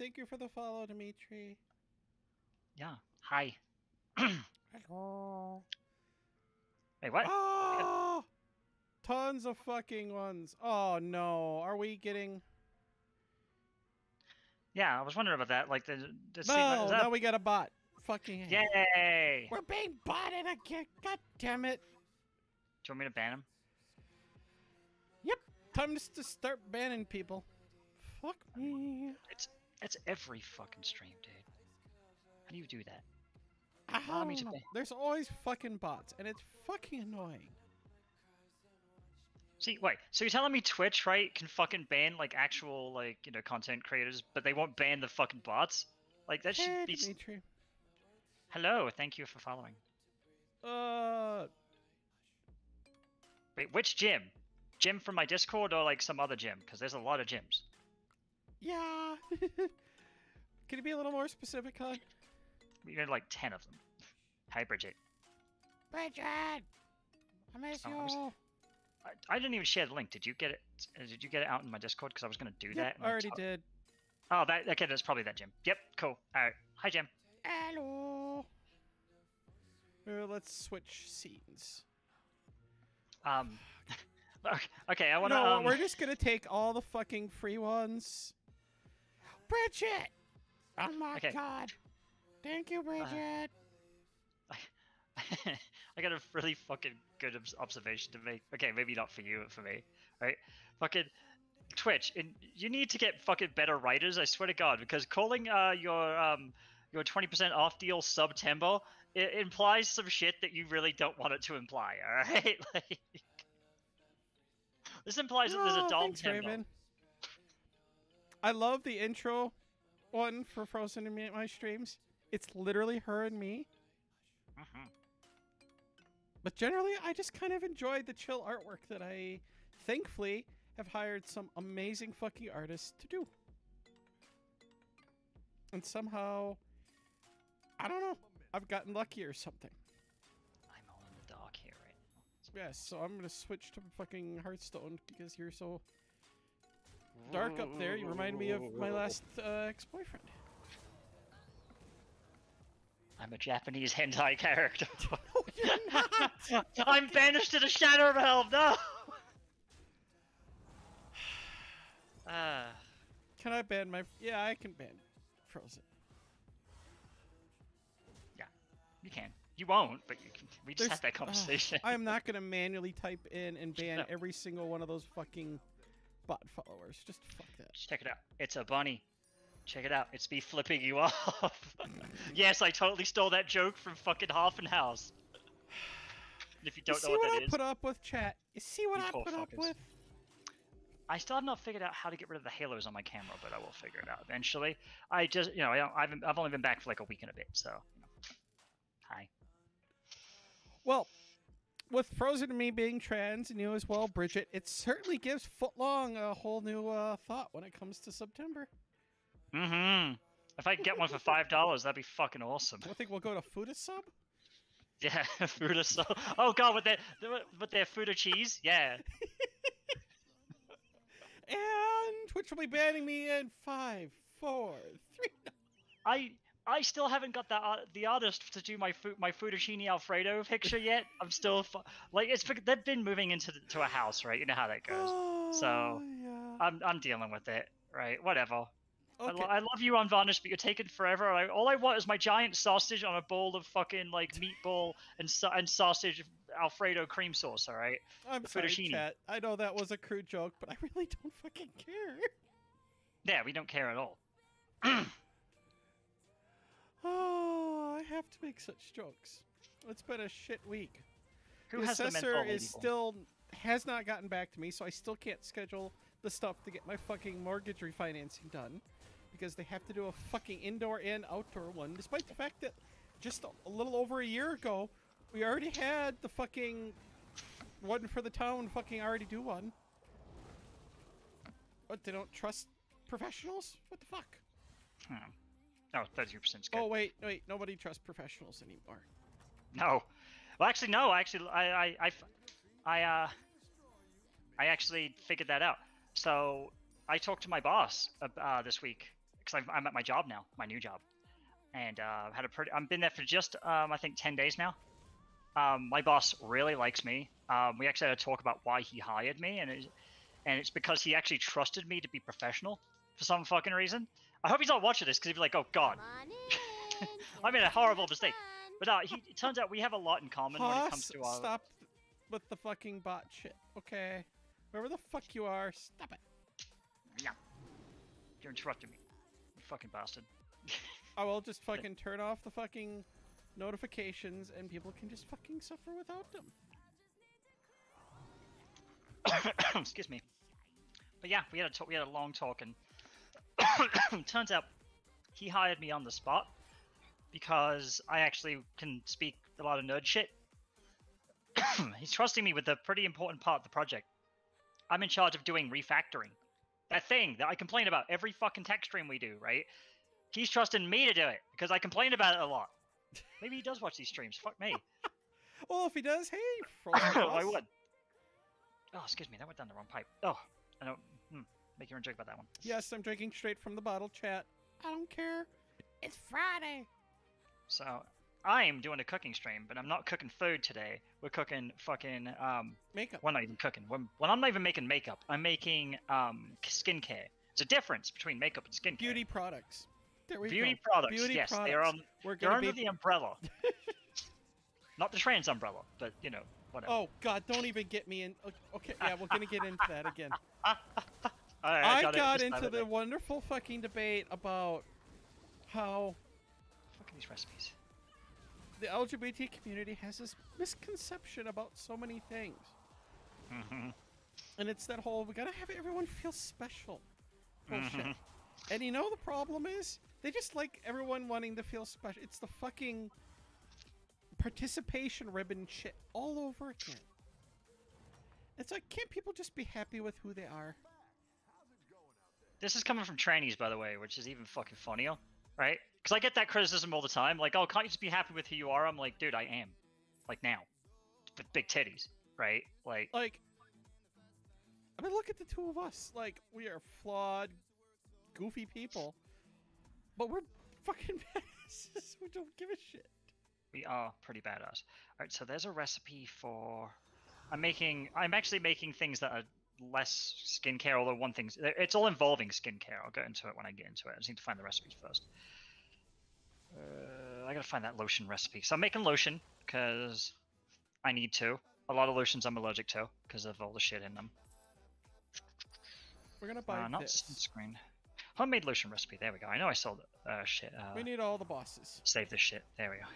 Thank you for the follow, Dimitri. Yeah. Hi. Hello. Wait, what? Oh! Tons of fucking ones. Oh no. Are we getting... Yeah, I was wondering about that. Like, is No, that... now we got a bot. Fucking hell. Yay! We're being botted again. God damn it. Do you want me to ban him? Yep. Time to start banning people. Fuck me. It's every fucking stream, dude. How do you do that? I Allow me don't to know. ban. There's always fucking bots, and it's fucking annoying. See, wait. So you're telling me Twitch, right, can fucking ban like actual like content creators, but they won't ban the fucking bots? Like that should be. Dimitri. Hello, thank you for following. Wait, which gym? Gym from my Discord or like some other gym? Because there's a lot of gyms. Yeah. Can you be a little more specific, hon? We got like 10 of them. Hi, Bridget. Bridget! I miss you. I didn't even share the link. Did you get it? Did you get it out in my Discord? Because I was going to do that. I already did. Oh, okay, that's probably that gym. Yep, cool. All right. Hi, Jim. Hello. Let's switch scenes. Okay, I want to. No, we're just gonna take all the fucking free ones. Bridget! Oh my god. Thank you, Bridget. I got a really fucking good observation to make. Okay, maybe not for you, but for me. Right? Fucking Twitch, and you need to get fucking better writers, I swear to god, because calling your 20% off deal September, it implies some shit that you really don't want it to imply, alright? Like, this implies that there's a Dom Raven. I love the intro one for Frozen in my streams. It's literally her and me. But generally, I just kind of enjoy the chill artwork that I, thankfully, have hired some amazing fucking artists to do. And somehow, I don't know, I've gotten lucky or something. I'm all in the dark here right now. Yes, so I'm going to switch to fucking Hearthstone because you're so dark up there. You remind me of my last ex-boyfriend. I'm a Japanese hentai character. No, you're not! I'm banished to the Shadow Realm, no! Can I ban my... Yeah, I can ban Frozen. Yeah, you can. You won't, but you can. We just had that conversation. I'm not going to manually type in and ban every single one of those fucking bot followers. Just fuck that. Just check it out. It's a bunny. Check it out. It's me flipping you off. Yes, I totally stole that joke from fucking Hoffenhaus. If you don't know what that is. See what I put up with, chat? You see what I put up with? I still have not figured out how to get rid of the halos on my camera, but I will figure it out eventually. I just, I've only been back for like a week and a bit, so, Hi. Well, with Frozen and me being trans and you as well, Bridget, it certainly gives Footlong a whole new thought when it comes to September. If I can get one for $5, that'd be fucking awesome. I think we'll go to Fuda Sub? Yeah, Fuda Sub. Oh god, with their Fuda cheese? Yeah. And Twitch will be banning me in 5, 4, 3... I still haven't got the artist to do my fettuccine Alfredo picture yet. I'm still they've been moving into a house, right? You know how that goes. Oh, so yeah. I'm dealing with it, right? Whatever. Okay. I love you, Unvarnished, but you're taking forever. All I want is my giant sausage on a bowl of fucking like meatball and sausage Alfredo cream sauce. All right. I'm sorry, chat. I know that was a crude joke, but I really don't fucking care. Yeah, we don't care at all. Oh, I have to make such jokes. It's been a shit week. Who the has assessor the has not gotten back to me, so I still can't schedule the stuff to get my fucking mortgage refinancing done because they have to do a fucking indoor and outdoor one, despite the fact that just a little over a year ago we already had the fucking one for the town fucking already do one. But they don't trust professionals? What the fuck? Oh, 32% is good. Oh, wait. Nobody trusts professionals anymore. No. Well, actually, no. Actually, I actually figured that out. So I talked to my boss this week, because I'm at my job now, my new job, and I've been there for just I think 10 days now. My boss really likes me. We actually had a talk about why he hired me, and it's because he actually trusted me to be professional for some fucking reason. I hope he's not watching this, because he'd be like, oh god, I made a horrible mistake. But it turns out we have a lot in common when it comes to our... Stop with the fucking bot shit, okay? Whoever the fuck you are, stop it. Yeah. You're interrupting me, you fucking bastard. I will just fucking turn off the fucking notifications and people can just fucking suffer without them. Excuse me. But yeah, we had a long talk, and turns out he hired me on the spot because I actually can speak a lot of nerd shit. He's trusting me with a pretty important part of the project. I'm in charge of doing refactoring. That thing that I complain about every fucking tech stream we do, right? He's trusting me to do it because I complain about it a lot. Maybe he does watch these streams. Fuck me. Well, if he does, hey, I would. Oh, excuse me, that went down the wrong pipe. Oh, I don't. Make your own joke about that one. Yes, I'm drinking straight from the bottle, chat. I don't care. It's Friday. So, I am doing a cooking stream, but I'm not cooking food today. We're cooking fucking makeup. We're not even cooking. Well, I'm not even making makeup. I'm making skincare. There's a difference between makeup and skincare. Beauty products. There we Beauty go. products. Beauty yes, products. they're under the umbrella. Not the trans umbrella, but you know, whatever. Oh God, don't even get me in. Okay, yeah, we're gonna get into that again. I got into the wonderful fucking debate about how fucking these recipes. The LGBT community has this misconception about so many things. And it's that whole, we gotta have everyone feel special bullshit. And you know the problem is, they just like everyone wanting to feel special. It's the fucking participation ribbon shit all over again. It's like, can't people just be happy with who they are? This is coming from trannies, by the way, which is even fucking funnier, right? Because I get that criticism all the time. Like, oh, can't you just be happy with who you are? I'm like, dude, I am. Like, now. With big titties, right? Like, I mean, look at the two of us. Like, we are flawed, goofy people. But we're fucking badasses. We don't give a shit. We are pretty badass. Alright, so there's a recipe for... I'm actually making things that are less skincare, although one thing's... It's all involving skincare. I'll get into it when I get into it. I just need to find the recipes first. I gotta find that lotion recipe. So I'm making lotion, because I need to. A lot of lotions I'm allergic to, because of all the shit in them. We're gonna buy not this. Sunscreen. Homemade lotion recipe. There we go. I know I sold it. Shit. We need all the bosses. Save this shit. There we go.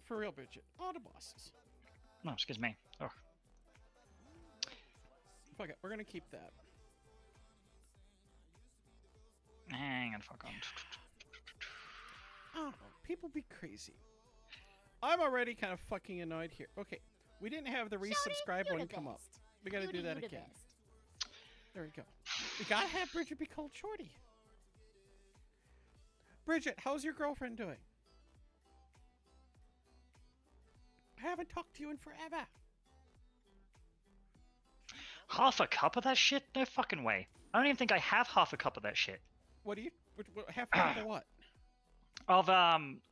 For real, Bridget. All the bosses. No, excuse me. Oh. Fuck it. We're gonna keep that. Hang on, fuck on. Oh, people be crazy. I'm already kind of fucking annoyed here. Okay, we didn't have the resubscribe one come up. We gotta do that again. There we go. We gotta have Bridget be called Shorty. Bridget, how's your girlfriend doing? I haven't talked to you in forever. Half a cup of that shit? No fucking way. I don't even think I have half a cup of that shit. What do you... half a cup of what? Of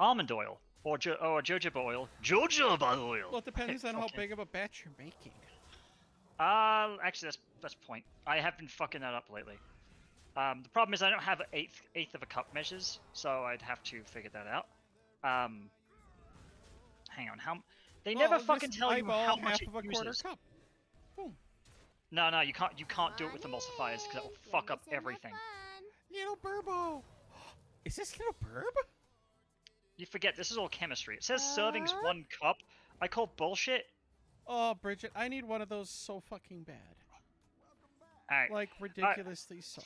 almond oil. Or jojoba oil. Jojoba oil! Well, it depends on how big of a batch you're making. Actually, that's the point. I have been fucking that up lately. The problem is I don't have eighth of a cup measures, so I'd have to figure that out. Hang on, they never fucking tell you how much it uses. Quarter cup. Boom. No, you can't do it with emulsifiers because that will fuck up everything. Little Burbo! Is this Little Burb? You forget, this is all chemistry. It says servings 1 cup. I call bullshit. Oh, Bridget, I need one of those so fucking bad. Alright. Like, ridiculously so.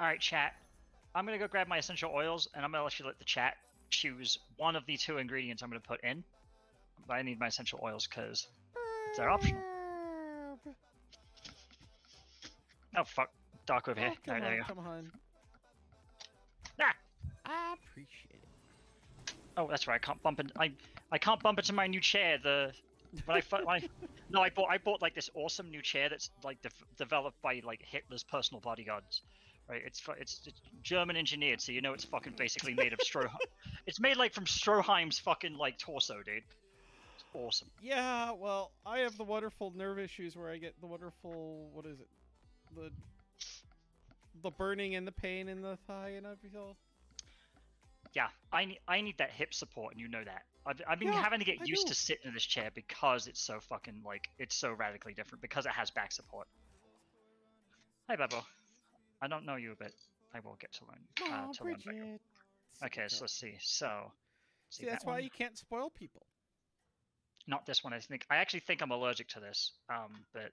Alright, chat. I'm gonna go grab my essential oils, and I'm gonna let the chat choose one of the 2 ingredients I'm gonna put in. But I need my essential oils, because they're optional. Oh, fuck. Dark over here. Alright, there we go. Come on. Ah! I appreciate it. Oh, that's right. I can't bump in. I can't bump into my new chair. I bought like this awesome new chair that's like developed by like Hitler's personal bodyguards, right? It's German engineered, so you know it's fucking basically made of Stroheim. It's made like from Stroheim's fucking like torso, dude. It's awesome. Yeah, well, I have the wonderful nerve issues where I get the wonderful, what is it? The burning and the pain in the thigh and everything. Yeah, I need that hip support, and you know that. I've been Yeah, having to get I used do. to sitting in this chair because it's so fucking like it's so radically different because it has back support. Hi, Bebo. I don't know you, but I will get to learn. Oh, To learn about you. Bridget. Okay, so let's see. So, See, that that's why one. you can't spoil people. Not this one. I actually think I'm allergic to this. But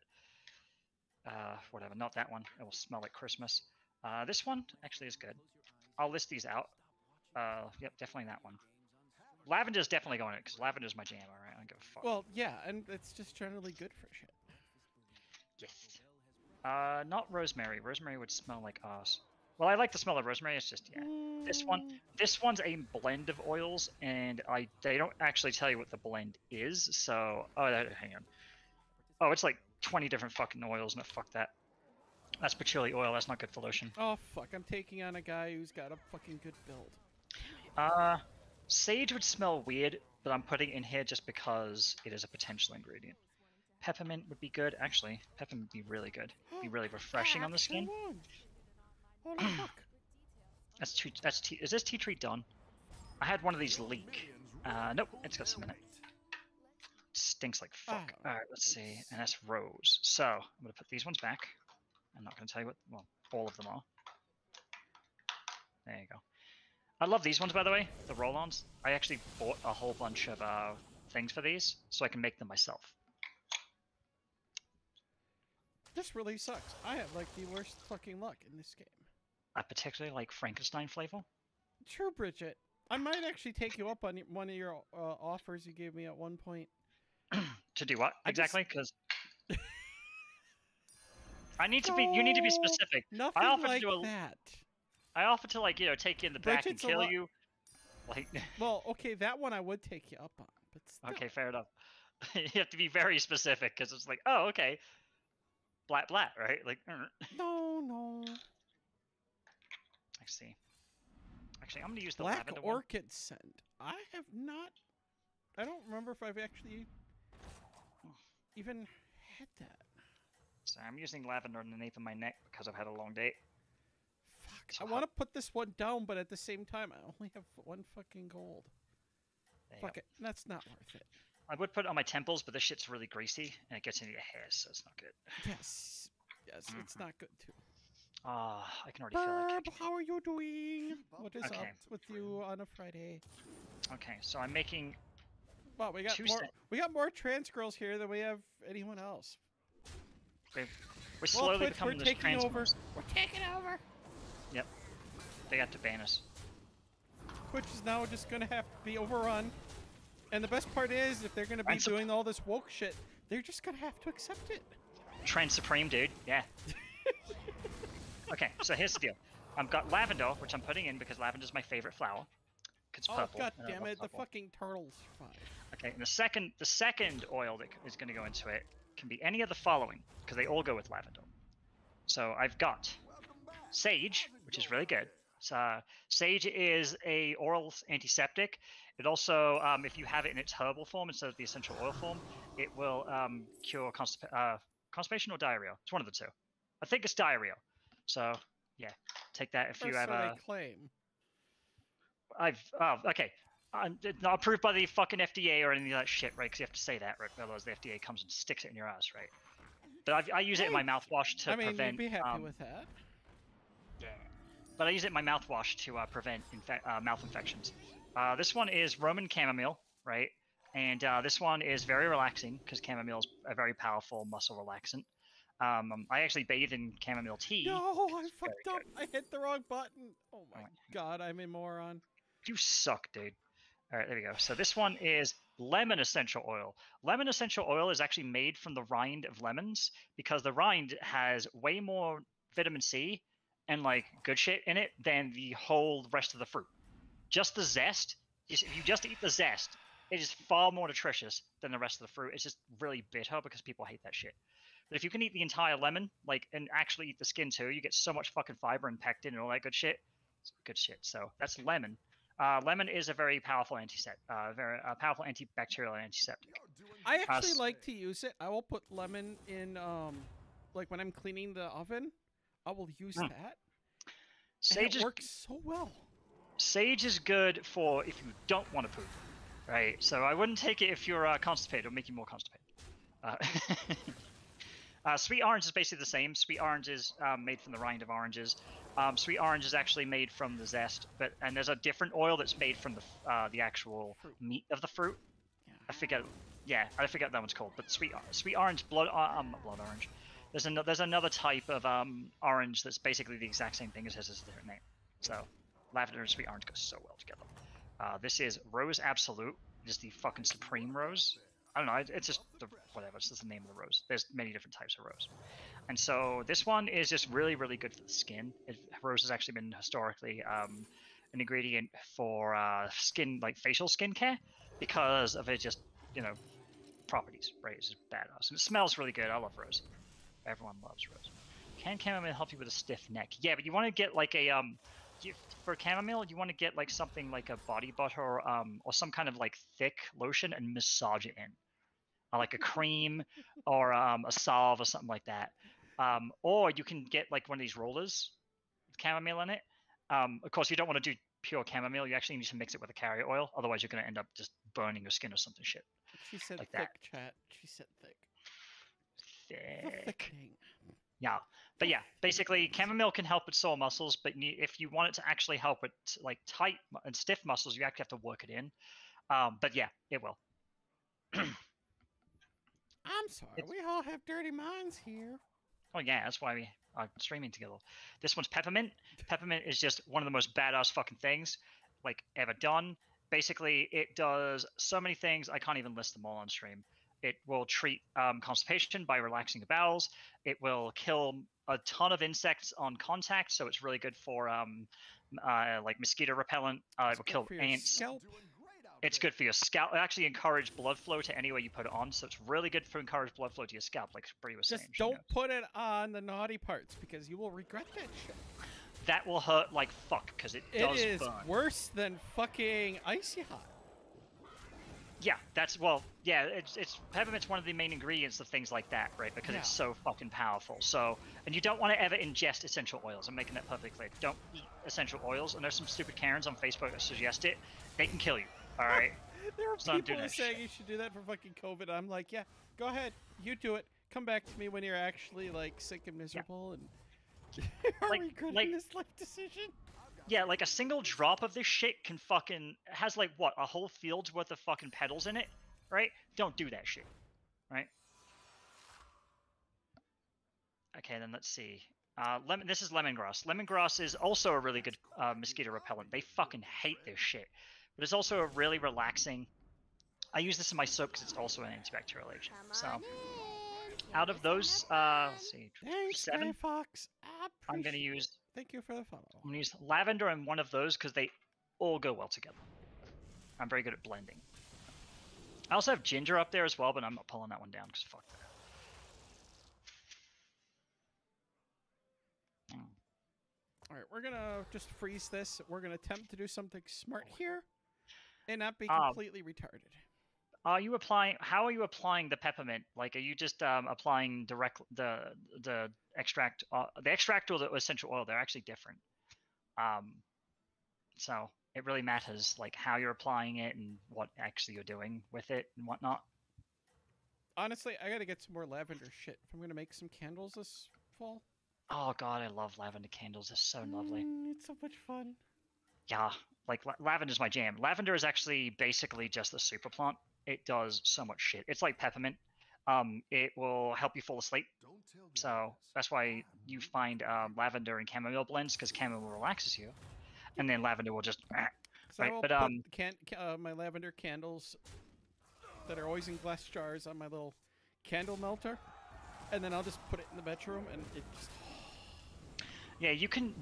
whatever. Not that one. It will smell like Christmas. This one actually is good. I'll list these out. Yep, definitely that one. Lavender's definitely going in because lavender's my jam. All right, I don't give a fuck. Well, yeah, and it's just generally good for shit. Yes. Not rosemary. Rosemary would smell like ass. Well, I like the smell of rosemary. It's just This one's a blend of oils, and they don't actually tell you what the blend is. So, hang on. Oh, it's like 20 different fucking oils. No, fuck that. That's patchouli oil. That's not good for lotion. Oh fuck! I'm taking on a guy who's got a fucking good build. Sage would smell weird, but I'm putting it in here just because it is a potential ingredient. Peppermint would be good. Actually, peppermint would be really good. Be really refreshing on the skin. Holy fuck! Is this tea tree done? I had one of these leak. Nope, it's got some in it. Stinks like fuck. Alright, let's see. And that's rose. So, I'm going to put these ones back. I'm not going to tell you what, well, all of them are. There you go. I love these ones, by the way, the roll-ons. I actually bought a whole bunch of things for these, so I can make them myself. This really sucks. I have like the worst fucking luck in this game. I particularly like Frankenstein flavor. True, Bridget. I might actually take you up on one of your offers you gave me at one point. To do what exactly? Because I need to be. You need to be specific. Nothing I offered like to do that. I offered to take you in the back and kill you. Like. Well, okay, that one I would take you up on, but still. Okay, fair enough. You have to be very specific because it's like, oh, okay, blat, right? Like. No. I see. Actually, I'm gonna use the Black lavender orchid scent. I have not. I don't remember if I've actually even had that. So I'm using lavender underneath of my neck because I've had a long day. Fuck. So I want to put this one down, but at the same time, I only have one fucking gold. Fuck it. That's not worth it. I would put it on my temples, but this shit's really greasy and it gets into your hair, so it's not good. Yes, it's not good too. Ah, I can already feel it. How are you doing? What is up with you on a Friday? Okay, so I'm making. Well, we got more trans girls here than we have anyone else. We're slowly becoming this trans. We're taking over. Yep. They got to ban us. Twitch is now just gonna have to be overrun. And the best part is, if they're gonna be doing all this woke shit, they're just gonna have to accept it. Trans Supreme, dude. Yeah. Okay, so here's the deal. I've got lavender, which I'm putting in because lavender's my favorite flower. It's purple. Oh god damn it! The fucking turtles survive. Okay, and the second oil that is going to go into it can be any of the following because they all go with lavender. So I've got sage, which is really good. So, sage is a oral antiseptic. It also, if you have it in its herbal form instead of the essential oil form, it will cure constipation or diarrhea. It's one of the two. I think it's diarrhea. So yeah, take that if you have a claim. Okay. It's not approved by the fucking FDA or any of that shit, right? Because you have to say that, right? Otherwise, the FDA comes and sticks it in your ass, right? But I use it in my mouthwash to prevent. You'd be happy with that. Yeah. But I use it in my mouthwash to prevent mouth infections. This one is Roman chamomile, right? And this one is very relaxing because chamomile is a very powerful muscle relaxant. I actually bathe in chamomile tea. No, I fucked up. I hit the wrong button. Oh my god, I'm a moron. You suck, dude. All right, there we go. So this one is lemon essential oil. Lemon essential oil is actually made from the rind of lemons because the rind has way more vitamin C and like good shit in it than the whole rest of the fruit. Just the zest, if you just eat the zest, it is far more nutritious than the rest of the fruit. It's just really bitter because people hate that shit. But if you can eat the entire lemon, like, and actually eat the skin too, you get so much fucking fiber and pectin and all that good shit. It's good shit. So that's lemon. Lemon is a very powerful antiseptic, very powerful antibacterial and antiseptic. I actually like to use it. I will put lemon in, like when I'm cleaning the oven, I will use that. Sage and it works so well. Sage is good for if you don't want to poop, right? So I wouldn't take it if you're constipated. It'll make you more constipated. Sweet orange is basically the same. Sweet orange is made from the rind of oranges. Sweet orange is actually made from the zest, and there's a different oil that's made from the actual meat of the fruit. Yeah. I forget that one's called. But sweet orange, blood orange. There's another type of orange that's basically the exact same thing as has a different name. So lavender and sweet orange go so well together. This is Rose Absolute. Just the fucking supreme rose. I don't know. It's just whatever. It's just the name of the rose. There's many different types of rose, and so this one is just really, really good for the skin. Rose has actually been historically an ingredient for skin, like facial skincare, because of its just properties. Right? It's just badass, and it smells really good. I love rose. Everyone loves rose. Can chamomile help you with a stiff neck? Yeah, but you want to get like a for chamomile, you want to get like something like a body butter or some kind of like thick lotion and massage it in. Like a cream or a salve or something like that. Or you can get like one of these rollers with chamomile in it. Of course, you don't want to do pure chamomile. You actually need to mix it with a carrier oil. Otherwise, you're going to end up just burning your skin or something shit. She said like thick, that. chat. She said thick. Thick. Yeah. But yeah, basically, chamomile can help with sore muscles, but if you want it to actually help with like tight and stiff muscles, you actually have to work it in. But yeah, it will. I'm sorry, we all have dirty minds here. Oh yeah, that's why we are streaming together. This one's peppermint. Peppermint is just one of the most badass fucking things like ever done. Basically, it does so many things. I can't even list them all on stream. It will treat constipation by relaxing the bowels. It will kill a ton of insects on contact, so it's really good for like mosquito repellent. It will kill ants. Scalp. It's good for your scalp. It actually encourages blood flow to anywhere you put it on, so it's really good for encourage blood flow to your scalp, like Bree was saying. Just don't put it on the naughty parts because you will regret that shit. That will hurt like fuck because it does It is burn. worse than fucking icy hot. Yeah, it's peppermint's one of the main ingredients of things like that, right? Because it's so fucking powerful. So, and you don't want to ever ingest essential oils. I'm making that perfectly clear. Don't eat essential oils. And there's some stupid Karens on Facebook that suggest it. They can kill you. All right. There are people who say you should do that for fucking COVID. I'm like, yeah, go ahead, you do it. Come back to me when you're actually like sick and miserable and regretting this life decision. Yeah, like a single drop of this shit can fucking has like what, a whole field's worth of fucking petals in it, right? Don't do that shit, right? Okay, then let's see. This is lemongrass. Lemongrass is also a really good mosquito repellent. They fucking hate this shit. But it's also a really relaxing. I use this in my soap because it's also an antibacterial agent. So, out of those, let's see, Thanks, 7. Fox. I'm gonna use. Thank you for the follow. I'm gonna use lavender and one of those because they all go well together. I'm very good at blending. I also have ginger up there as well, but I'm not pulling that one down because fuck that. All right, we're gonna just freeze this. We're gonna attempt to do something smart here, and not be completely retarded. Are you applying? How are you applying the peppermint? Like, are you just applying direct the extract, the extract or the essential oil? They're actually different. So it really matters, like how you're applying it and what actually you're doing with it and whatnot. Honestly, I gotta get some more lavender shit if I'm gonna make some candles this fall. Oh god, I love lavender candles. They're so lovely. It's so much fun. Yeah, like lavender's my jam. Lavender is actually basically just a super plant. It does so much shit. It's like peppermint. It will help you fall asleep. So that's why you find lavender and chamomile blends, because chamomile relaxes you, and then lavender will just. So right, I will put my lavender candles that are always in glass jars on my little candle melter, and then I'll just put it in the bedroom, and it just. Yeah, you can.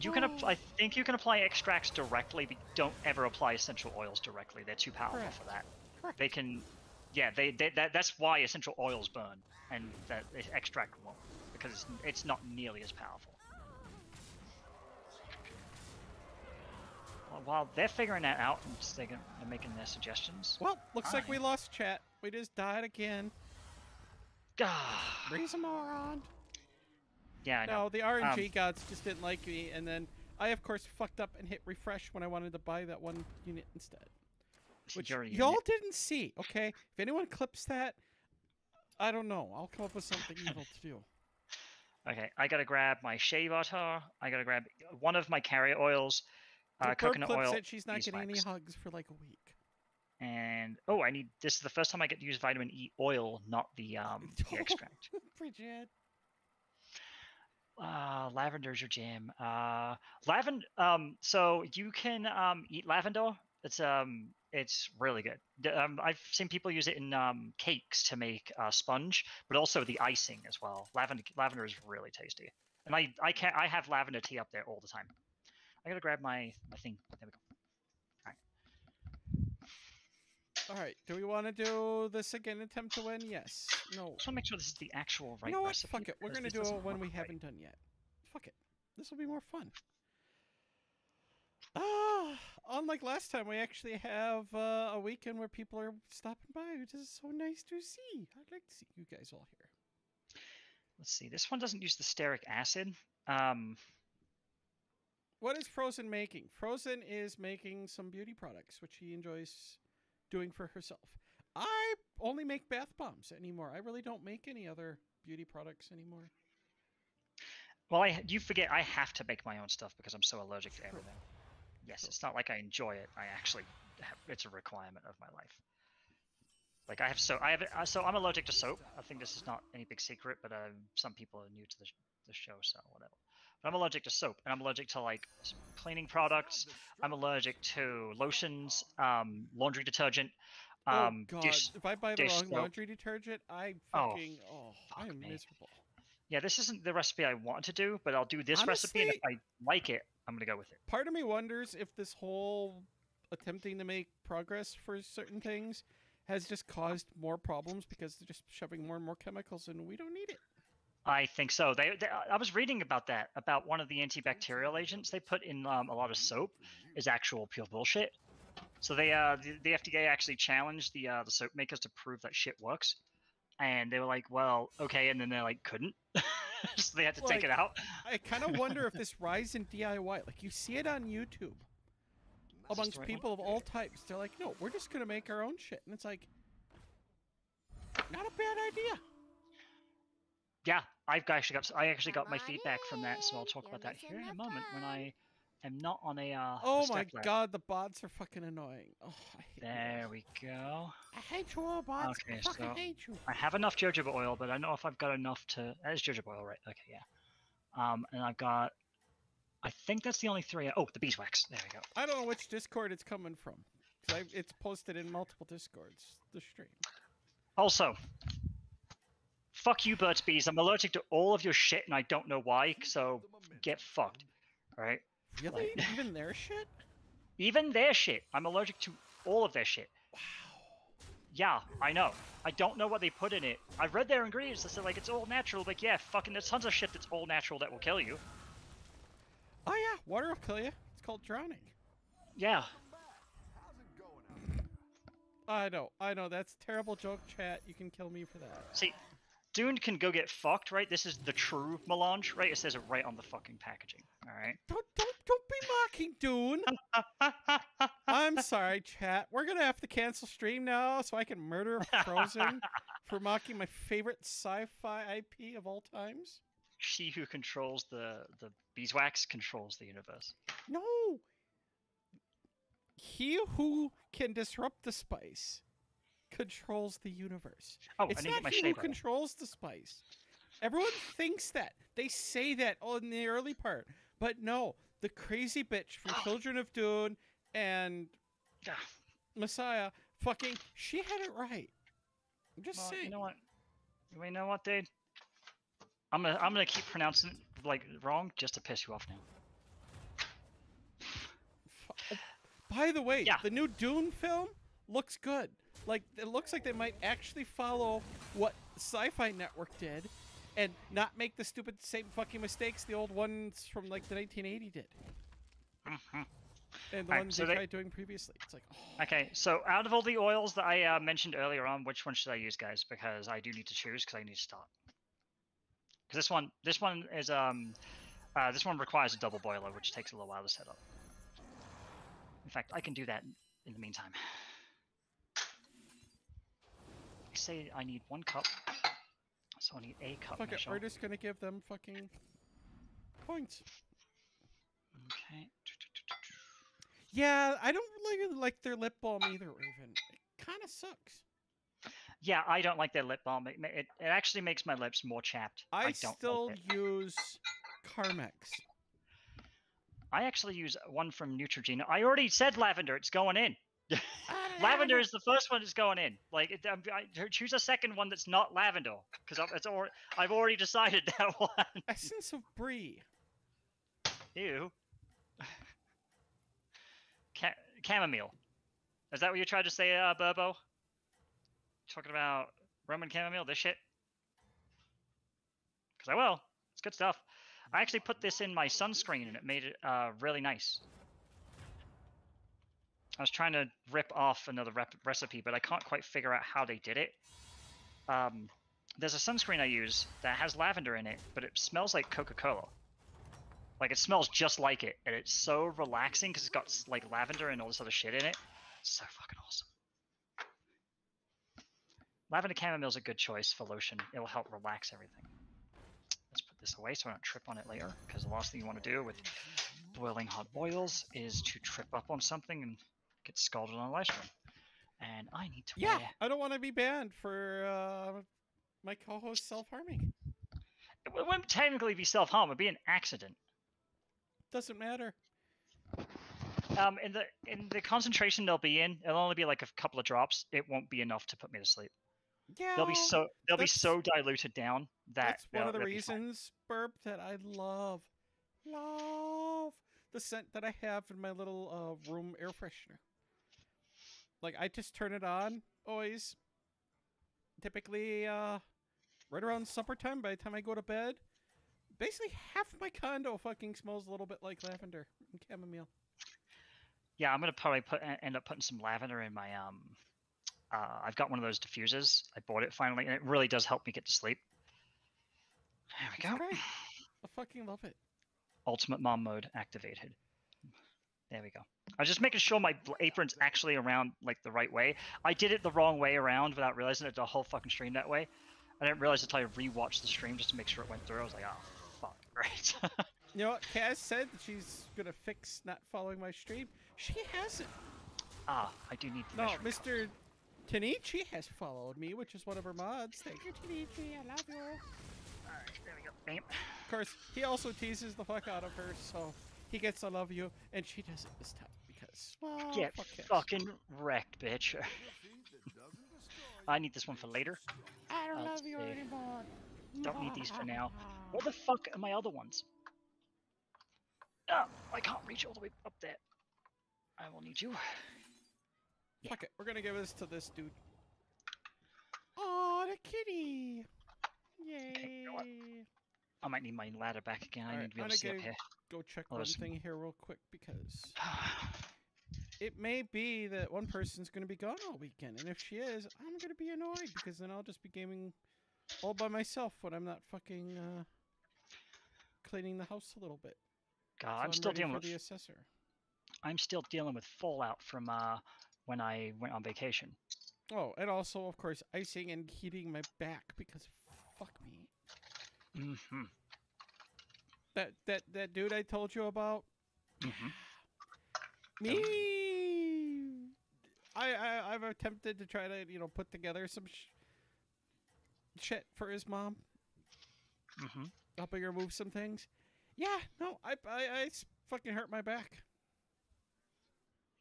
I think you can apply extracts directly, but don't ever apply essential oils directly. They're too powerful for that. Correct. They can. Yeah, that's why essential oils burn, and that extract won't, because it's not nearly as powerful. Well, while they're figuring that out and they're making their suggestions. Well, looks like we lost chat. We just died again. Bree's a moron. Yeah, I know. No, the RNG gods just didn't like me, and then I, of course, fucked up and hit refresh when I wanted to buy that one unit instead. Which y'all didn't see, okay? If anyone clips that, I don't know. I'll come up with something evil to do. Okay, I gotta grab my shave otter. I gotta grab one of my carrier oils, coconut oil. Said she's not getting any hugs for like a week. And I need. This is the first time I get to use vitamin E oil, not the extract. Bridget. Lavender's your jam. Lavender. So you can eat lavender. It's really good. I've seen people use it in cakes to make sponge, but also the icing as well. Lavender is really tasty, and I have lavender tea up there all the time. I gotta grab my thing. There we go. All right. Do we want to do this again? Attempt to win? Yes. No. I just want to make sure this is the actual right. You know what? Recipe, Fuck it. We're gonna do it when we haven't done yet. Fuck it. This will be more fun. Unlike last time, we actually have a weekend where people are stopping by, which is so nice to see. I'd like to see you guys all here. Let's see. This one doesn't use the stearic acid. What is Frozen making? Frozen is making some beauty products, which she enjoys doing for herself. I only make bath bombs anymore. I really don't make any other beauty products anymore. Well, you forget I have to make my own stuff because I'm so allergic to everything. Yes, it's not like I enjoy it. I actually it's a requirement of my life. Like I'm allergic to soap. I think this is not any big secret, but some people are new to the show, so whatever. But I'm allergic to soap, and I'm allergic to like cleaning products. I'm allergic to lotions, laundry detergent. God! If I buy the wrong laundry detergent, I fucking I'm miserable. Yeah, this isn't the recipe I want to do, but I'll do this recipe, and if I like it, I'm gonna go with it. Part of me wonders if this whole attempting to make progress for certain things has just caused more problems because they're just shoving more and more chemicals and we don't need it. I think so. I was reading about that, about one of the antibacterial agents they put in a lot of soap is actual pure bullshit. So the FDA actually challenged the soap makers to prove that shit works. And they were like, well, okay, and then they like couldn't. So they had to take it out. I kind of wonder if this rise in DIY, like you see it on YouTube amongst people of all types. They're like, no, we're just going to make our own shit. And it's like, not a bad idea. Yeah, I actually got my feedback from that, so I'll talk about that here in a moment when I am not on a oh my god, the bots are fucking annoying. Oh, I hate there we go. I hate you all, bots. Okay, I fucking hate you. I have enough jojoba oil, but I don't know if I've got enough to... That is jojoba oil, right? Okay, yeah. And I've got... I think that's the only three... Oh, the beeswax. There we go. I don't know which Discord it's coming from. It's posted in multiple Discords, the stream. Also... Fuck you, Burt's Bees. I'm allergic to all of your shit, and I don't know why, so get fucked. Alright? Really? Even their shit? Even their shit. I'm allergic to all of their shit. Wow. Yeah, I know. I don't know what they put in it. I've read their ingredients. They said, like, it's all natural. Like, yeah, fucking there's tons of shit that's all natural that will kill you. Oh, yeah. Water will kill you. It's called drowning. Yeah. I know. That's a terrible joke, chat. You can kill me for that. See... Dune can go get fucked, right? This is the true melange, right? It says it right on the fucking packaging, alright? Don't be mocking Dune! I'm sorry, chat. We're gonna have to cancel stream now so I can murder Frozen for mocking my favorite sci-fi IP of all times. She who controls the beeswax controls the universe. No! He who can disrupt the spice controls the universe. Oh, it's not he who controls the spice. Everyone thinks that. They say that in the early part. But no, the crazy bitch from Children of Dune and Messiah, fucking, she had it right. I'm just saying. You know what, dude? I'm gonna keep pronouncing it like wrong just to piss you off now. By the way, the new Dune film looks good. Like, it looks like they might actually follow what Sci-Fi Network did and not make the stupid same fucking mistakes the old ones from, like, the 1980 did. And the Alright, ones so they tried doing previously. It's like, oh. Okay, so out of all the oils that I mentioned earlier on, which one should I use, guys? Because I do need to choose, because I need to start. Because this one is this one requires a double boiler, which takes a little while to set up. In fact, I can do that in the meantime. I say I need 1 cup, so I need a cup. Fuck it, we're just gonna give them fucking points. Okay. Yeah, I don't really like their lip balm either, Raven. It kind of sucks. Yeah, I don't like their lip balm. It actually makes my lips more chapped. I don't still like it. use Carmex. I actually use one from Neutrogena. I already said lavender. It's going in. Lavender is the first one that's going in. Like, choose a second one that's not lavender, because I've already decided that one. Essence of Bree. Ew. Chamomile. Is that what you tried to say, Burbo? Talking about Roman chamomile, this shit? Because I will. It's good stuff. I actually put this in my sunscreen and it made it really nice. I was trying to rip off another recipe, but I can't quite figure out how they did it. There's a sunscreen I use that has lavender in it, but it smells like Coca-Cola. Like, it smells just like it, and it's so relaxing because it's got, like, lavender and all this other shit in it. It's so fucking awesome. Lavender chamomile is a good choice for lotion. It'll help relax everything. Let's put this away so I don't trip on it later, because the last thing you want to do with boiling hot oils is to trip up on something and get scalded on a live stream. And I need to wear... I don't want to be banned for my co-host self-harming. It wouldn't technically be self-harm. It would be an accident. Doesn't matter. In the concentration they'll be in, it'll only be like a couple of drops. It won't be enough to put me to sleep. Yeah, they'll be so diluted down that that's one of the reasons, Burp, that I love the scent that I have in my little room air freshener. Like, I just turn it on always. Typically, right around supper time. By the time I go to bed, basically half my condo fucking smells a little bit like lavender and chamomile. Yeah, I'm gonna probably end up putting some lavender in my I've got one of those diffusers. I bought it finally, and it really does help me get to sleep. There we go. Great. I fucking love it. Ultimate mom mode activated. There we go. I was just making sure my apron's actually around like the right way. I did it the wrong way around without realizing it the whole fucking stream that way. I didn't realize until I rewatched the stream just to make sure it went through. I was like, oh, fuck, right. You know what? Kaz said that she's gonna fix not following my stream. She hasn't. Ah, I do need the No, measuring cup. Mr. Tanichi has followed me, which is one of her mods. Thank you, Tanichi. I love you. Alright, there we go. Bam. Of course, he also teases the fuck out of her, so he gets I love you, and she does it this time because, well, Get fuck Kaz. fucking wrecked, bitch. I need this one for later. I don't Let's love you see. anymore. Don't need these for now. What the fuck are my other ones? Oh, I can't reach all the way up there. I will need you. Yeah. Fuck it, we're gonna give this to this dude. Oh, the kitty! Yay! Okay, you know what? I might need my ladder back again. I need to be able to see up here. Go check Oh, one there's- thing here real quick because it may be that one person's gonna be gone all weekend, and if she is, I'm gonna be annoyed because then I'll just be gaming all by myself when I'm not fucking cleaning the house a little bit. God, So I'm still ready dealing for with. the assessor. I'm still dealing with fallout from when I went on vacation. Oh, and also, of course, icing and heating my back because fuck me. Mm-hmm. That dude I told you about. Mm-hmm. Me. I've attempted to try to put together some shit for his mom, Mm-hmm. helping her move some things. Yeah, no, I fucking hurt my back.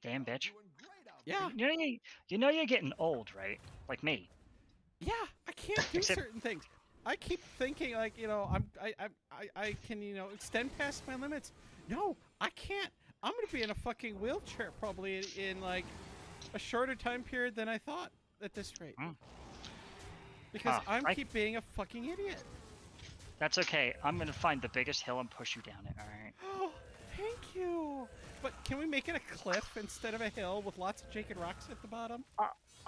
Damn, bitch. Yeah, You know you're getting old, right? Like me. yeah, I can't do Except- certain things. I keep thinking like I can extend past my limits. No, I can't. I'm gonna be in a fucking wheelchair probably in like a shorter time period than I thought at this rate. Mm. Because Ah, keep being a fucking idiot. That's okay. I'm gonna find the biggest hill and push you down it. All right. Oh, thank you. But can we make it a cliff instead of a hill with lots of jagged rocks at the bottom?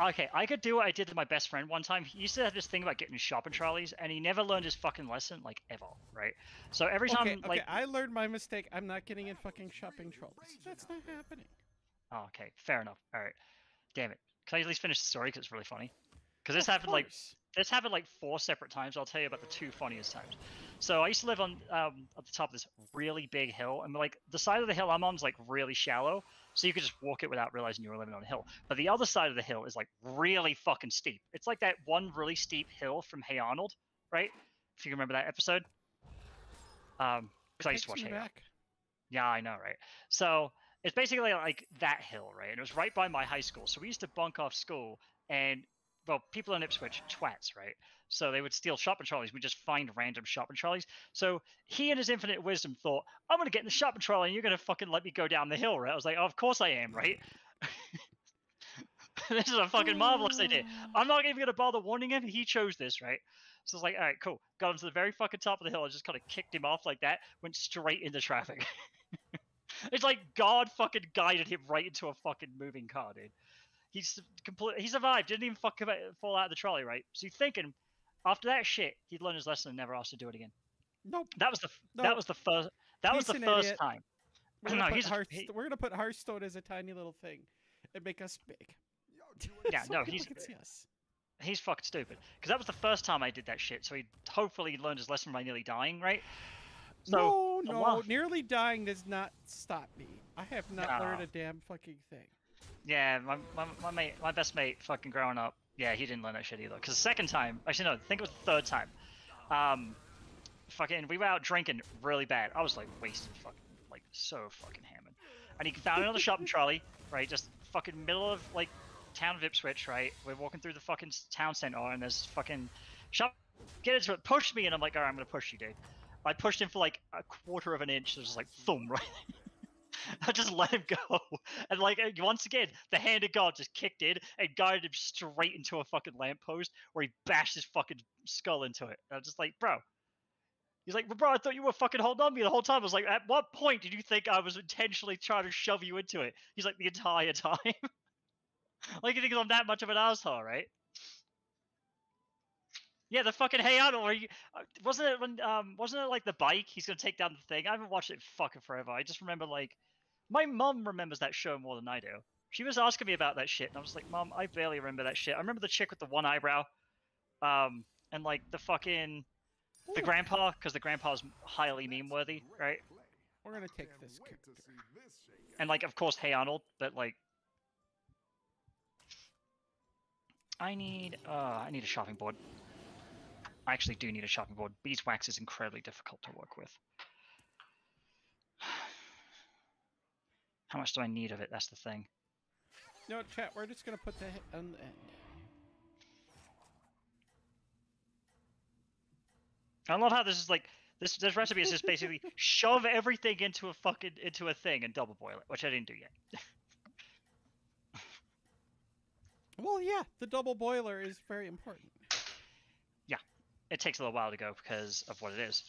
Okay, I could do what I did to my best friend one time. He used to have this thing about getting shopping trolleys, and he never learned his fucking lesson, like, ever, right? So every time, Okay, I learned my mistake. I'm not getting in fucking shopping trolleys. That's not happening. Oh, okay, fair enough. All right. Damn it. Can I at least finish the story, because it's really funny? Because this happened, like, 4 separate times. I'll tell you about the 2 funniest times. So I used to live on at the top of this really big hill, and like the side of the hill I'm on is like really shallow, so you could just walk it without realizing you were living on a hill. But the other side of the hill is like really fucking steep. It's like that one really steep hill from Hey Arnold, right? If you remember that episode. Because I used to watch Hey Arnold. Yeah, I know, right? So it's basically like that hill, right? And it was right by my high school. So we used to bunk off school, and well, people in Ipswich, twats, right? So they would steal shopping trolleys. We just find random shopping trolleys. So he, in his infinite wisdom, thought, I'm going to get in the shopping trolley and you're going to fucking let me go down the hill, right? I was like, oh, of course I am, right? This is a fucking marvelous idea. I'm not even going to bother warning him. He chose this, right? So I was like, all right, cool. Got him to the very fucking top of the hill. I just kind of kicked him off like that. Went straight into traffic. It's like God fucking guided him right into a fucking moving car, dude. He survived. Didn't even fall out of the trolley, right? So you're thinking, after that shit, he'd learn his lesson and never asked to do it again. Nope. That was the first time. We're gonna put Hearthstone as a tiny little thing and make us big. Yeah, so no, he's fucking stupid. Because that was the first time I did that shit. So he hopefully learned his lesson by nearly dying, right? So no, nearly dying does not stop me. I have not learned a damn fucking thing. Yeah, my best mate, fucking growing up, yeah, he didn't learn that shit either. Because the second time, actually no, I think it was the third time. Fucking, we were out drinking really bad. I was like wasted, fucking, like so fucking hammered. And he found another shopping trolley, right, just fucking middle of like town of Ipswich, right. We're walking through the fucking town center, and there's fucking shop. Get into it, push me, and I'm like, all right, I'm gonna push you, dude. I pushed him for like a quarter of an inch. It was just like thumb right. I just let him go, and like once again, the hand of God just kicked in and guided him straight into a fucking lamppost where he bashed his fucking skull into it. And I was just like, bro. He's like, bro, I thought you were fucking holding on to me the whole time. I was like, at what point did you think I was intentionally trying to shove you into it? He's like, the entire time. Like, you think I'm that much of an asshole, right? Yeah, the fucking Hey Arnold, where you, wasn't it like the bike? He's gonna take down the thing. I haven't watched it fucking forever. I just remember like, my mum remembers that show more than I do. She was asking me about that shit, and I was like, Mum, I barely remember that shit. I remember the chick with the one eyebrow, and like the fucking, the grandpa, because the grandpa's highly meme-worthy, right? We're gonna take this character. And like, of course, Hey Arnold, but like, I need a shopping board. I actually do need a shopping board. Beeswax is incredibly difficult to work with. How much do I need of it? That's the thing. No, chat, we're just gonna put that on the end. I love how this is like, this recipe is just basically shove everything into a thing and double boil it, which I didn't do yet. Well, yeah, the double boiler is very important. Yeah, it takes a little while to go because of what it is.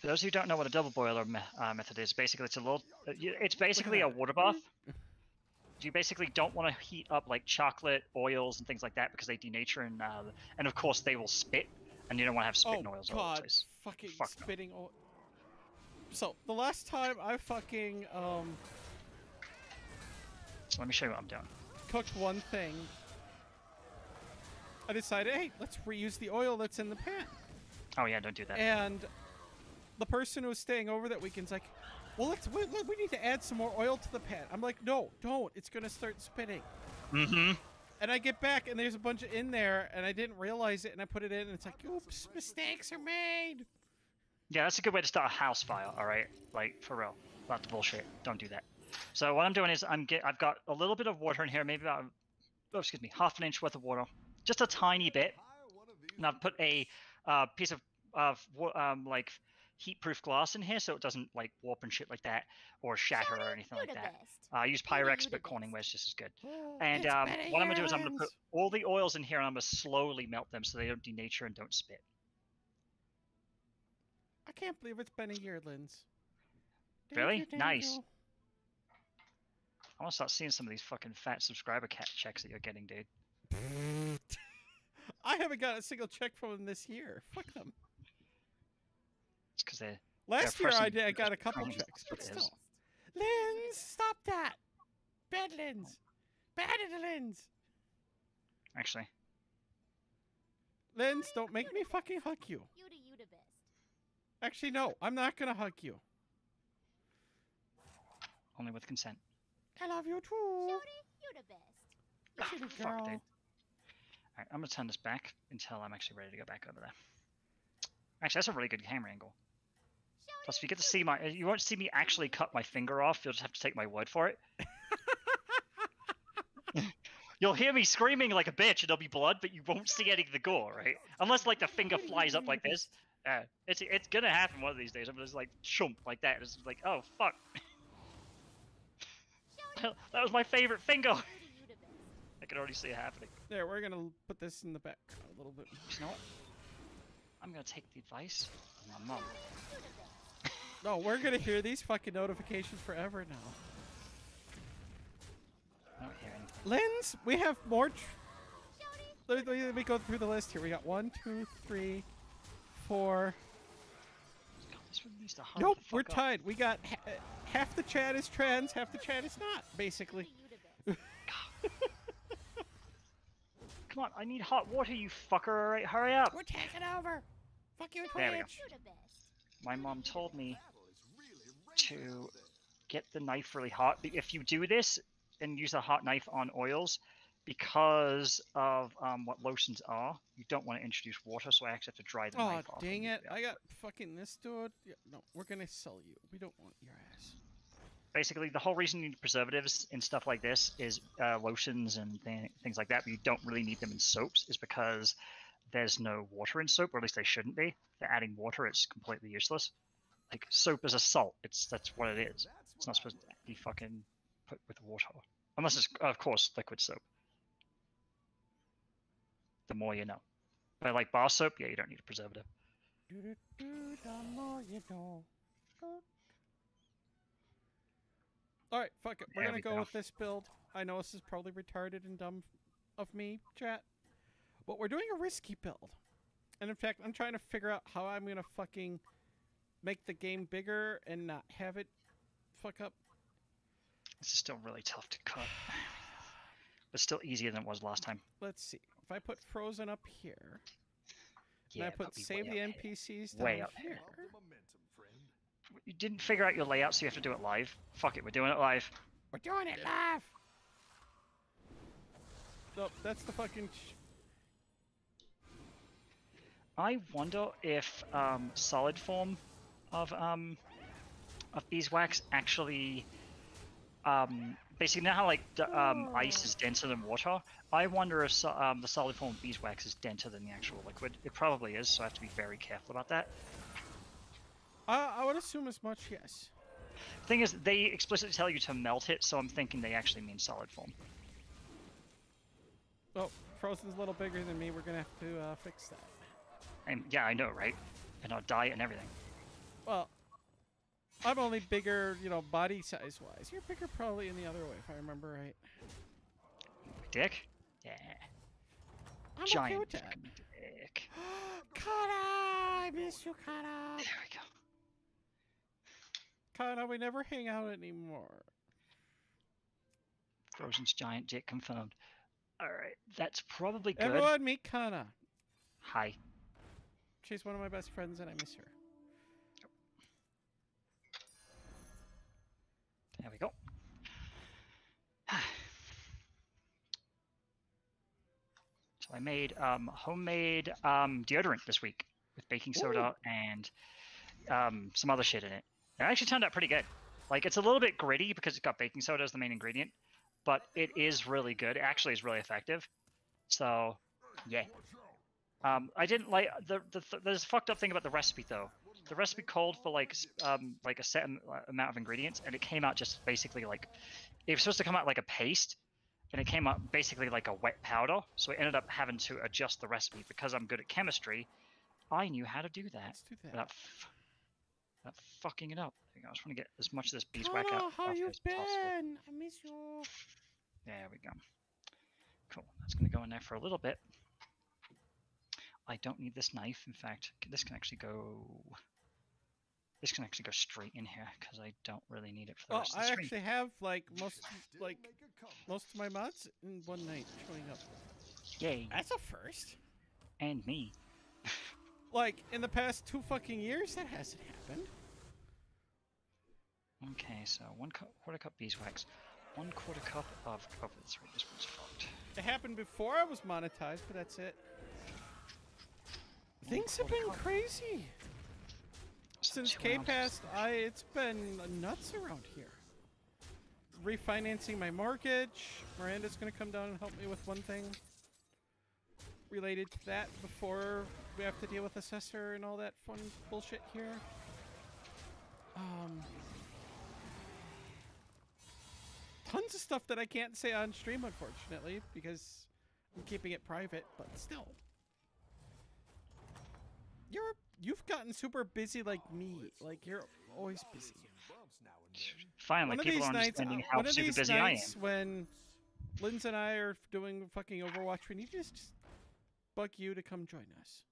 For those who don't know what a double boiler method is, basically it's basically a water bath. You basically don't want to heat up like chocolate, oils, and things like that because they denature and of course they will spit, and you don't want to have spitting oils all over the place. Fucking spitting oil. So the last time I fucking So let me show you what I'm doing. Cooked one thing, I decided, hey, let's reuse the oil that's in the pan. Oh yeah, don't do that. And the person who was staying over that weekend's like, well, we need to add some more oil to the pan. I'm like, no, don't. It's gonna start spitting. Mm-hmm. And I get back and there's a bunch in there and I didn't realize it and I put it in and it's like, oops, mistakes are made. Yeah, that's a good way to start a house fire. All right, like for real. Not the bullshit. Don't do that. So what I'm doing is I've got a little bit of water in here, maybe about half an inch worth of water, just a tiny bit. And I've put a piece of like heat-proof glass in here so it doesn't like warp and shit like that or shatter or anything like that. I use Pyrex, but Corningware is just as good. And what I'm gonna do is I'm gonna put all the oils in here and I'm gonna slowly melt them so they don't denature and don't spit. I can't believe it's been a year, Linz. Really? Nice. I want to start seeing some of these fucking fat subscriber checks that you're getting, dude. I haven't got a single check from them this year. Fuck them. It's because they're... Last year I did. I got a couple checks, but still. Linz, stop that. Bad Linz. Bad Linz. Actually. Linz, don't make me fucking hug you. Actually, no. I'm not gonna hug you. Only with consent. I love you too. Oh, fuck, dude. Alright, I'm gonna turn this back until I'm actually ready to go back over there. Actually, that's a really good camera angle. Plus, if you get to see my... You won't see me actually cut my finger off. You'll just have to take my word for it. You'll hear me screaming like a bitch and there'll be blood, but you won't see any of the gore, right? Unless, like, the finger flies up like this. It's gonna happen one of these days. I'm just, like, chump like that. It's like, oh, fuck. That was my favorite finger! I can already see it happening. There, we're gonna put this in the back a little bit. You know what? I'm gonna take the advice of my mom. No, we're gonna hear these fucking notifications forever now. I don't hear anything. Linz, we have more... Let me go through the list here. We got 1, 2, 3, 4... God, this one needs to hurry Nope, the fuck we're up. tied. We got... half the chat is trans, half the chat is not, basically. Come on, I need hot water, you fucker. Alright, hurry up. We're taking over. Fuck you, There we go. Twitch. My mom told me to get the knife really hot. If you do this and use a hot knife on oils, because of what lotions are, you don't want to introduce water, so I actually have to dry the knife off. Oh, dang it. I got fucking this dude. Yeah, no, we're gonna sell you. We don't want your ass. Basically, the whole reason you need preservatives and stuff like this is lotions and things like that, but you don't really need them in soaps, is because there's no water in soap, or at least they shouldn't be. If they're adding water, it's completely useless. Like, soap is a salt. That's what it is. It's not supposed to be fucking put with water. Unless it's, of course, liquid soap. The more you know. But like bar soap, yeah, you don't need a preservative. The more you know. Alright, fuck it. We're gonna go with this build. I know this is probably retarded and dumb of me, chat. But we're doing a risky build. And in fact, I'm trying to figure out how I'm gonna fucking make the game bigger and not have it fuck up. This is still really tough to cut. But still easier than it was last time. Let's see. If I put Frozen up here, Yeah, and I put Save the NPCs Way down up here. You didn't figure out your layout, so you have to do it live. Fuck it, we're doing it live. We're doing it live! Nope, that's the fucking... I wonder if solid form of beeswax actually... basically, now how like ice is denser than water, I wonder if the solid form of beeswax is denser than the actual liquid. It probably is, so I have to be very careful about that. I would assume as much, yes. Thing is, they explicitly tell you to melt it, so I'm thinking they actually mean solid form. Oh, Frozen's a little bigger than me. We're gonna have to fix that. And yeah, I know, right? And our diet and everything. Well, I'm only bigger, you know, body size wise. You're bigger probably in the other way, if I remember right. Dick? Yeah. I'm Giant okay with that. dick. Kana! I miss you, Kana! There we go. Kana, we never hang out anymore. Frozen's giant dick confirmed. Alright, that's probably good. Everyone meet Kana. Hi. She's one of my best friends and I miss her. There we go. So I made homemade deodorant this week with baking soda and some other shit in it. It actually turned out pretty good. Like, it's a little bit gritty because it's got baking soda as the main ingredient, but it is really good. It actually is really effective. So, yeah. I didn't like... There's a fucked up thing about the recipe, though. the recipe called for like a set amount of ingredients, and it came out just basically like it was supposed to come out like a paste, and it came out basically like a wet powder. So I ended up having to adjust the recipe because I'm good at chemistry. I knew how to do that. Let's do that. Without fucking it up. I just want to get as much of this beeswax Tana, out how you as been? possible. I miss you. There we go. Cool. That's going to go in there for a little bit. I don't need this knife. In fact, this can actually go. This can actually go straight in here because I don't really need it for the rest of the stream. I actually have like most of my mods in one night showing up. Yay! That's a first. And me. Like in the past 2 fucking years, that hasn't happened. Okay, so 1/4 cup beeswax, 1/4 cup of this one's fucked. It happened before I was monetized, but that's it. Things have been crazy. Since K passed, it's been nuts around here. Refinancing my mortgage. Miranda's gonna come down and help me with one thing related to that before we have to deal with assessor and all that fun bullshit here. Tons of stuff that I can't say on stream, unfortunately, because I'm keeping it private, but still. You've gotten super busy like me. Like, you're always busy. Finally, people are understanding how super busy I am. When Linz and I are doing fucking Overwatch, we need to just bug you to come join us.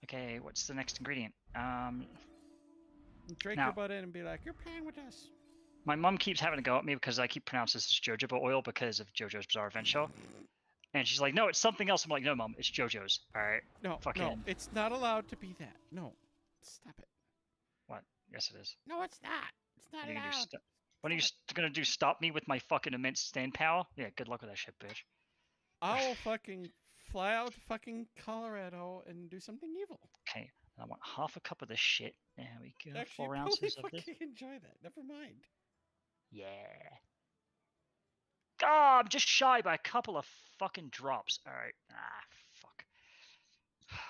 Okay, what's the next ingredient? Drink your butt in and be like, you're playing with us. My mum keeps having to go at me because I keep pronouncing this as jojoba oil because of JoJo's Bizarre Adventure. And she's like, no, it's something else. I'm like, no, Mum, it's JoJo's. All right. No, no, it's not allowed to be that. No, stop it. What? Yes, it is. No, it's not. It's not allowed. What are you gonna do? Stop me with my fucking immense stand power? Yeah, good luck with that shit, bitch. I will fucking fly out to fucking Colorado and do something evil. Okay, I want 1/2 cup of this shit. There we go. Actually, 4 ounces of this. Enjoy that. Never mind. Yeah. Oh, I'm just shy by a couple of fucking drops. All right. Ah, fuck.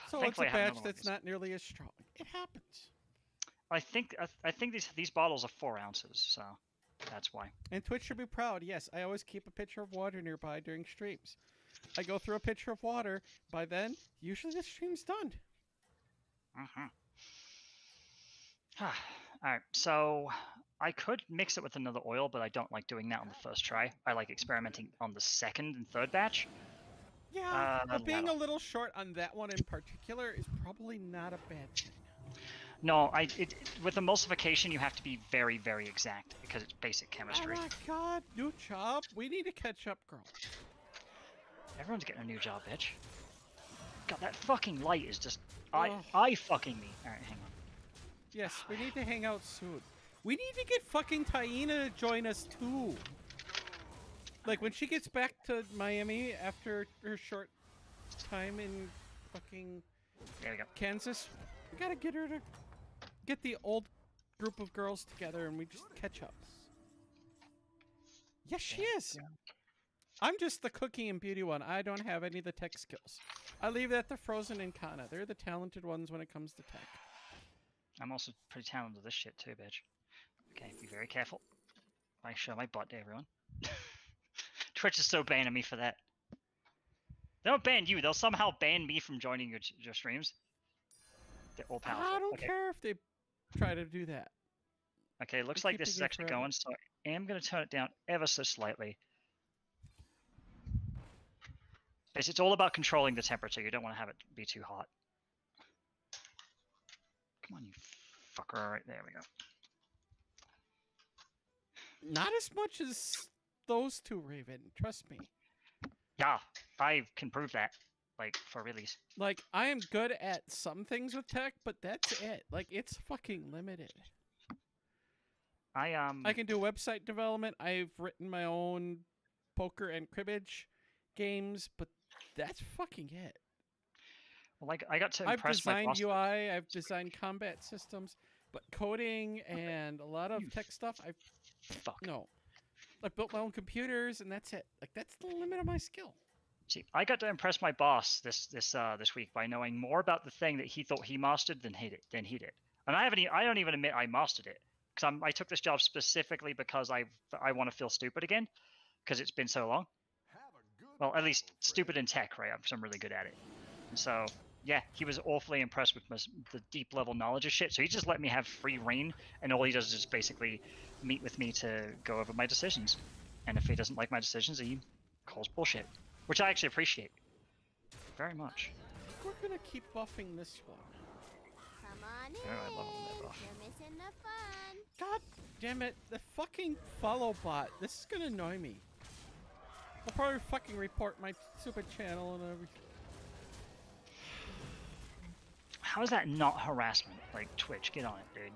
So it's a batch that's not nearly as strong. It happens. I think these bottles are 4 ounces, so that's why. And Twitch should be proud. Yes, I always keep a pitcher of water nearby during streams. I go through a pitcher of water. By then, usually the stream's done. All right, so I could mix it with another oil, but I don't like doing that on the first try. I like experimenting on the second and third batch. Yeah, but being a little short on that one in particular is probably not a bad thing. No, with emulsification, you have to be very, very exact because it's basic chemistry. Oh my god, new job? We need to catch up, girl. Everyone's getting a new job, bitch. God, that fucking light is just eye fucking me. All right, hang on. Yes, we need to hang out soon. We need to get fucking Taina to join us too. Like when she gets back to Miami after her short time in fucking Kansas, we gotta get her to get the old group of girls together and we just catch up. Yes, she is. I'm just the cooking and beauty one. I don't have any of the tech skills. I leave that to Frozen and Kana. They're the talented ones when it comes to tech. I'm also pretty talented with this shit too, bitch. Okay, be very careful. I show my butt to everyone. Twitch is so banning me for that. They don't ban you. They'll somehow ban me from joining your streams. They're all powerful. I don't care if they try to do that. Okay, looks like this is actually going, so I am going to turn it down ever so slightly. It's all about controlling the temperature. You don't want to have it be too hot. Come on, you fucker. All right, there we go. Not as much as those two, Raven. Trust me. Yeah, I can prove that. Like, for release. Like, I am good at some things with tech, but that's it. Like, it's fucking limited. I can do website development. I've written my own poker and cribbage games, but that's fucking it. Well, like, I got to impress my boss. I've designed UI, I've designed combat systems, but coding and a lot of tech stuff, Fuck. No. I built my own computers, and that's it. Like, that's the limit of my skill. See, I got to impress my boss this week by knowing more about the thing that he thought he mastered than he did. And I don't even admit I mastered it, because I took this job specifically because I want to feel stupid again, because it's been so long. Well, at least stupid in tech, right? I'm really good at it. And so, yeah, he was awfully impressed with the deep level knowledge of shit. So he just let me have free reign, and all he does is just basically meet with me to go over my decisions. And if he doesn't like my decisions, he calls bullshit, which I actually appreciate very much. We're gonna keep buffing this one. Come on in. Oh, I love when they buff. You're missing the fun. God damn it, the fucking follow bot. This is gonna annoy me. I'll probably fucking report my stupid channel and everything. How is that not harassment? Like, Twitch, get on it, dude.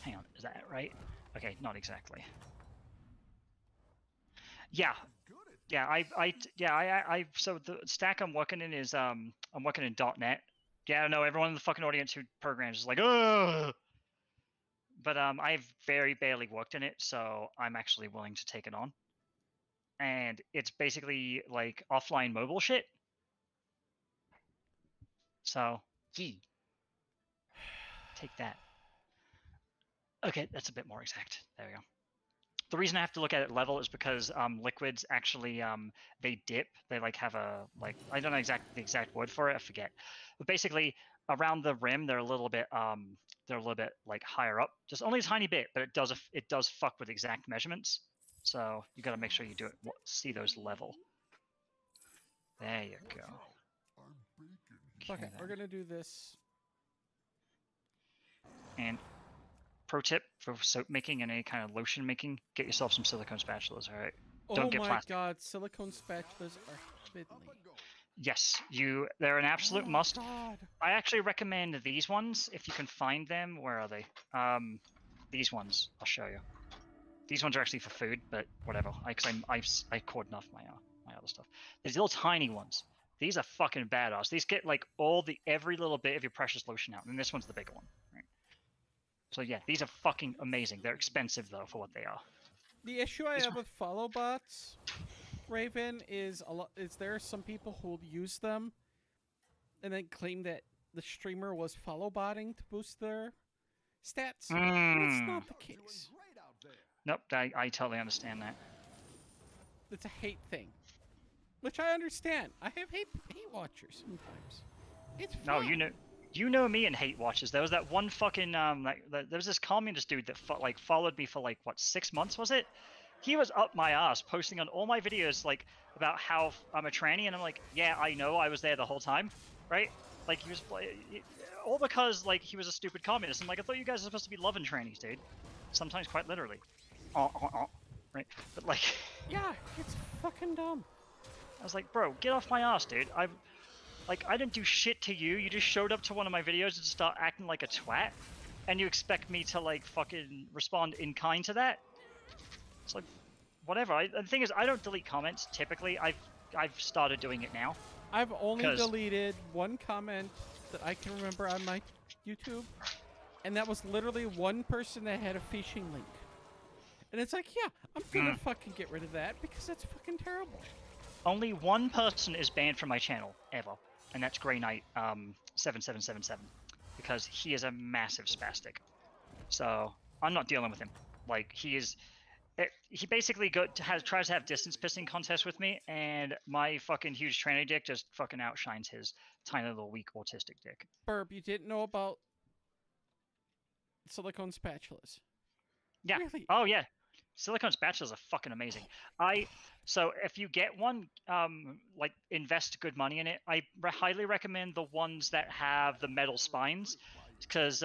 Hang on, is that it, right? Okay, not exactly. Yeah. Yeah, I so the stack I'm working in is I'm working in .NET. Yeah, I know everyone in the fucking audience who programs is like, ugh. But I've very barely worked in it, so I'm actually willing to take it on. And it's basically like offline mobile shit. So, yee. Take that. Okay, that's a bit more exact. There we go. The reason I have to look at it level is because liquids actually they dip. They like have a I don't know the exact word for it. I forget. But basically around the rim they're a little bit like higher up, just only a tiny bit, but it does fuck with exact measurements. So you got to make sure you do it. See those level. There you go. Okay, we're gonna do this. And pro tip for soap making and any kind of lotion making: get yourself some silicone spatulas. All right. Don't get plastic. Oh my god, silicone spatulas are heavenly. Yes, they're an absolute must. God. I actually recommend these ones if you can find them. Where are they? These ones. I'll show you. These ones are actually for food, but whatever. I cordon off my other stuff. These little tiny ones. These are fucking badass. These get like every little bit of your precious lotion out, and this one's the bigger one. Right? So yeah, these are fucking amazing. They're expensive though for what they are. The issue I have with follow bots, Raven, is there are some people who'll use them and then claim that the streamer was follow botting to boost their stats. That's not the case. Nope, I totally understand that. It's a hate thing, which I understand. I have hate watchers sometimes. It's fun. No, you know me and hate watchers. There was that one fucking there was this communist dude that followed me for like what 6 months was it? He was up my ass posting on all my videos like about how I'm a tranny, and I'm like, yeah, I know, I was there the whole time, right? Like he was all because like he was a stupid communist. I'm like, I thought you guys were supposed to be loving trannies, dude. Sometimes quite literally. Right? But like, yeah, it's fucking dumb. I was like, bro, get off my ass, dude. I didn't do shit to you. You just showed up to one of my videos and start acting like a twat, and you expect me to like fucking respond in kind to that? It's like, whatever. The thing is, I don't delete comments typically. I've started doing it now. I've only deleted one comment that I can remember on my YouTube, and that was literally one person that had a phishing link. And it's like, yeah, I'm gonna fucking get rid of that because that's fucking terrible. Only one person is banned from my channel ever, and that's Grey Knight 7777, because he is a massive spastic. So I'm not dealing with him. Like he basically tries to have distance pissing contests with me, and my fucking huge tranny dick just fucking outshines his tiny little weak autistic dick. Burb, you didn't know about silicone spatulas? Yeah. Really? Oh yeah. Silicone spatulas are fucking amazing. So if you get one, like invest good money in it. I highly recommend the ones that have the metal spines, because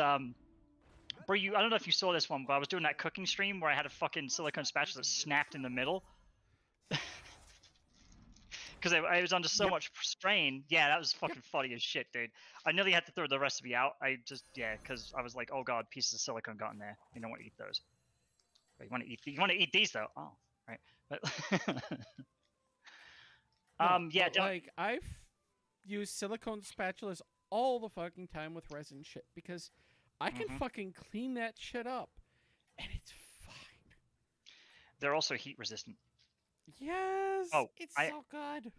Bree, I don't know if you saw this one, but I was doing that cooking stream where I had a fucking silicone spatula that snapped in the middle. Because I was under so much strain. Yeah, that was fucking funny as shit, dude. I nearly had to throw the recipe out. Because I was like, oh god, pieces of silicone got in there. You don't want to eat those. You want to eat these though? Oh, right. But yeah. But like I've used silicone spatulas all the fucking time with resin shit because I can fucking clean that shit up, and it's fine. They're also heat resistant. Yes, Oh, it's I- so good.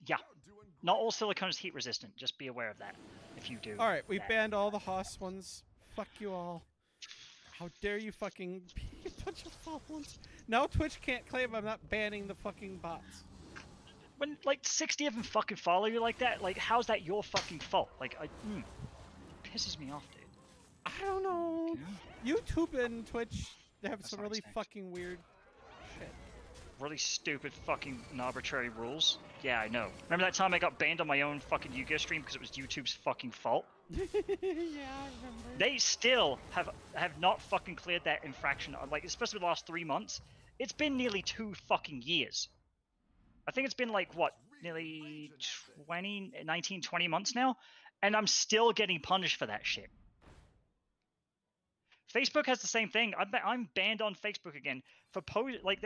Yeah. Not all silicone is heat resistant. Just be aware of that if you do. All right, we that. banned all the Haas ones. Fuck you all. How dare you fucking be a bunch of phones. Now Twitch can't claim I'm not banning the fucking bots. When like 60 of them fucking follow you like that, like how's that your fucking fault? Like, pisses me off, dude. I don't know. Okay. YouTube and Twitch have That's some not really exact. fucking weird shit. Really stupid fucking and arbitrary rules. Yeah, I know. Remember that time I got banned on my own fucking Yu-Gi-Oh stream because it was YouTube's fucking fault? Yeah, I remember. They still have not fucking cleared that infraction. Like, especially the last 3 months. It's been nearly 2 fucking years. I think it's been like, what, nearly 19, 20 months now? And I'm still getting punished for that shit. Facebook has the same thing. I'm banned on Facebook again for post like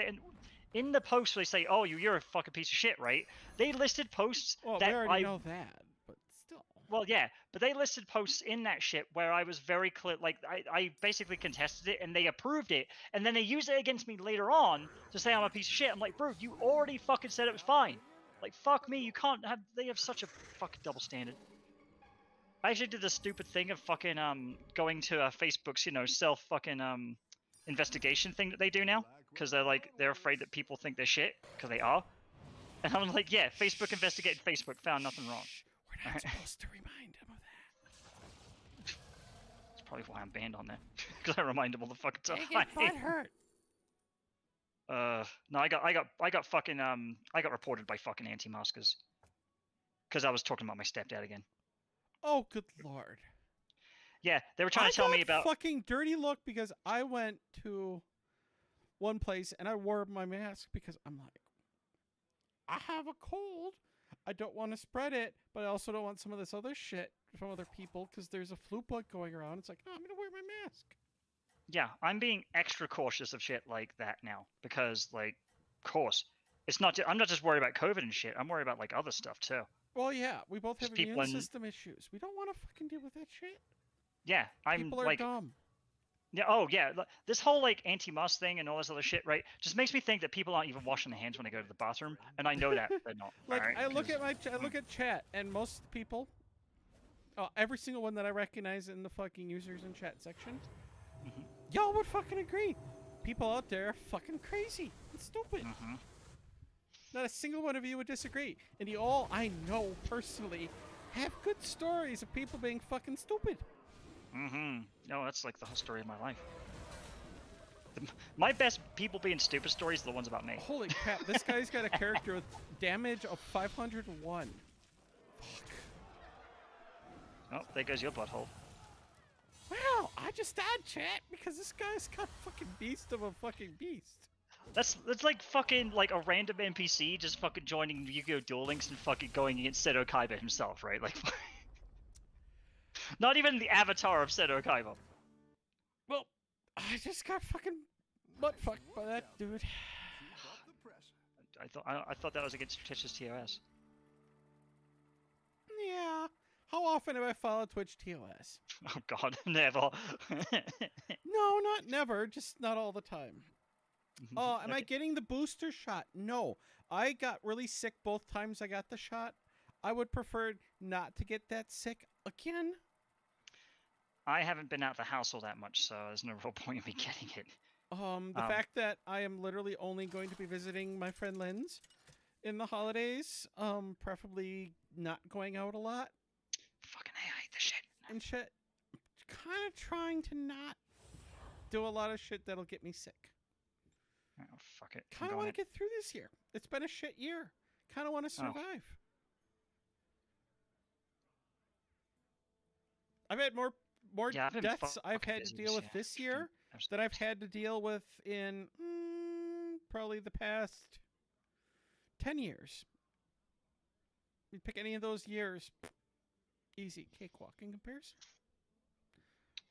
in the post where they say, "Oh, you're a fucking piece of shit," right? They listed posts Well, that we already know that, but still. Well, yeah, but they listed posts in that shit where I was very clear. Like I basically contested it and they approved it, and then they used it against me later on to say I'm a piece of shit. I'm like, bro, you already fucking said it was fine. Like, fuck me, you can't have. They have such a fucking double standard. I actually did the stupid thing of fucking going to Facebook's self fucking investigation thing that they do now because they're afraid that people think they're shit because they are, and I'm like, yeah, Facebook investigated Facebook, found nothing wrong. Shh, we're not supposed to remind him of that. That's probably why I'm banned on there because I remind them all the fucking time. They get butt hurt. No, I got fucking I got reported by fucking anti-maskers because I was talking about my stepdad again. Oh, good lord. Yeah, they were trying to tell me about fucking dirty look because I went to one place and I wore my mask because I'm like, I have a cold. I don't want to spread it, but I also don't want some of this other shit from other people because there's a flu bug going around. It's like, oh, I'm gonna wear my mask. Yeah, I'm being extra cautious of shit like that now because, like, of course, it's not. I'm not just worried about COVID and shit. I'm worried about like other stuff too. Well, yeah, we both have Just people immune in- system issues. We don't want to fucking deal with that shit. Yeah, I'm People are like, dumb. yeah, oh yeah, this whole like anti-mask thing and all this other shit, right? Just makes me think that people aren't even washing their hands when they go to the bathroom, and I know that they're not. Like, alright? I look 'Cause- at I look at chat, and most people, every single one that I recognize in the fucking users and chat section, Mhm. y'all would fucking agree. People out there are fucking crazy and stupid. Mhm. Not a single one of you would disagree. And you all, I know personally, have good stories of people being fucking stupid. Mhm. No, that's like the whole story of my life. My best people being stupid stories are the ones about me. Holy crap, this guy's got a character with damage of 501. Fuck. Oh, there goes your butthole. Wow, I just died, chat, because this guy's got fucking beast of a fucking beast. That's like fucking like a random NPC just fucking joining Yu-Gi-Oh! Duel Links and fucking going against Seto Kaiba himself, right? Like, not even the avatar of Seto Kaiba. Well, I just got fucking butt fucked by that dude. I thought that was against Twitch's TOS. Yeah. How often have I followed Twitch TOS? Oh god, never. No, not never, just not all the time. Oh, am I Okay. getting the booster shot? No. I got really sick both times I got the shot. I would prefer not to get that sick again. I haven't been out the house all that much, so there's no real point in me getting it. The fact that I am literally only going to be visiting my friend Lynn's in the holidays, preferably not going out a lot Fucking I hate this shit. and shit. Kind of trying to not do a lot of shit that'll get me sick. Oh, fuck it. Kind of want to get through this year. It's been a shit year. Kind of want to survive. I've had more Yeah, I've been deaths I've fucking had to busy deal with year. this It's been year absolutely that I've had to deal with in probably the past 10 years. You pick any of those years, easy cakewalk in comparison.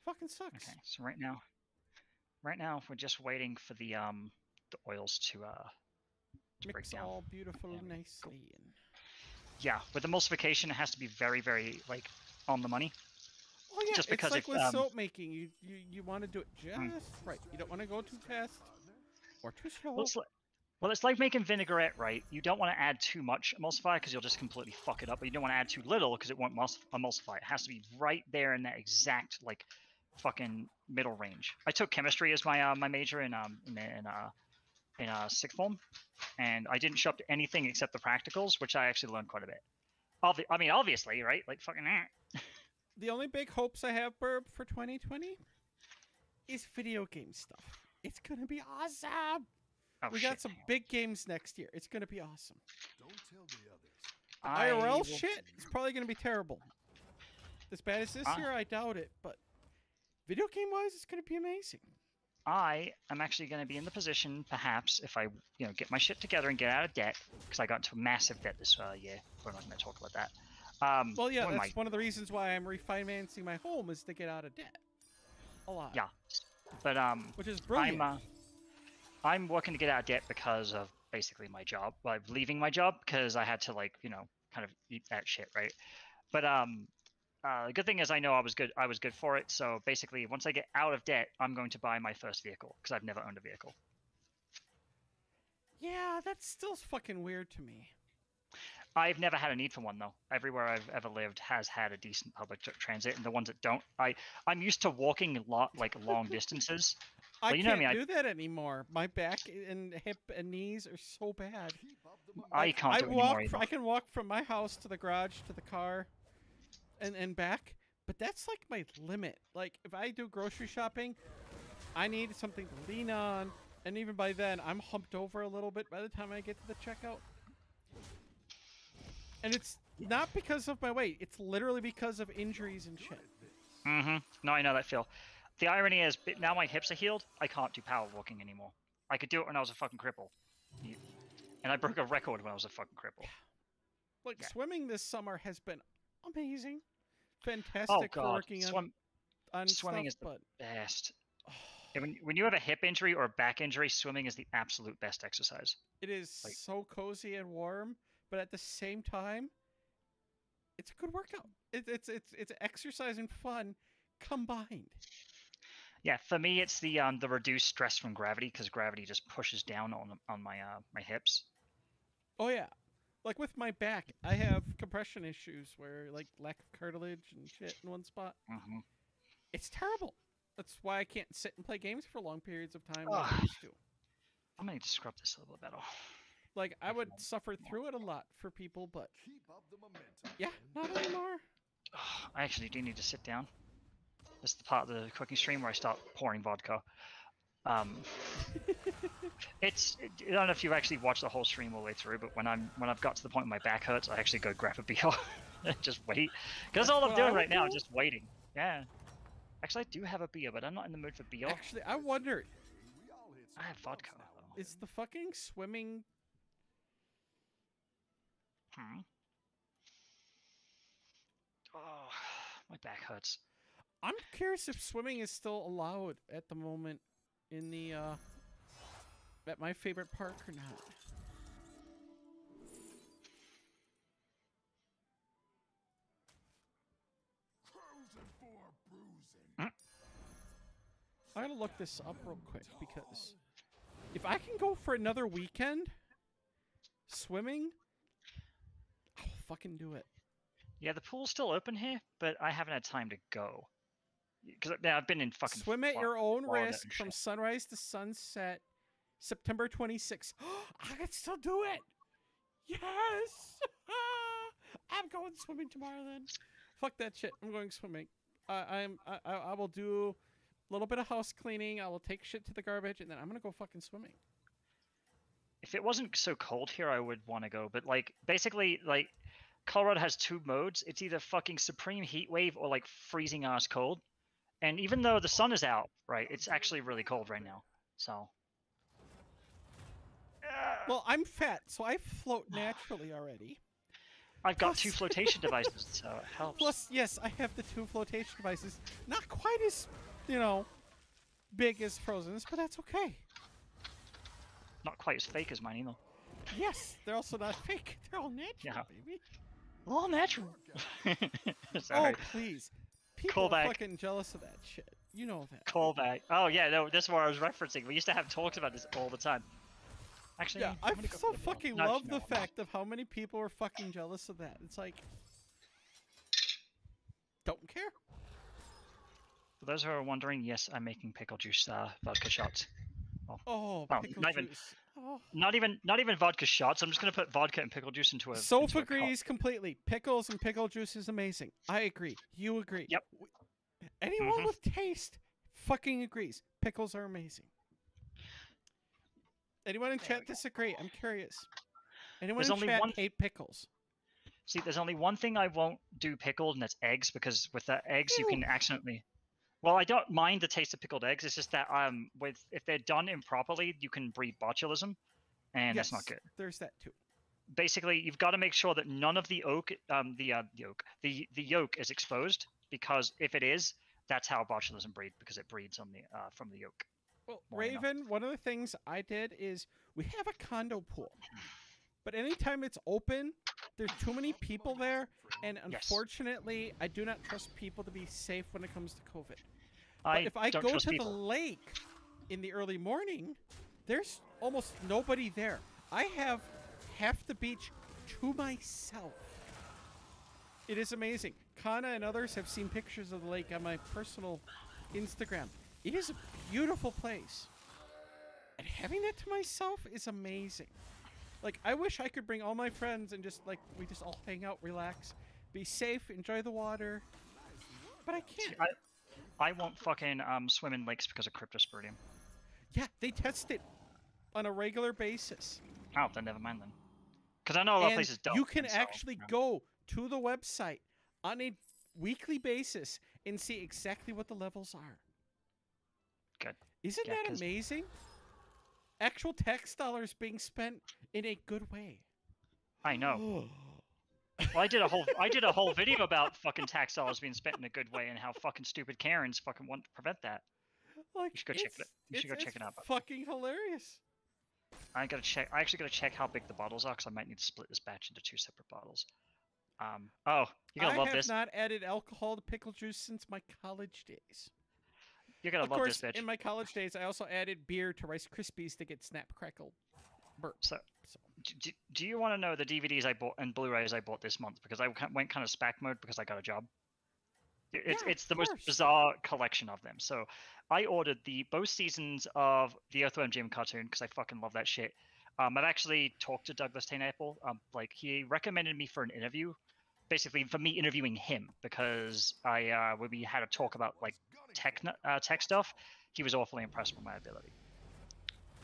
Fucking sucks. Okay, so right now we're just waiting for the oils to break Mix down. all beautiful Yeah, nicely. And Yeah, with emulsification, it has to be very, very like on the money. Oh yeah, Just it's because like if with soap making. You want to do it just right. You don't want to go too fast or too slow. well, it's like making vinaigrette, right? You don't want to add too much emulsifier because you'll just completely fuck it up. But you don't want to add too little because it won't emulsify. It has to be right there in that exact like fucking middle range. I took chemistry as my my major in sixth form, and I didn't show up to anything except the practicals, which I actually learned quite a bit. I mean, obviously, right? Like fucking. The only big hopes I have, Burb, for 2020 is video game stuff. It's gonna be awesome. Oh, We got some big games next year. It's gonna be awesome. Don't tell the others. IRL shit is probably gonna be terrible. As bad as this year, I doubt it. But video game wise, it's gonna be amazing. I am actually going to be in the position, perhaps, if I, get my shit together and get out of debt, because I got into massive debt this year. We're not going to talk about that. Well, yeah, that's one of the reasons why I'm refinancing my home is to get out of debt. A lot. Yeah, but which is brilliant. I'm working to get out of debt because of basically my job. Well, leaving my job because I had to kind of eat that shit, right? But the good thing is I know I was good for it. So basically, once I get out of debt, I'm going to buy my first vehicle because I've never owned a vehicle. Yeah, that's still fucking weird to me. I've never had a need for one though. Everywhere I've ever lived has had a decent public transit, and the ones that don't, I'm used to walking long distances. I can't do that anymore. My back and hip and knees are so bad. I can't do it anymore either. I can walk from my house to the garage to the car. And back, but that's like my limit. Like if I do grocery shopping, I need something to lean on, and even by then I'm humped over a little bit by the time I get to the checkout. And it's not because of my weight, it's literally because of injuries and shit. No, I know that feel. The irony is, now my hips are healed, I can't do power walking anymore. I could do it when I was a fucking cripple. And I broke a record when I was a fucking cripple. Like swimming this summer has been amazing, fantastic for working on swimming stuff, is the best. When you have a hip injury or a back injury, swimming is the absolute best exercise. It is so cozy and warm, but at the same time, it's a good workout. It's exercise and fun combined. Yeah, for me, it's the reduced stress from gravity because gravity just pushes down on my my hips. Oh yeah. Like with my back, I have compression issues where like lack of cartilage and shit in one spot. It's terrible. That's why I can't sit and play games for long periods of time like I used to. I'm gonna need to scrub this a little bit better. Like I would suffer through it a lot for people, but yeah, not anymore. I actually do need to sit down. This is the part of the cooking stream where I start pouring vodka. I don't know if you actually watched the whole stream all the way through, but when I've got to the point where my back hurts, I actually go grab a beer and just wait. Because that's all I'm doing right now, just waiting. Yeah. Actually, I do have a beer, but I'm not in the mood for beer. Actually, I wondered. I have vodka. Is the fucking swimming... Oh, my back hurts. I'm curious if swimming is still allowed at the moment in the at my favorite park or not. I gotta look this up real quick because if I can go for another weekend swimming, I'll fucking do it. Yeah, the pool's still open here, but I haven't had time to go. Because I've been in fucking... Swim at your own risk from sunrise to sunset, September 26th. I can still do it! Yes! I'm going swimming tomorrow then. Fuck that shit. I'm going swimming. I will do a little bit of house cleaning. I will take shit to the garbage, and then I'm gonna go fucking swimming. If it wasn't so cold here, I would want to go. But, like, basically, like, Colorado has two modes. It's either fucking supreme heat wave or, like, freezing ass cold. And even though the sun is out, right, it's actually really cold right now. So. Well, I'm fat, so I float naturally already. I've got two flotation devices, so it helps. Plus, yes, I have the two flotation devices. Not quite as, big as Frozen's, but that's okay. Not quite as fake as mine either. Yes, they're also not fake. They're all natural, baby. All natural. Oh, please. People are Callback. fucking jealous of that shit. You know that. Callback. Oh yeah, no, that's what I was referencing. We used to have talks about this all the time. Actually, Yeah, I'm I gonna go so for the ball. fucking No, love actually, the no, I'm not. fact of how many people are fucking jealous of that. It's like, don't care. For those who are wondering, yes, I'm making pickle juice vodka shots. Oh, Well, pickle not even, juice. Oh. not even vodka shots. I'm just gonna put vodka and pickle juice into a. Soph into a cup. agrees completely. Pickles and pickle juice is amazing. I agree. You agree. Yep. Anyone Mhm. with taste fucking agrees. Pickles are amazing. Anyone in There chat we go. disagree? I'm curious. Anyone There's in only chat one. hate pickles? See, there's only one thing I won't do pickled, and that's eggs, because with the eggs you Ew. can accidentally. Well, I don't mind the taste of pickled eggs. It's just that with if they're done improperly, you can breed botulism, and Yes, that's not good. there's that too. Basically, you've got to make sure that none of the the yolk is exposed, because if it is, that's how botulism breed, because it breeds on the from the yolk. Well, Well, you know. Raven, one of the things I did is we have a condo pool, but anytime it's open, there's too many people there, and Yes. unfortunately, I do not trust people to be safe when it comes to COVID. I But if I don't go trust to people. the lake in the early morning, there's almost nobody there. I have half the beach to myself. It is amazing. Kana and others have seen pictures of the lake on my personal Instagram. It is a beautiful place. And having that to myself is amazing. Like, I wish I could bring all my friends and just, like, we just all hang out, relax, be safe, enjoy the water. But I can't. I won't fucking swim in lakes because of cryptosporidium. Yeah, they test it on a regular basis. Oh, then never mind then. Because I know a lot of And places don't. you can and so, actually yeah. go to the website on a weekly basis and see exactly what the levels are. Good. Isn't Yeah, that 'cause- amazing? Actual tax dollars being spent in a good way. I know. Well, I did a whole video about fucking tax dollars being spent in a good way and how fucking stupid Karens fucking want to prevent that. Like, You should go check it. You should go check it's it out. fucking hilarious. I actually gotta check how big the bottles are, because I might need to split this batch into 2 separate bottles. Oh, you're gonna I love have this. not added alcohol to pickle juice since my college days. You're gonna Of love course, this, bitch. in my college days, I also added beer to Rice Krispies to get snap crackle burp. So, do you want to know the DVDs I bought and Blu-rays I bought this month? Because I went kind of SPAC mode because I got a job. It's the most course. bizarre collection of them. So I ordered both seasons of the Earthworm Jim cartoon because I fucking love that shit. I've actually talked to Douglas Tainapple. Like, he recommended me for an interview, basically for me interviewing him, because when we had a talk about like tech stuff, he was awfully impressed with my ability.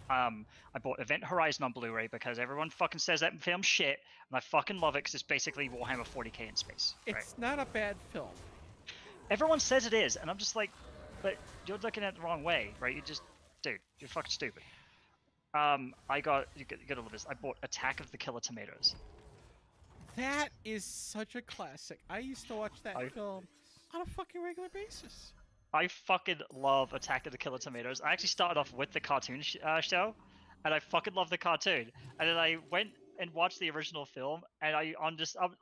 I bought Event Horizon on Blu-ray because everyone fucking says that film's shit, and I fucking love it because it's basically Warhammer 40k in space. Right? It's not a bad film. Everyone says it is, and I'm just like, but you're looking at it the wrong way, right? Dude, you're fucking stupid. You gotta love this. I bought Attack of the Killer Tomatoes. That is such a classic. I used to watch that film on a fucking regular basis. I fucking love Attack of the Killer Tomatoes. I actually started off with the cartoon show, and I fucking love the cartoon. And then I went and watched the original film, and I'm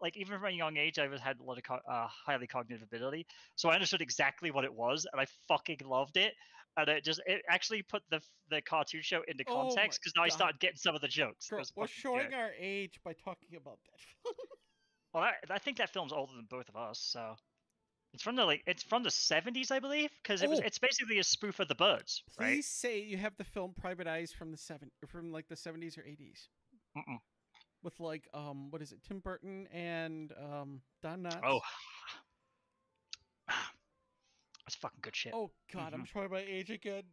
like, even from a young age, I had a lot of highly cognitive ability, so I understood exactly what it was, and I fucking loved it. And it actually put the cartoon show into Oh context, because now I started getting some of the jokes. Girl, we're showing our age by talking about that film. Well, I think that film's older than both of us, so it's from the 70s, I believe, because it's basically a spoof of the Birds, right? Please say you have the film Private Eyes from the 70s or 80s. Mm-mm. With like what is it, Tim Burton and Don Knotts. Oh, that's fucking good shit. Oh God, I'm showing my age again.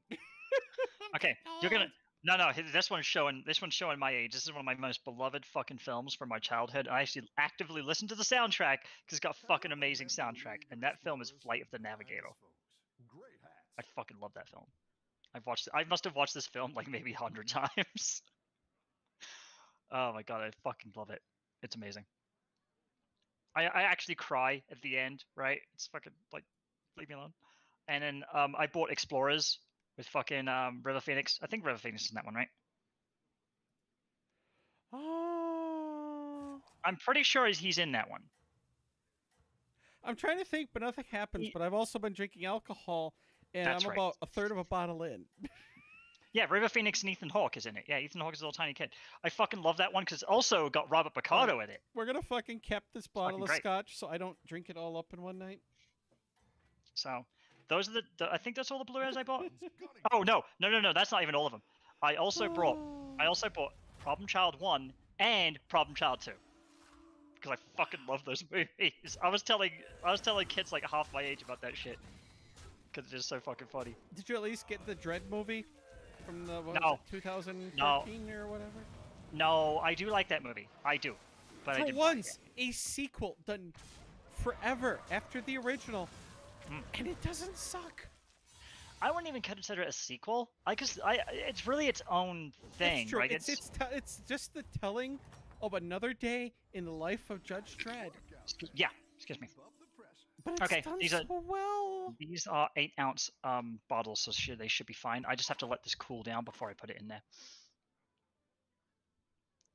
Okay, you're gonna no. This one's showing my age. This is one of my most beloved fucking films from my childhood. I actually actively listen to the soundtrack because it's got fucking amazing soundtrack, and that film is Flight of the Navigator. I fucking love that film. I must have watched this film like maybe 100 times. Oh my god, I fucking love it. It's amazing. I actually cry at the end, right? It's fucking like, leave me alone. And then I bought Explorers with fucking River Phoenix. I think River Phoenix is in that one, right? Oh. I'm pretty sure he's in that one. I'm trying to think, but nothing happens. But I've also been drinking alcohol, and That's I'm right. about a third of a bottle in. Yeah, River Phoenix and Ethan Hawke is in it. Yeah, Ethan Hawke is a little tiny kid. I fucking love that one because also got Robert Picardo in it. We're gonna fucking cap this bottle fucking of great. scotch so I don't drink it all up in one night. So those are I think that's all the Blu-rays I bought. Oh no, that's not even all of them. I also bought Problem Child 1 and Problem Child 2. Because I fucking love those movies. I was telling kids like half my age about that shit. Because it is so fucking funny. Did you at least get the Dread movie from the what No. was it, 2013 or whatever? No, I do like that movie. I do. But I For didn't once, a sequel done forever after the original, and it doesn't suck. I wouldn't even consider it a sequel. It's really its own thing, It's true. right? It's just the telling of another day in the life of Judge Dredd. Yeah, excuse me. But it's Okay, done these so well. These are 8-ounce bottles, so they should be fine. I just have to let this cool down before I put it in there.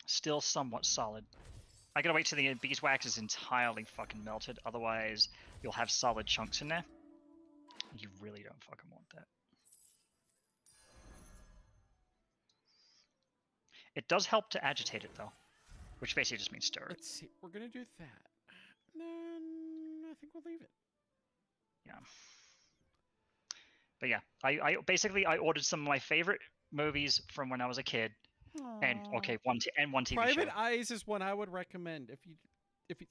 Still somewhat solid. I gotta wait till the beeswax is entirely fucking melted, otherwise you'll have solid chunks in there. You really don't fucking want that. It does help to agitate it though, which basically just means stir it. Let's see. We're gonna do that. Then I think we'll leave it. Yeah. But yeah, I basically ordered some of my favorite movies from when I was a kid, and one TV show. Private Eyes is one I would recommend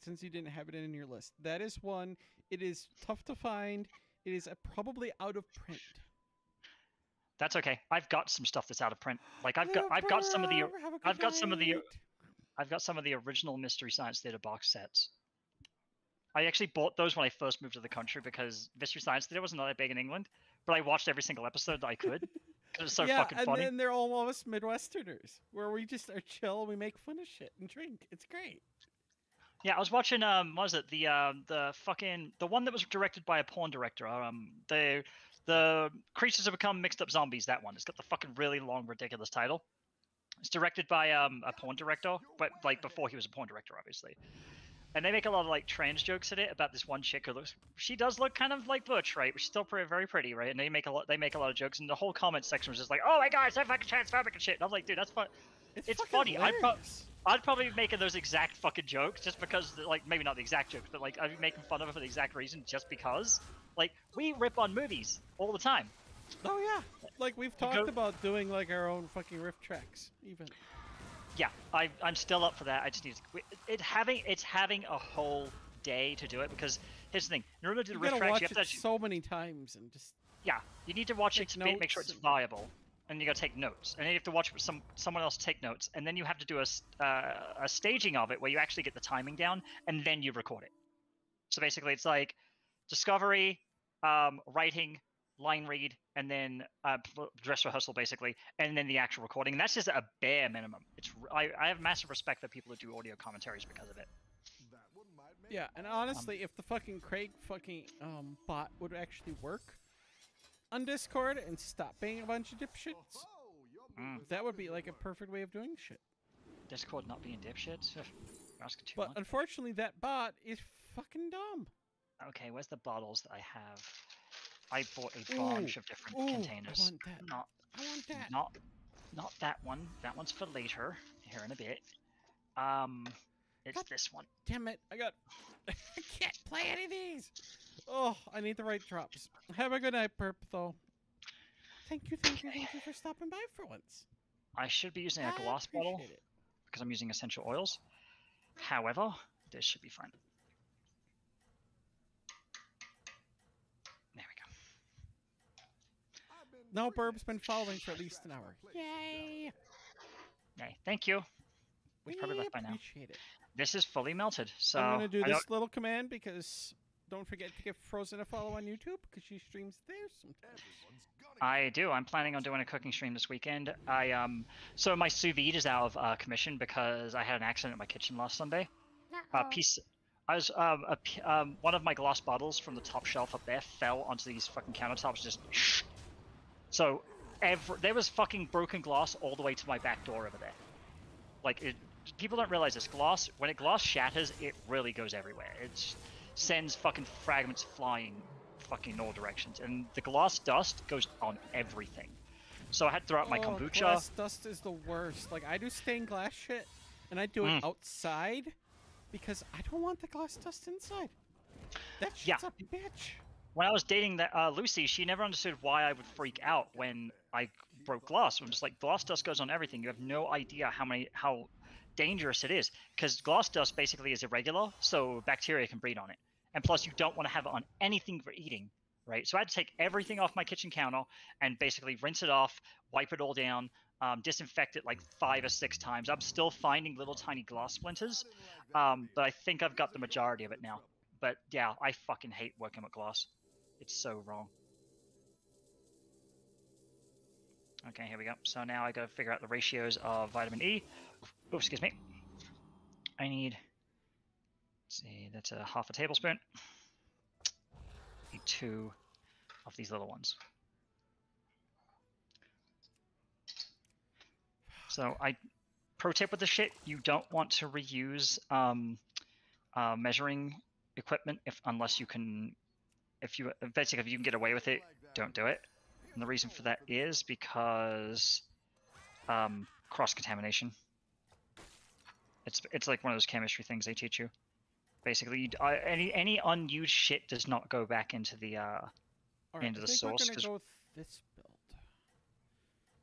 since you didn't have it in your list. That is one. It is tough to find. It is probably out of print. That's okay. I've got some stuff that's out of print. Like I've got some of the original Mystery Science Theater box sets. I actually bought those when I first moved to the country because Mystery Science Theater wasn't that big in England, but I watched every single episode that I could because it was so fucking funny. Yeah, and then they're almost Midwesterners where we just are chill, we make fun of shit and drink. It's great. Yeah, I was watching what was it? The one that was directed by a porn director. The Creatures Have Become Mixed Up Zombies, that one. It's got the fucking really long, ridiculous title. It's directed by a porn director, but like before he was a porn director, obviously. And they make a lot of like trans jokes in it about this one chick who she does look kind of like Butch, right? But she's still very pretty, right? And they make a lot of jokes, and the whole comment section was just like, "Oh my god, it's so fucking transphobic and shit." And I'm like, dude, that's fun. It's funny. I'd probably be making those exact fucking jokes just because, like, maybe not the exact jokes, but like I'd be making fun of it for the exact reason, just because. Like, we rip on movies all the time. Oh yeah, like we've talked about doing like our own fucking riff tracks, even. Yeah, I'm still up for that. I just need to. It's having a whole day to do it because here's the thing: in order to do riff tracks, you have to watch it so many times and just. Yeah, you need to watch it to make sure it's viable, and you gotta take notes, and then you have to watch someone else take notes, and then you have to do a staging of it where you actually get the timing down, and then you record it. So basically, it's like discovery, writing, line read, and then dress rehearsal, basically, and then the actual recording. And that's just a bare minimum. I have massive respect for people who do audio commentaries because of it. Yeah, and honestly, if the fucking Craig fucking bot would actually work on Discord and stop being a bunch of dipshits, that would be like a perfect way of doing shit. Discord not being dipshits? But unfortunately, that bot is fucking dumb. Okay, where's the bottles that I have? I bought a bunch of different containers. I want that. Not that one. That one's for later. Here in a bit. It's this one. Damn it! I can't play any of these. Oh, I need the right drops. Have a good night, Perp. Though. Thank you for stopping by for once. I should be using a glass bottle because I'm using essential oils. However, this should be fine. No, Burb's been following for at least an hour. Yay! Yay, thank you. We've probably left by now. Appreciate it. This is fully melted, so... I'm going to do this little command because don't forget to give Frozen a follow on YouTube because she streams there sometimes. I do. I'm planning on doing a cooking stream this weekend. So my sous vide is out of commission because I had an accident in my kitchen last Sunday. One of my glass bottles from the top shelf up there fell onto these fucking countertops, just... So, there was fucking broken glass all the way to my back door over there. Like, people don't realize this glass, when glass shatters, it really goes everywhere. sends fucking fragments flying fucking in all directions, and the glass dust goes on everything. So I had to throw out my kombucha. Glass dust is the worst. Like, I do stained glass shit, and I do it outside because I don't want the glass dust inside. That shit's a bitch. When I was dating Lucy, she never understood why I would freak out when I broke glass. I'm just like, glass dust goes on everything. You have no idea how dangerous it is, because glass dust basically is irregular, so bacteria can breed on it. And plus, you don't want to have it on anything for eating, right? So I had to take everything off my kitchen counter and basically rinse it off, wipe it all down, disinfect it like 5 or 6 times. I'm still finding little tiny glass splinters, but I think I've got the majority of it now. But yeah, I fucking hate working with glass. It's so wrong. Okay, here we go. So now I gotta figure out the ratios of vitamin E. Oh, excuse me. I need, let's see, that's a half a tablespoon. I need 2 of these little ones. So pro tip with this shit, you don't want to reuse measuring equipment unless you can, if you can get away with it, don't do it. And the reason for that is because cross-contamination. It's like one of those chemistry things they teach you. Basically, any unused shit does not go back into the into the source. We're gonna go with this build.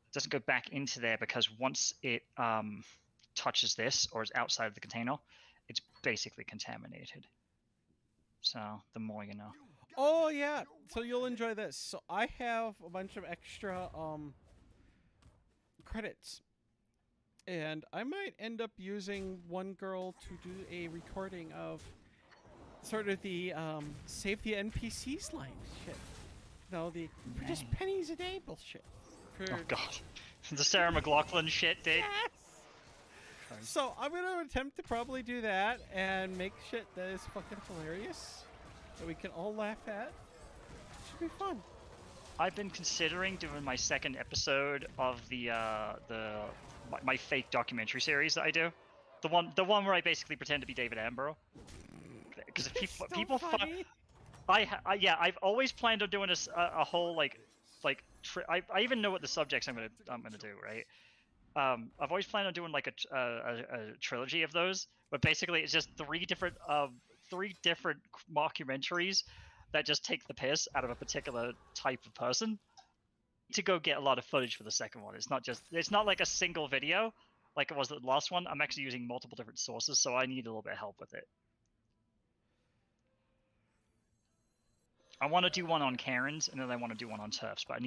It doesn't go back into there because once it touches this or is outside of the container, it's basically contaminated. So the more you know. Oh yeah, so you'll enjoy this. So I have a bunch of extra credits, and I might end up using one girl to do a recording of sort of the save the NPCs line shit. No, the for just pennies a day bullshit. Oh god, the Sarah McLachlan shit, dude. Yes. So I'm gonna attempt to probably do that and make shit that is fucking hilarious that we can all laugh at. It should be fun. I've been considering doing my second episode of my fake documentary series that I do. The one where I basically pretend to be David Attenborough. Because if people I've always planned on doing a whole I even know what the subjects I'm gonna do, right? I've always planned on doing like a trilogy of those, but basically it's just three different mockumentaries that just take the piss out of a particular type of person. To go get a lot of footage for the second one. It's not like a single video like it was the last one. I'm actually using multiple different sources, so I need a little bit of help with it. I want to do one on Karens, and then I want to do one on turfs, but I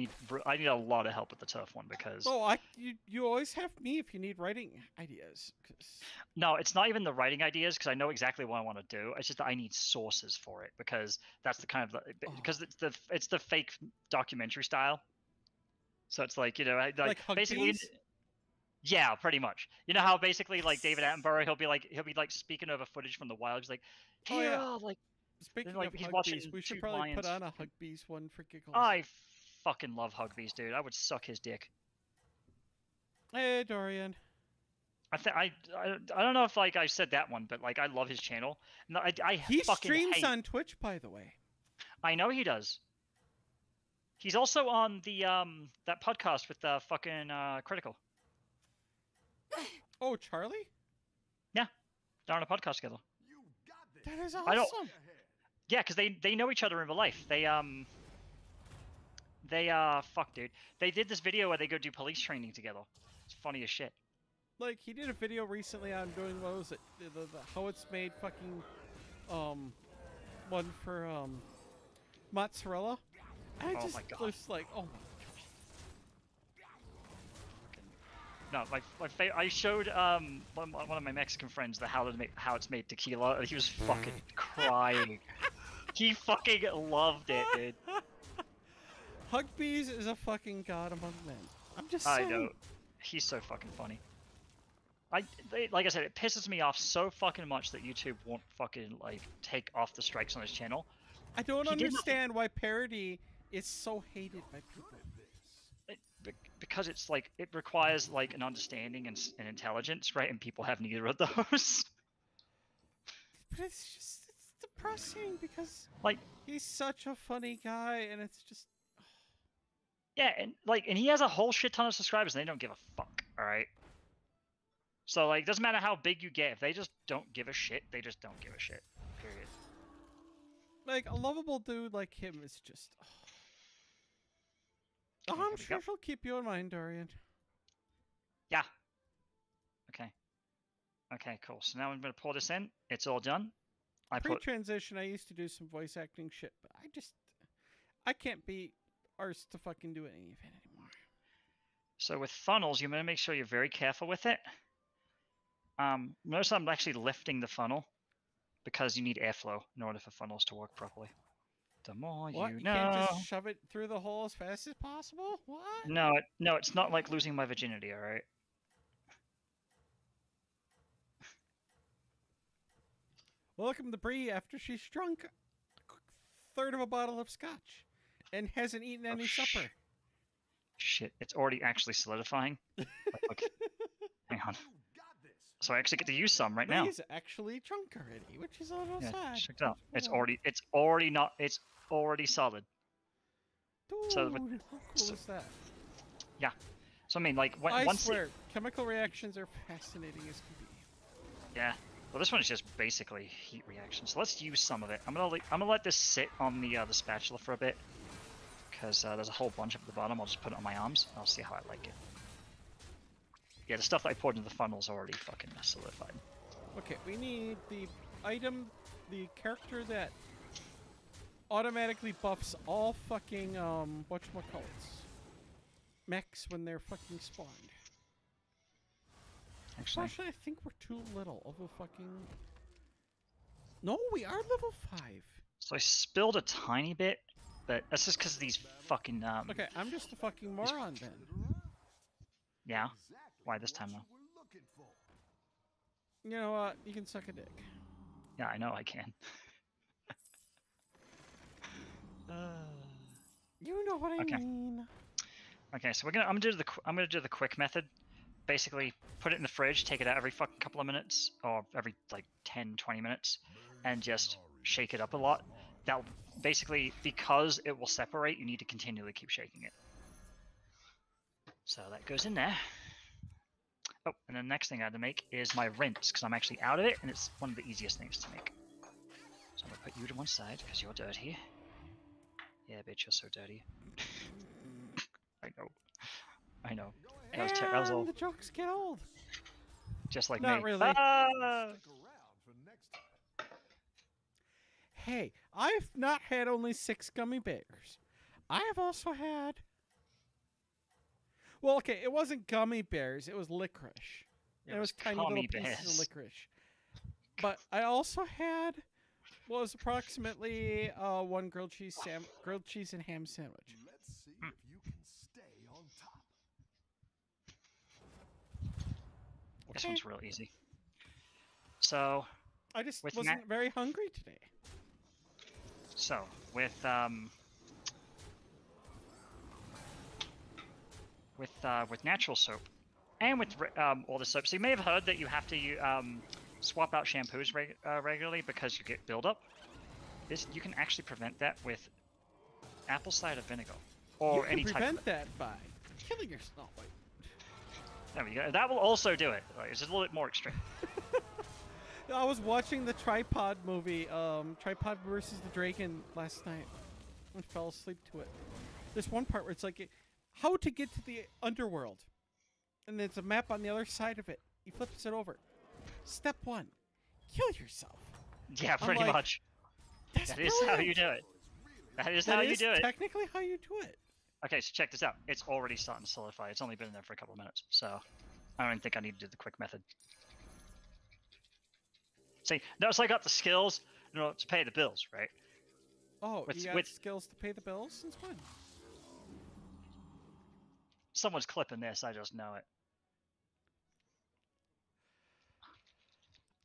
need a lot of help with the turf one because. Oh, you always have me if you need writing ideas. No, it's not even the writing ideas because I know exactly what I want to do. It's just that I need sources for it because that's the kind of because it's the fake documentary style. So it's like, you know, like basically. Yeah, pretty much. You know how basically like David Attenborough, he'll be like speaking over footage from the wild. He's like, like. Speaking like, of he's Hugbees, we should probably put on a Hugbees one for giggles. I fucking love Hugbees, dude. I would suck his dick. Hey, Dorian. I don't know if like I said that one, but like I love his channel. No, he streams on Twitch, by the way. I know he does. He's also on the that podcast with fucking Critical. Oh, Charlie? Yeah, they're on a podcast together. That is awesome. Yeah, because they know each other in real life. They fuck, dude. They did this video where they go do police training together. It's funny as shit. Like, he did a video recently on doing, what was it, the how it's made fucking, one for, mozzarella. I just was like, oh my god. No, I showed one of my Mexican friends how it's made tequila, and he was fucking crying. He fucking loved it, dude. Hugbees is a fucking god among men. I'm just saying. I know. He's so fucking funny. Like I said, it pisses me off so fucking much that YouTube won't fucking like take off the strikes on his channel. I don't understand why parody is so hated by people. Because it's like it requires like an understanding and intelligence, right? And people have neither of those. But it's the depressing because Like, he's such a funny guy, and it's just yeah, and he has a whole shit ton of subscribers, and they don't give a fuck. All right. So like, doesn't matter how big you get, if they just don't give a shit, they just don't give a shit. Period. like a lovable dude like him is just. Oh, Okay, I'm here we sure go. she'll keep you in mind, Dorian. Yeah. Okay. Okay, cool. So now I'm gonna pour this in. It's all done. I put. Pre-transition, I used to do some voice acting shit, but I can't be arsed to fucking do any of it anymore. So with funnels, you're gonna make sure you're very careful with it. Notice I'm actually lifting the funnel because you need airflow in order for funnels to work properly. The more What? you You know. can't just shove it through the hole as fast as possible? What? No, no, it's not like losing my virginity. All right. Welcome to Bree after she's drunk a third of a bottle of scotch and hasn't eaten any supper. Shit, it's already actually solidifying. Like, hang on. So I actually get to use some right now. Bree's actually drunk already, which is a little Yeah, sad. check it out. It's Hold on. already solid. Dude, so how cool so- is that? Yeah. So I mean, like I once swear, chemical reactions are fascinating as can be. yeah. Well, this one is just basically heat reaction. So let's use some of it. I'm gonna let this sit on the spatula for a bit because there's a whole bunch up at the bottom. I'll just put it on my arms. And I'll see how I like it. Yeah, the stuff that I poured into the funnel is already fucking solidified. Okay, we need the item, the character that automatically buffs all fucking whatchamacallits mechs when they're fucking spawned. Actually, I think we're too little of a fucking. No, we are level 5. so I spilled a tiny bit, but that's just because of these fucking Okay, I'm just a fucking moron then. yeah. Why this time though? You know what? You can suck a dick. Yeah, I know I can. You know what I Okay. mean. Okay, so I'm gonna do the quick method. Basically, put it in the fridge, take it out every fucking couple of minutes, or every like 10, 20 minutes, and just shake it up a lot. That'll basically, because it will separate, you need to continually keep shaking it. So that goes in there. Oh, and the next thing I had to make is my rinse, because I'm actually out of it, and it's one of the easiest things to make. So I'm gonna put you to one side, because you're dirty. Yeah, bitch, you're so dirty. I know. I know. That was all And the jokes get old. just like Not me. really. Ah! Hey, I've not had only 6 gummy bears. I have also had. Well, okay, it wasn't gummy bears. It was licorice. It was tiny little gummy pieces bears. of licorice. But I also had what was approximately one grilled cheese and ham sandwich. Let's see if you can stay on top. This Okay. one's real easy. So, I just with wasn't very hungry today. with natural soap and with all the soap. So you may have heard that you have to swap out shampoos regularly because you get buildup. You can actually prevent that with apple cider vinegar or You can any type of. prevent that by killing yourself. Wait. There we go. That will also do it. Like, it's just a little bit more extreme. I was watching the Tripod movie, Tripod versus the Dragon last night. I fell asleep to it. There's one part where it's like, how to get to the underworld. And there's a map on the other side of it. He flips it over. Step 1, kill yourself. Yeah, pretty like, much. That's That is how you brilliant. do it. That is That how you is do it. technically how you do it. Okay, so check this out. It's already starting to solidify. It's only been in there for a couple of minutes, so I don't even think I need to do the quick method. See, notice I got the skills, to pay the bills, right? Oh, With- you got with- skills to pay the bills? Since when? Someone's clipping this, I just know it.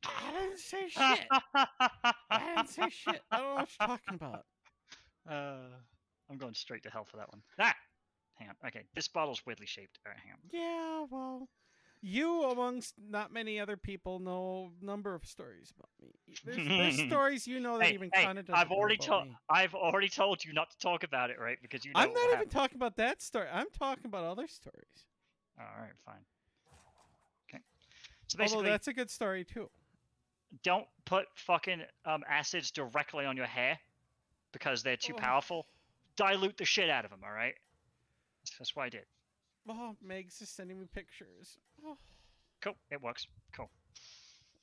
I didn't say shit. I didn't say shit. I don't know what you're talking about. I'm going straight to hell for that one. Ah! Hang on. Okay, this bottle's weirdly shaped. Alright, hang on. Yeah, well, You, amongst not many other people, know a number of stories about me. There's stories you know that Hey, even hey, Kana doesn't I've already know told about me. I've already told you not to talk about it, right? Because you know I'm what not will even happen. talking about that story. I'm talking about other stories. All right, fine. Okay. So Although basically, that's a good story too. don't put fucking acids directly on your hair because they're too Oh. powerful. Dilute the shit out of them. All right. That's what I did. Oh, Meg's is sending me pictures. Oh, Cool. It works. Cool.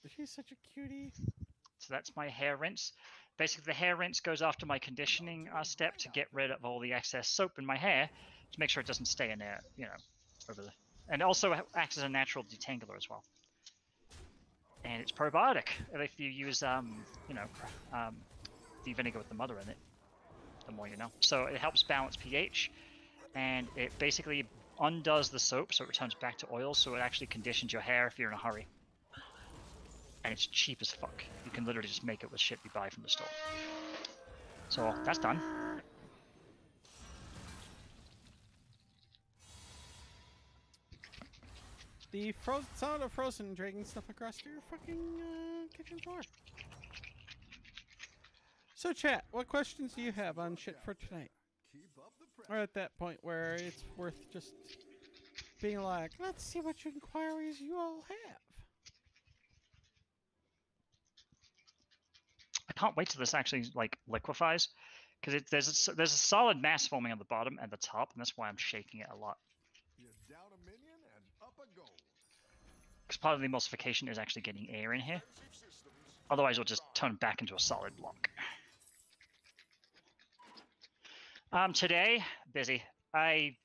she's such a cutie. So that's my hair rinse. Basically, the hair rinse goes after my conditioning step to get rid of all the excess soap in my hair to make sure it doesn't stay in there, you know, over the. And also acts as a natural detangler as well. And it's probiotic if you use, you know, the vinegar with the mother in it. The more you know. So it helps balance pH, and it basically undoes the soap, so it returns back to oil. So it actually conditions your hair if you're in a hurry. And it's cheap as fuck. You can literally just make it with shit you buy from the store. So that's done. The sound of Frozen dragging stuff across your fucking kitchen floor. So, chat, what questions do you have on shit for tonight? Keep up the Or pressure. at that point where it's worth just being like, let's see what inquiries you all have. I can't wait till this actually like liquefies, because there's a solid mass forming on the bottom and the top, and that's why I'm shaking it a lot. You're down a minion and up a goal. Because part of the emulsification is actually getting air in here. Otherwise, it'll just turn back into a solid block. Today, busy. I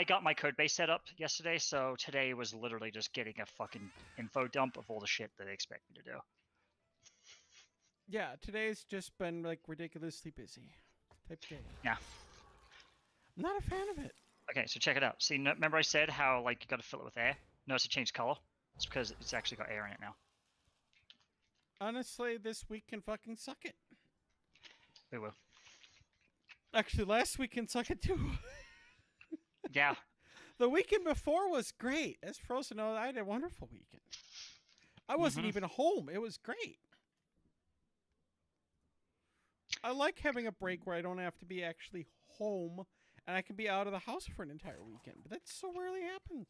got my code base set up yesterday, so today was literally just getting a fucking info dump of all the shit that they expect me to do. Yeah, today's just been like ridiculously busy type day. Yeah. I'm not a fan of it. Okay, so check it out. See, remember I said how like you got to fill it with air? Notice it changed color. It's because it's actually got air in it now. Honestly, this week can fucking suck it. We will. Actually, last week can suck it too. Yeah. The weekend before was great. As Frozen knows, I had a wonderful weekend. I wasn't even home. It was great. I like having a break where I don't have to be actually home and I can be out of the house for an entire weekend. But that so rarely happens.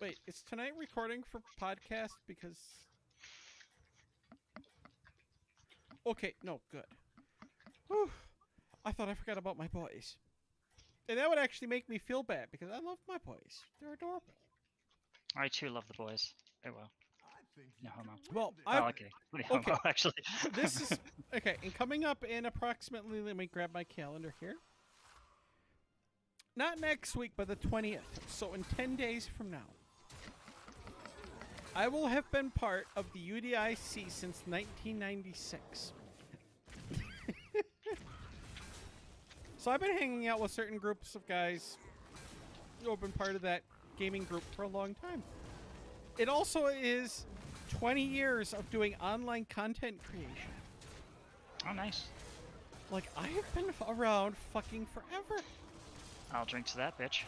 Wait, is tonight recording for podcast? Because... Okay, no, good. Whew. I thought I forgot about my boys. And that would actually make me feel bad because I love my boys. They're adorable. I too love the boys. They will. I think No you homo. can Well, win I... Oh, okay. Homo, Okay. actually. This is... Okay, and coming up in approximately... Let me grab my calendar here. Not next week, but the 20th. So in 10 days from now. I will have been part of the UDIC since 1996. So I've been hanging out with certain groups of guys who have been part of that gaming group for a long time. It also is 20 years of doing online content creation. Oh, nice. Like, I have been around fucking forever. I'll drink to that, bitch.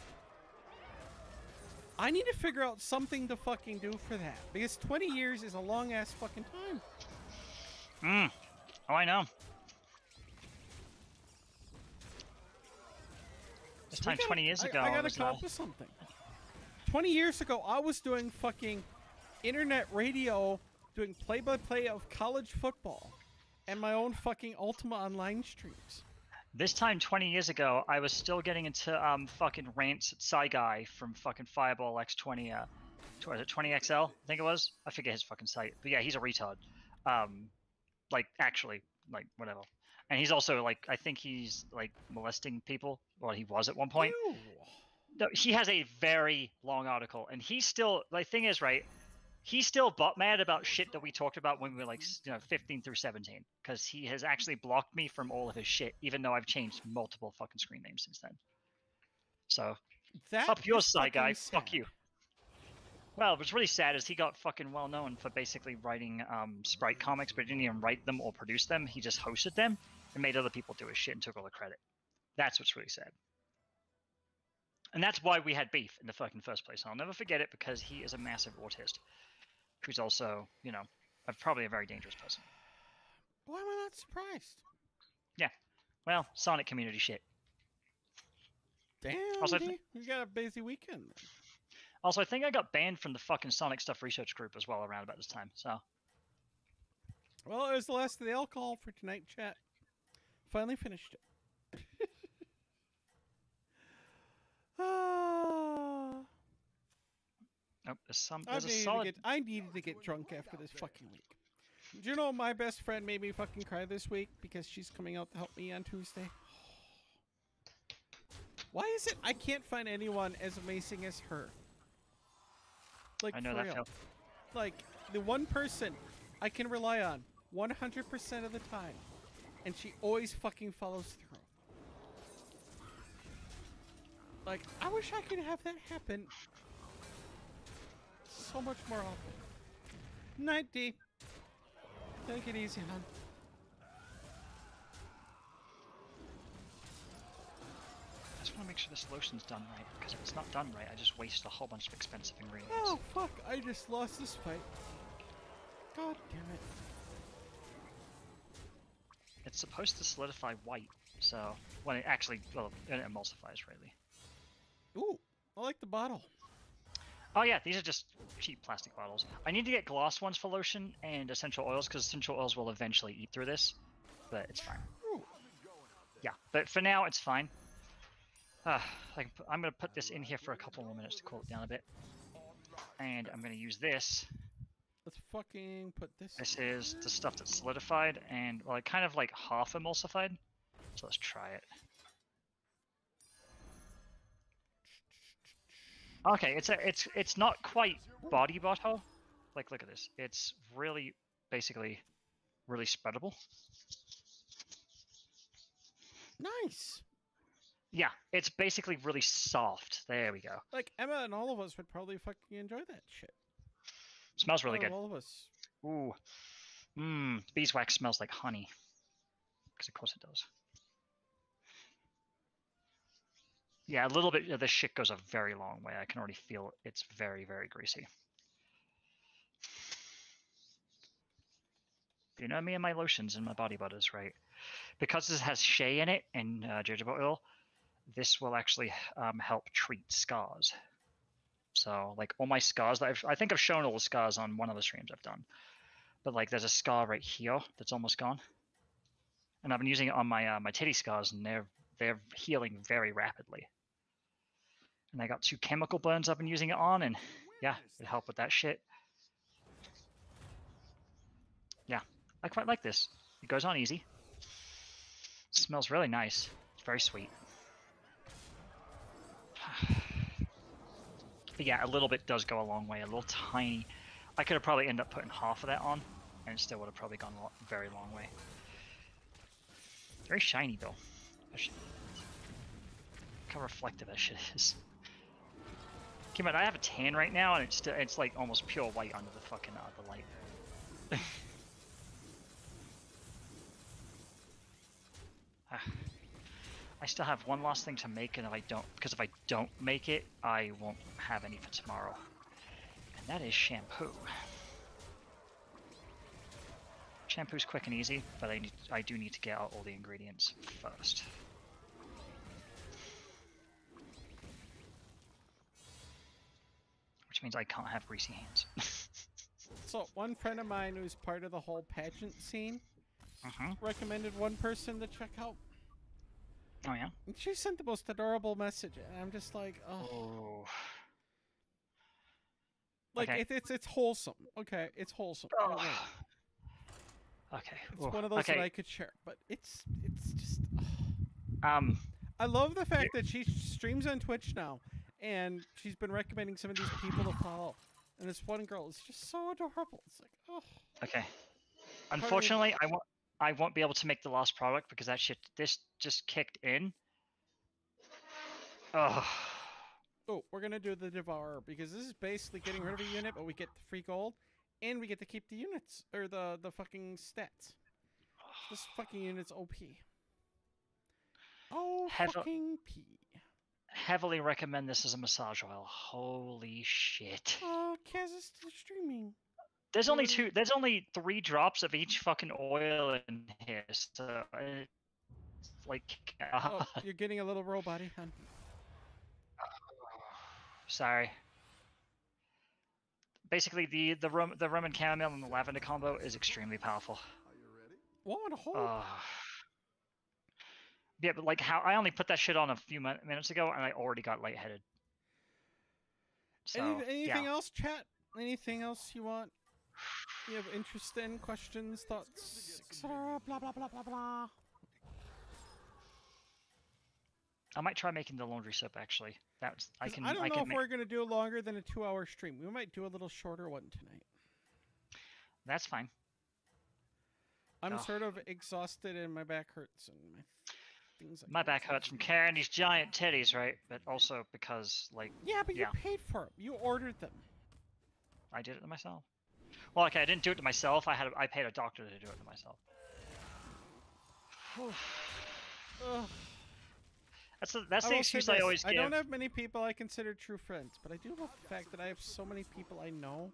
I need to figure out something to fucking do for that. Because 20 years is a long-ass fucking time. Oh, I know. This So we time gotta- 20 years ago, I gotta was come up with something. 20 years ago, I was doing fucking internet radio, doing play-by-play of college football, and my own fucking Ultima Online streams. This time 20 years ago, I was still getting into fucking rants at Guy from fucking Fireball X20, was it 20XL? I think it was. I forget his fucking site, but yeah, he's a retard. Like actually, like whatever. And he's also like, I think he's like molesting people. Well, he was at one point. Ew. No, he has a very long article, and he's still. The thing is, right? He's still butt mad about shit that we talked about when we were like, 15 through 17, because he has actually blocked me from all of his shit, even though I've changed multiple fucking screen names since then. So, That up your is side, guy. fucking Fuck sad. you. Well, what's really sad is he got fucking well known for basically writing Sprite comics, but he didn't even write them or produce them. He just hosted them and made other people do his shit and took all the credit. That's what's really sad. And that's why we had beef in the fucking first place. I'll never forget it because he is a massive autist, who's also, you know, probably a very dangerous person. Why am I not surprised? Yeah. Well, Sonic community shit. Damn, Also, D, you got a busy weekend. Then. Also, I think I got banned from the fucking Sonic Stuff research group as well around about this time. So. Well, it was the last of the alcohol for tonight, chat. Finally finished it. Oh, there's a solid. I needed to get drunk after this fucking week. Do you know my best friend made me fucking cry this week because she's coming out to help me on Tuesday? Why is it I can't find anyone as amazing as her? Like, I know for that real. feel. Like, the one person I can rely on 100% of the time. And she always fucking follows through. Like, I wish I could have that happen so much more often. Night, D. Take it easy, hon. I just want to make sure this lotion's done right, because if it's not done right, I just waste a whole bunch of expensive ingredients. Oh, fuck. I just lost this fight. God damn it. It's supposed to solidify white, so when it actually, well, it emulsifies, really. Ooh, I like the bottle. Oh yeah, these are just cheap plastic bottles. I need to get glass ones for lotion and essential oils, because essential oils will eventually eat through this, but it's fine. Ooh. Yeah, but for now, it's fine. I'm going to put this in here for a couple more minutes to cool it down a bit. And I'm going to use this. Let's fucking put this. This is the stuff that's solidified and, well, kind of like half emulsified. So let's try it. Okay, it's not quite body bottle. Like, look at this. It's really, basically, really spreadable. Nice. Yeah, it's basically really soft. There we go. Like, Emma and all of us would probably fucking enjoy that shit. Smells really good. All of us. Ooh. Mmm, beeswax smells like honey. Because of course it does. Yeah, a little bit of this shit goes a very long way. I can already feel it. It's very, very greasy. You know me and my lotions and my body butters, right? Because this has shea in it and jojoba oil, this will actually help treat scars. So, like, all my scars that I think I've shown all the scars on one of the streams I've done. But, like, there's a scar right here that's almost gone. And I've been using it on my my titty scars, and they're healing very rapidly. And I got 2 chemical burns I've been using it on, and yeah, it helped with that shit. Yeah, I quite like this. It goes on easy. It smells really nice. It's very sweet. But yeah, a little bit does go a long way. A little tiny. I could have probably ended up putting half of that on, and it still would have probably gone a very long way. Very shiny though. Look how reflective that shit is. Keep in mind, I have a tan right now, and it's like almost pure white under the fucking the light. I still have one last thing to make, and if I don't make it, I won't have any for tomorrow. And that is shampoo. Shampoo's quick and easy, but I do need to get out all the ingredients first. Which means I can't have greasy hands. So, one friend of mine who's part of the whole pageant scene recommended one person to check out. Oh, yeah? And she sent the most adorable message, and I'm just like, oh. Like, okay. it's wholesome. Okay, it's wholesome. Oh. Okay. It's one of those that I could share, but it's just... I love the fact that she streams on Twitch now, and she's been recommending some of these people to follow. And this one girl is just so adorable. It's like, oh. Okay. Unfortunately, I won't be able to make the last product because this just kicked in. Oh. Oh, we're gonna do the Devourer because this is basically getting rid of a unit, but we get the free gold, and we get to keep the units or the fucking stats. This fucking unit's OP. Oh, fucking P. heavily recommend this as a massage oil. Holy shit. Oh, Kaz is still streaming. There's only 3 drops of each fucking oil in here, so it's like, Oh, you're getting a little robot-y, hon. sorry. Basically, the rum and chamomile and the lavender combo is extremely powerful. Are you ready? What a hole. Yeah, but like how I only put that shit on a few minutes ago, and I already got lightheaded. So Anything yeah. else, chat? Anything else you want? You have interest in, questions, thoughts, etc. Blah blah blah blah blah. I might try making the laundry soap actually. That's I don't know if make... we're gonna do longer than a 2-hour stream. We might do a little shorter one tonight. That's fine. I'm sort of exhausted and my back hurts and my things. My back hurts from carrying these giant titties, right? But also because like. Yeah, but you paid for them. You ordered them. I did it to myself. Well, okay, I didn't do it to myself. I paid a doctor to do it to myself. That's the excuse I always give. I don't have many people I consider true friends, but I do love the fact that I have so many people I know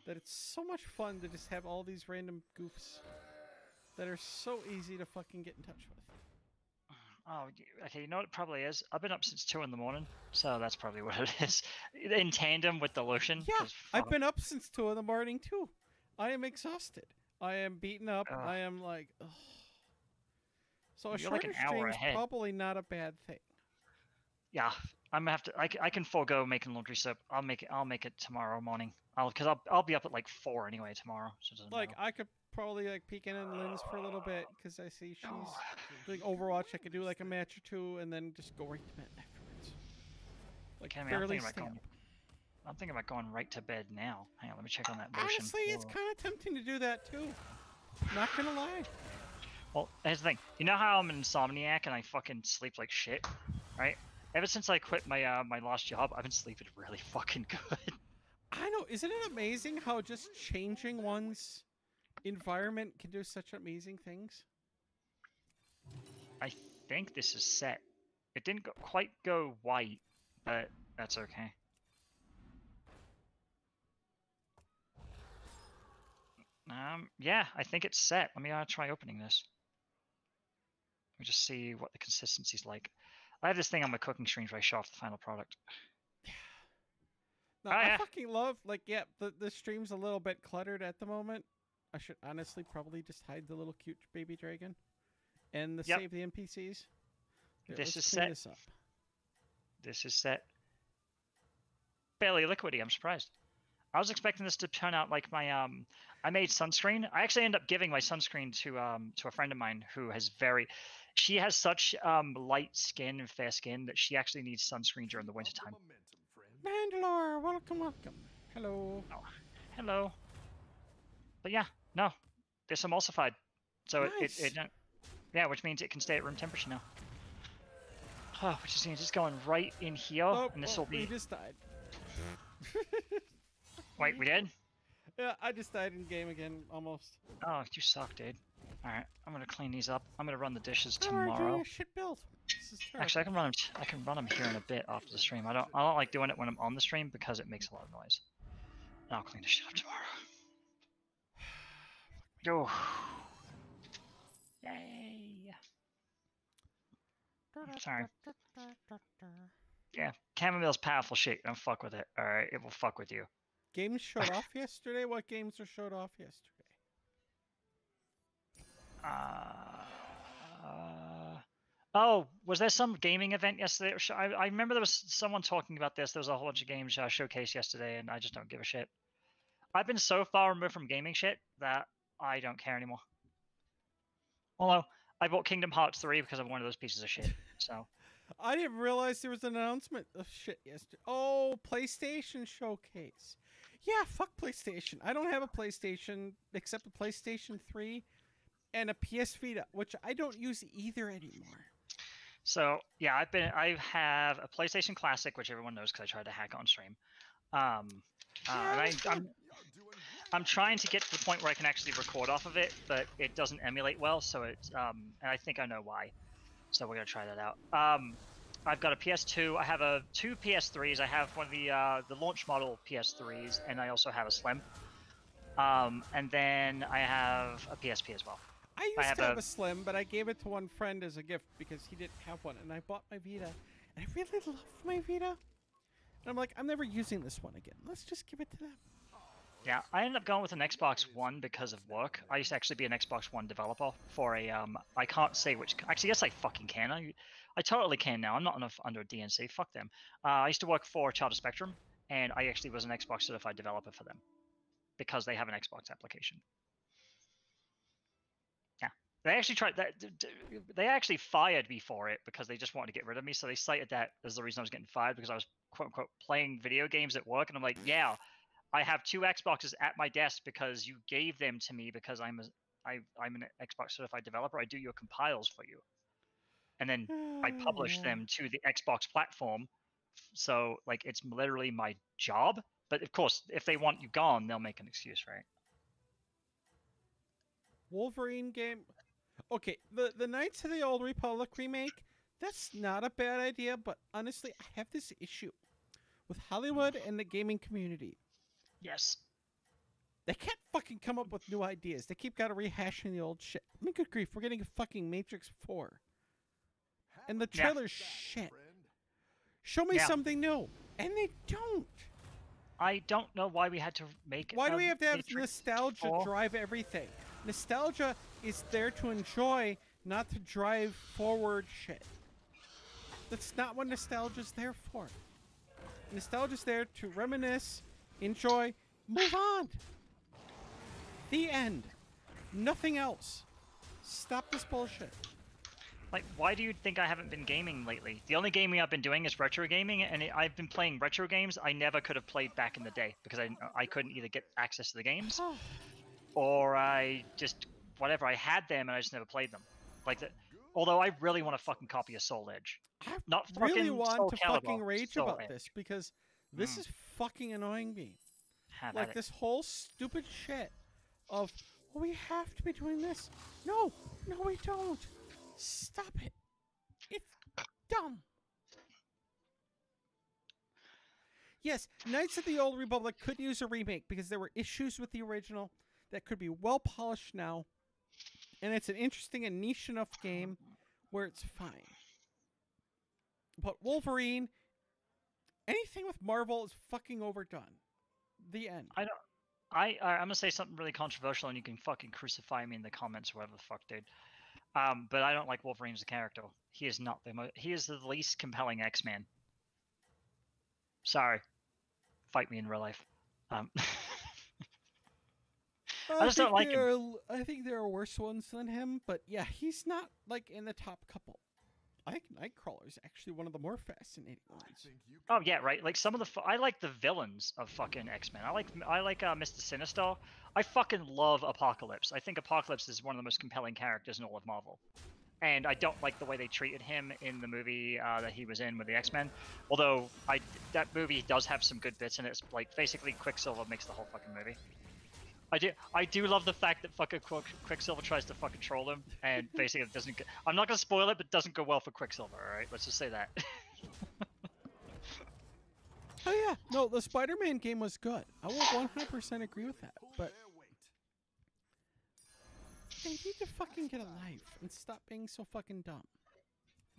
that it's so much fun to just have all these random goofs that are so easy to fucking get in touch with. Oh, okay, you know what it probably is? I've been up since 2 in the morning, so that's probably what it is. In tandem with the lotion. Yeah, I've been up since 2 in the morning too. I am exhausted. I am beaten up. I am like, ugh. So a shorter stream's probably not a bad thing. Yeah, I'm gonna have to. I can forego making laundry soap. I'll make it tomorrow morning. Because I'll be up at like 4 anyway tomorrow. So it doesn't matter. I could probably like peek in on Lynn's for a little bit because I see she's doing Overwatch. I could do like a match or 2 and then just go right to bed afterwards. Like barely stay up. I'm thinking about going right to bed now. Hang on, let me check on that motion. Honestly, it's kind of tempting to do that too. Not gonna lie. Well, here's the thing. You know how I'm an insomniac and I fucking sleep like shit, right? Ever since I quit my my last job, I've been sleeping really fucking good. I know. Isn't it amazing how just changing one's environment can do such amazing things? I think this is set. It didn't quite go white, but that's okay. Yeah, I think it's set. Let me try opening this. Let me just see what the consistency's like. I have this thing on my cooking stream where I show off the final product. No, I fucking love, like, yeah, the stream's a little bit cluttered at the moment. I should honestly probably just hide the little cute baby dragon and save the NPCs. Here, this is set. This is set. Fairly liquidy, I'm surprised. I was expecting this to turn out like my I made sunscreen. I actually ended up giving my sunscreen to a friend of mine who has she has such light skin and fair skin that she actually needs sunscreen during the winter time. Mandalore, welcome. Hello. Oh, hello. But yeah, no, it's emulsified, so nice. yeah, which means it can stay at room temperature now. Oh, which means it's going right in here, and this will be. We just died. Wait, we did? Yeah, I just died in game again, almost. Oh, you suck, dude. Alright, I'm gonna clean these up. I'm gonna run the dishes We're tomorrow. doing a shit build. This is terrible. Actually, I can run them here in a bit after the stream. I don't like doing it when I'm on the stream because it makes a lot of noise. And I'll clean this shit up tomorrow. Oh. Yay. Sorry. Yeah, chamomile's powerful shit. Don't fuck with it. Alright, it will fuck with you. Games showed off yesterday? What games were showed off yesterday? Oh, was there some gaming event yesterday? I remember there was someone talking about this. There was a whole bunch of games showcased yesterday, and I just don't give a shit. I've been so far removed from gaming shit that I don't care anymore. Although, I bought Kingdom Hearts 3 because I'm one of those pieces of shit, so... I didn't realize there was an announcement of shit yesterday. Oh, PlayStation Showcase. Yeah, fuck PlayStation. I don't have a PlayStation except a PlayStation 3 and a PS Vita, which I don't use either anymore. So, yeah, I have a PlayStation Classic, which everyone knows because I tried to hack on stream. And I'm trying to get to the point where I can actually record off of it, but it doesn't emulate well, so it's, and I think I know why. So we're going to try that out. I've got a PS2. I have two PS3s. I have one of the launch model PS3s, and I also have a Slim. And then I have a PSP as well. I used to have a Slim, but I gave it to one friend as a gift because he didn't have one, and I bought my Vita, and I really love my Vita. And I'm like, I'm never using this one again. Let's just give it to them. Yeah, I ended up going with an Xbox One because of work. I used to actually be an Xbox One developer for a I can't say which. Actually, yes, I fucking can. I totally can now. I'm not enough under DNC. Fuck them. I used to work for Charter Spectrum, and I actually was an Xbox certified developer for them because they have an Xbox application. Yeah, they actually tried that. They actually fired me for it because they just wanted to get rid of me. So they cited that as the reason I was getting fired because I was quote unquote playing video games at work, and I'm like, yeah. I have two Xboxes at my desk because you gave them to me because I'm an Xbox certified developer. I do your compiles for you, and then I publish them to the Xbox platform. So like it's literally my job. But of course, if they want you gone, they'll make an excuse, right? Wolverine game. Okay, the Knights of the Old Republic remake. That's not a bad idea, but honestly, I have this issue with Hollywood and the gaming community. Yes. They can't fucking come up with new ideas. They keep gotta rehashing the old shit. I mean, good grief, we're getting a fucking Matrix 4. And the trailer's shit. Show me something new. And they don't. I don't know why we had to make Why do we have to have Matrix nostalgia 4? drive everything? Nostalgia is there to enjoy, not to drive forward shit. That's not what nostalgia's there for. Nostalgia's there to reminisce, enjoy, move on. The end. Nothing else. Stop this bullshit. Like, why do you think I haven't been gaming lately? The only gaming I've been doing is retro gaming, and I've been playing retro games I never could have played back in the day because I couldn't either get access to the games, or I just whatever I had them and I just never played them. Like that. Although I really want to fucking copy a Soul Edge. I Not really fucking want Soul to Calibur, fucking rage Soul about Edge. this because this is fucking annoying me. Have Like at it. this whole stupid shit of, well, we have to be doing this. No, we don't. Stop it. It's dumb. Yes, Knights of the Old Republic could use a remake because there were issues with the original that could be well polished now. And it's an interesting and niche enough game where it's fine. But Wolverine, anything with Marvel is fucking overdone. The end. I'm gonna say something really controversial, and you can fucking crucify me in the comments or whatever the fuck, dude. But I don't like Wolverine as a character. He is not he is the least compelling X-Man. Sorry, fight me in real life. I just don't like him. I think there are worse ones than him, but yeah, he's not like in the top couple. I think Nightcrawler is actually one of the more fascinating ones. Oh yeah, right. Like some of the I like the villains of fucking X-Men. I like Mr. Sinister. I fucking love Apocalypse. I think Apocalypse is one of the most compelling characters in all of Marvel. And I don't like the way they treated him in the movie that he was in with the X-Men. Although that movie does have some good bits in it. It's like basically Quicksilver makes the whole fucking movie. I do love the fact that fucking Quicksilver tries to fucking troll him, and basically it doesn't. I'm not gonna spoil it, but it doesn't go well for Quicksilver. All right, let's just say that. Oh yeah, no, the Spider-Man game was good. I will 100% agree with that. But they need to fucking get a life and stop being so fucking dumb.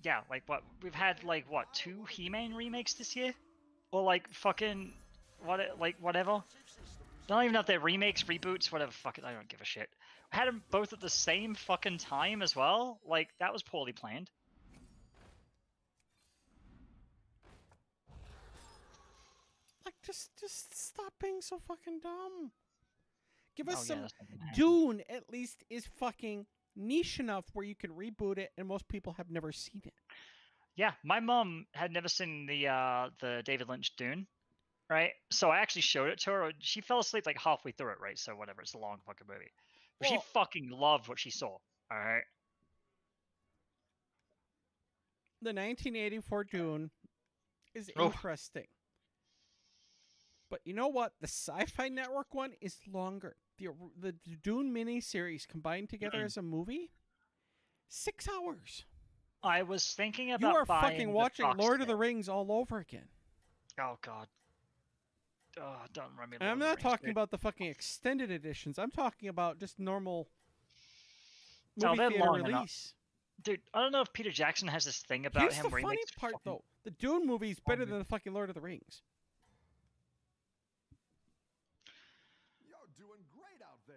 Yeah, like what we've had, like what 2 He-Man remakes this year, or like fucking whatever. Not even if they're remakes, reboots, whatever. Fuck it, I don't give a shit. I had them both at the same fucking time as well. Like that was poorly planned. Like just stop being so fucking dumb. Give us Yeah, some. that's not gonna happen. Dune at least is fucking niche enough where you can reboot it, and most people have never seen it. Yeah, my mom had never seen the David Lynch Dune, right? So I actually showed it to her. She fell asleep like halfway through it, right? So whatever, it's a long fucking movie. But she Well- fucking loved what she saw. All right. The 1984 Dune is Oh. interesting. But you know what? The Sci-Fi Network one is longer. The Dune miniseries combined together as a movie, 6 hours. I was thinking You about are buying fucking the watching box Lord of the set. Rings all over again. Oh god. Oh, don't run me. And I'm Lord of the not Rings, talking dude. about the fucking extended editions. I'm talking about just normal Oh, movie they're theater long enough. release. Dude, I don't know if Peter Jackson has this thing about Here's him the where he funny makes part, fucking... though. The Dune movie's better movie. than the fucking Lord of the Rings. You're doing great out there.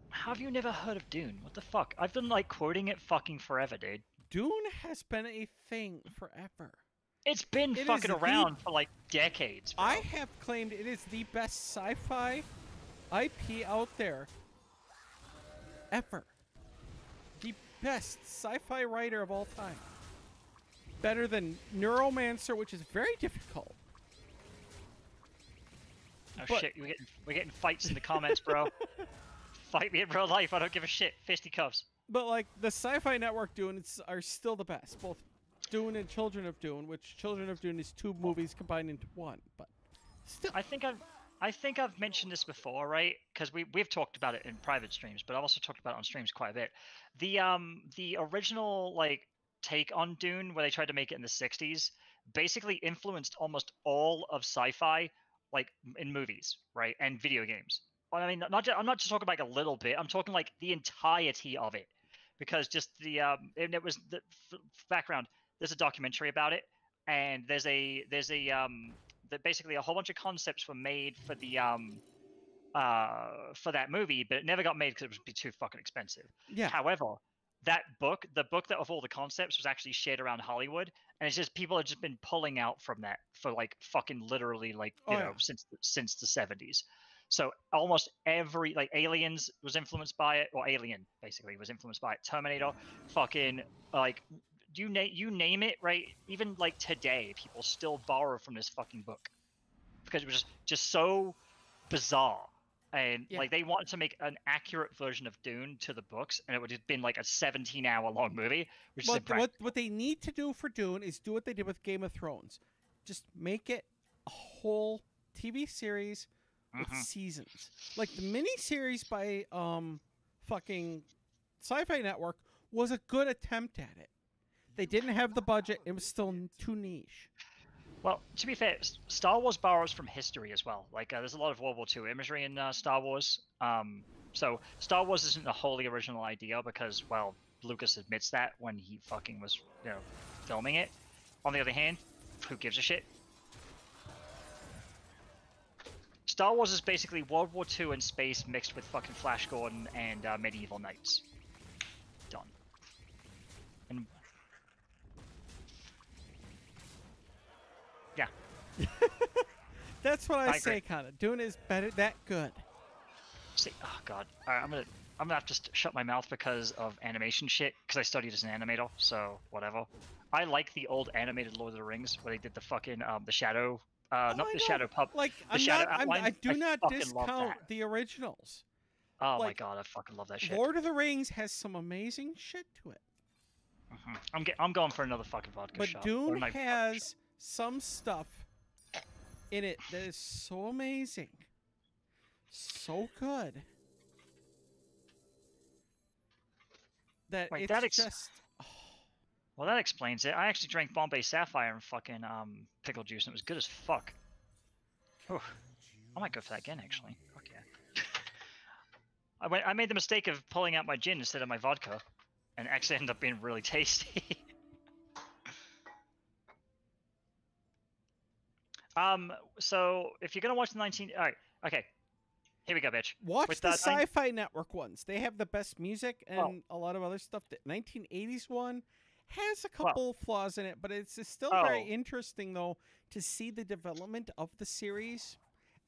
How have you never heard of Dune? What the fuck? I've been like quoting it fucking forever, dude. Dune has been a thing forever. It's been It fucking is the- around for like decades, bro. I have claimed it is the best sci-fi IP out there ever. The best sci-fi writer of all time. Better than Neuromancer, which is very difficult. Oh but- shit, we're getting fights in the comments, bro. Fight me in real life, I don't give a shit. Fisticuffs. But like the Sci-Fi Network Dune are still the best. Both Dune and Children of Dune, which Children of Dune is 2 movies combined into one. But still, I think I've mentioned this before, right? Because we've talked about it in private streams, but I've also talked about it on streams quite a bit. The original like take on Dune, where they tried to make it in the '60s, basically influenced almost all of sci-fi, like in movies, right, and video games. I mean, I'm not just talking like a little bit. I'm talking like the entirety of it, because just and it was the background. There's a documentary about it, and there's that basically a whole bunch of concepts were made for the for that movie, but it never got made because it would be too fucking expensive. yeah. However, the book that of all the concepts was actually shared around Hollywood, and it's just people have just been pulling out from that for like fucking literally like you know since the 70s. So almost every like Aliens was influenced by it, or Alien basically was influenced by it. Terminator, fucking like you name it, right? Even like today, people still borrow from this fucking book because it was just so bizarre. And Yeah. like they wanted to make an accurate version of Dune to the books, and it would have been like a 17-hour long movie, which is impractical. What they need to do for Dune is do what they did with Game of Thrones. Just make it a whole TV series with seasons. Like the miniseries by fucking Sci-Fi Network was a good attempt at it. They didn't have the budget. It was still too niche. Well, to be fair, Star Wars borrows from history as well. Like, there's a lot of World War II imagery in Star Wars. So Star Wars isn't a wholly original idea because, well, Lucas admits that when he fucking was, you know, filming it. On the other hand, who gives a shit? Star Wars is basically World War II in space mixed with fucking Flash Gordon and medieval knights. Done. And yeah. That's what I I say, agree. kinda. Dune is better, that good. See, oh god. Alright, I'm gonna have to shut my mouth because of animation shit, because I studied as an animator, so whatever. I like the old animated Lord of the Rings where they did the fucking the shadow not I the know. shadow pub Like the I'm shadow not, outline. I do not fucking love discount that. the originals. Oh my like, god, I fucking love that shit. Lord of the Rings has some amazing shit to it. I'm going for another fucking vodka But shot. Or Dune not vodka has some stuff in it that is so amazing. So good. That Wait, it's that just Well, that explains it. I actually drank Bombay Sapphire and fucking pickle juice, and it was good as fuck. Ooh, I might go for that again, actually. Fuck yeah. I made the mistake of pulling out my gin instead of my vodka, and it actually ended up being really tasty. So if you're gonna watch the all right, okay, here we go, bitch. watch With the that, Sci-Fi Network ones. They have the best music and a lot of other stuff. The 1980s one has a couple flaws in it, but it's still very interesting though to see the development of the series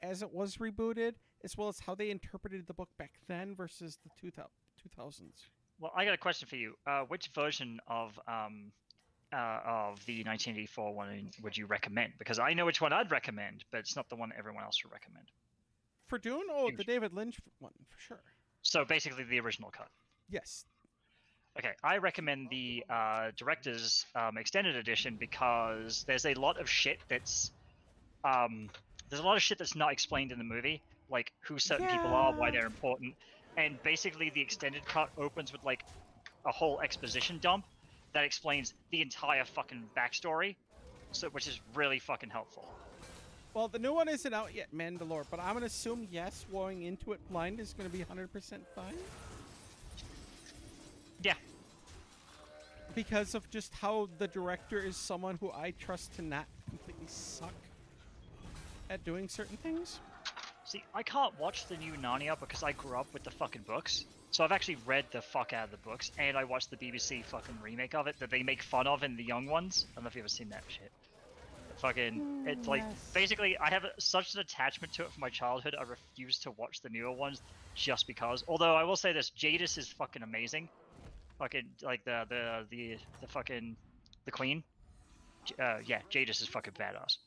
as it was rebooted, as well as how they interpreted the book back then versus the 2000s. Well, I got a question for you. Which version of the 1984 one would you recommend? Because I know which one I'd recommend, but it's not the one everyone else would recommend. For Dune, the David Lynch one for sure. So basically, the original cut. Yes. Okay, I recommend the director's extended edition because there's a lot of shit that's not explained in the movie, like who certain people are, why they're important, and basically the extended cut opens with like a whole exposition dump that explains the entire fucking backstory, so which is really fucking helpful. Well, the new one isn't out yet, Mandalore, but I'm gonna assume yes, going into it blind is gonna be 100% fine. Yeah. Because of just how the director is someone who I trust to not completely suck at doing certain things. See, I can't watch the new Narnia because I grew up with the fucking books. So I've actually read the fuck out of the books, and I watched the BBC fucking remake of it that they make fun of in the young ones. I don't know if you've ever seen that shit. Fucking, it's like, basically, I have such an attachment to it from my childhood, I refuse to watch the newer ones just because. Although, I will say this, Jadis is fucking amazing. Fucking, like, the fucking, the queen. Yeah, Jadis is fucking badass.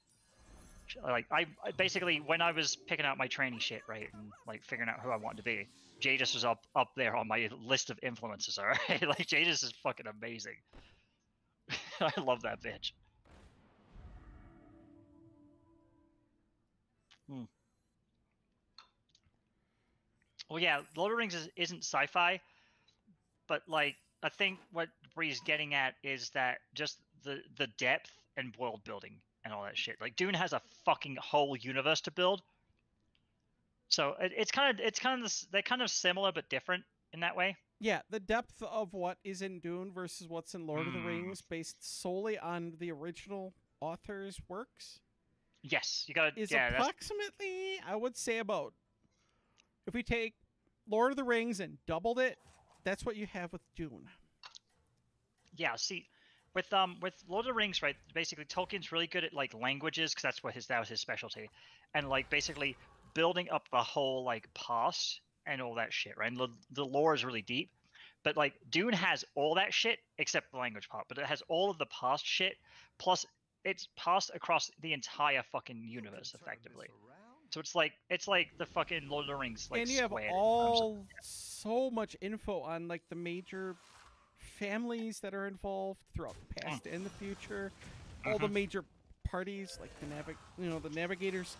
Like, I basically, when I was picking out my training shit, right, and, like, figuring out who I wanted to be, Jadis was up there on my list of influences, alright? Like, Jadis is fucking amazing. I love that bitch. Well, yeah, Lord of the Rings isn't sci-fi, but like I think what Bree's getting at is that just the depth and world building and all that shit. Like Dune has a fucking whole universe to build, so it's kind of they're kind of similar but different in that way. Yeah, the depth of what is in Dune versus what's in Lord of the Rings, based solely on the original author's works. Yes, you got is approximately, I would say, about, if we take Lord of the Rings and doubled it, that's what you have with Dune. Yeah, see, with Lord of the Rings, right? Basically, Tolkien's really good at like languages because that was his specialty, and like basically building up the whole like past and all that shit, right? And the lore is really deep, but like Dune has all that shit except the language part, but it has all of the past shit plus it's passed across the entire fucking universe effectively. So it's like the fucking Lord of the Rings, like, and you have all so much info on like the major families that are involved throughout the past and the future, all the major parties like the navigators,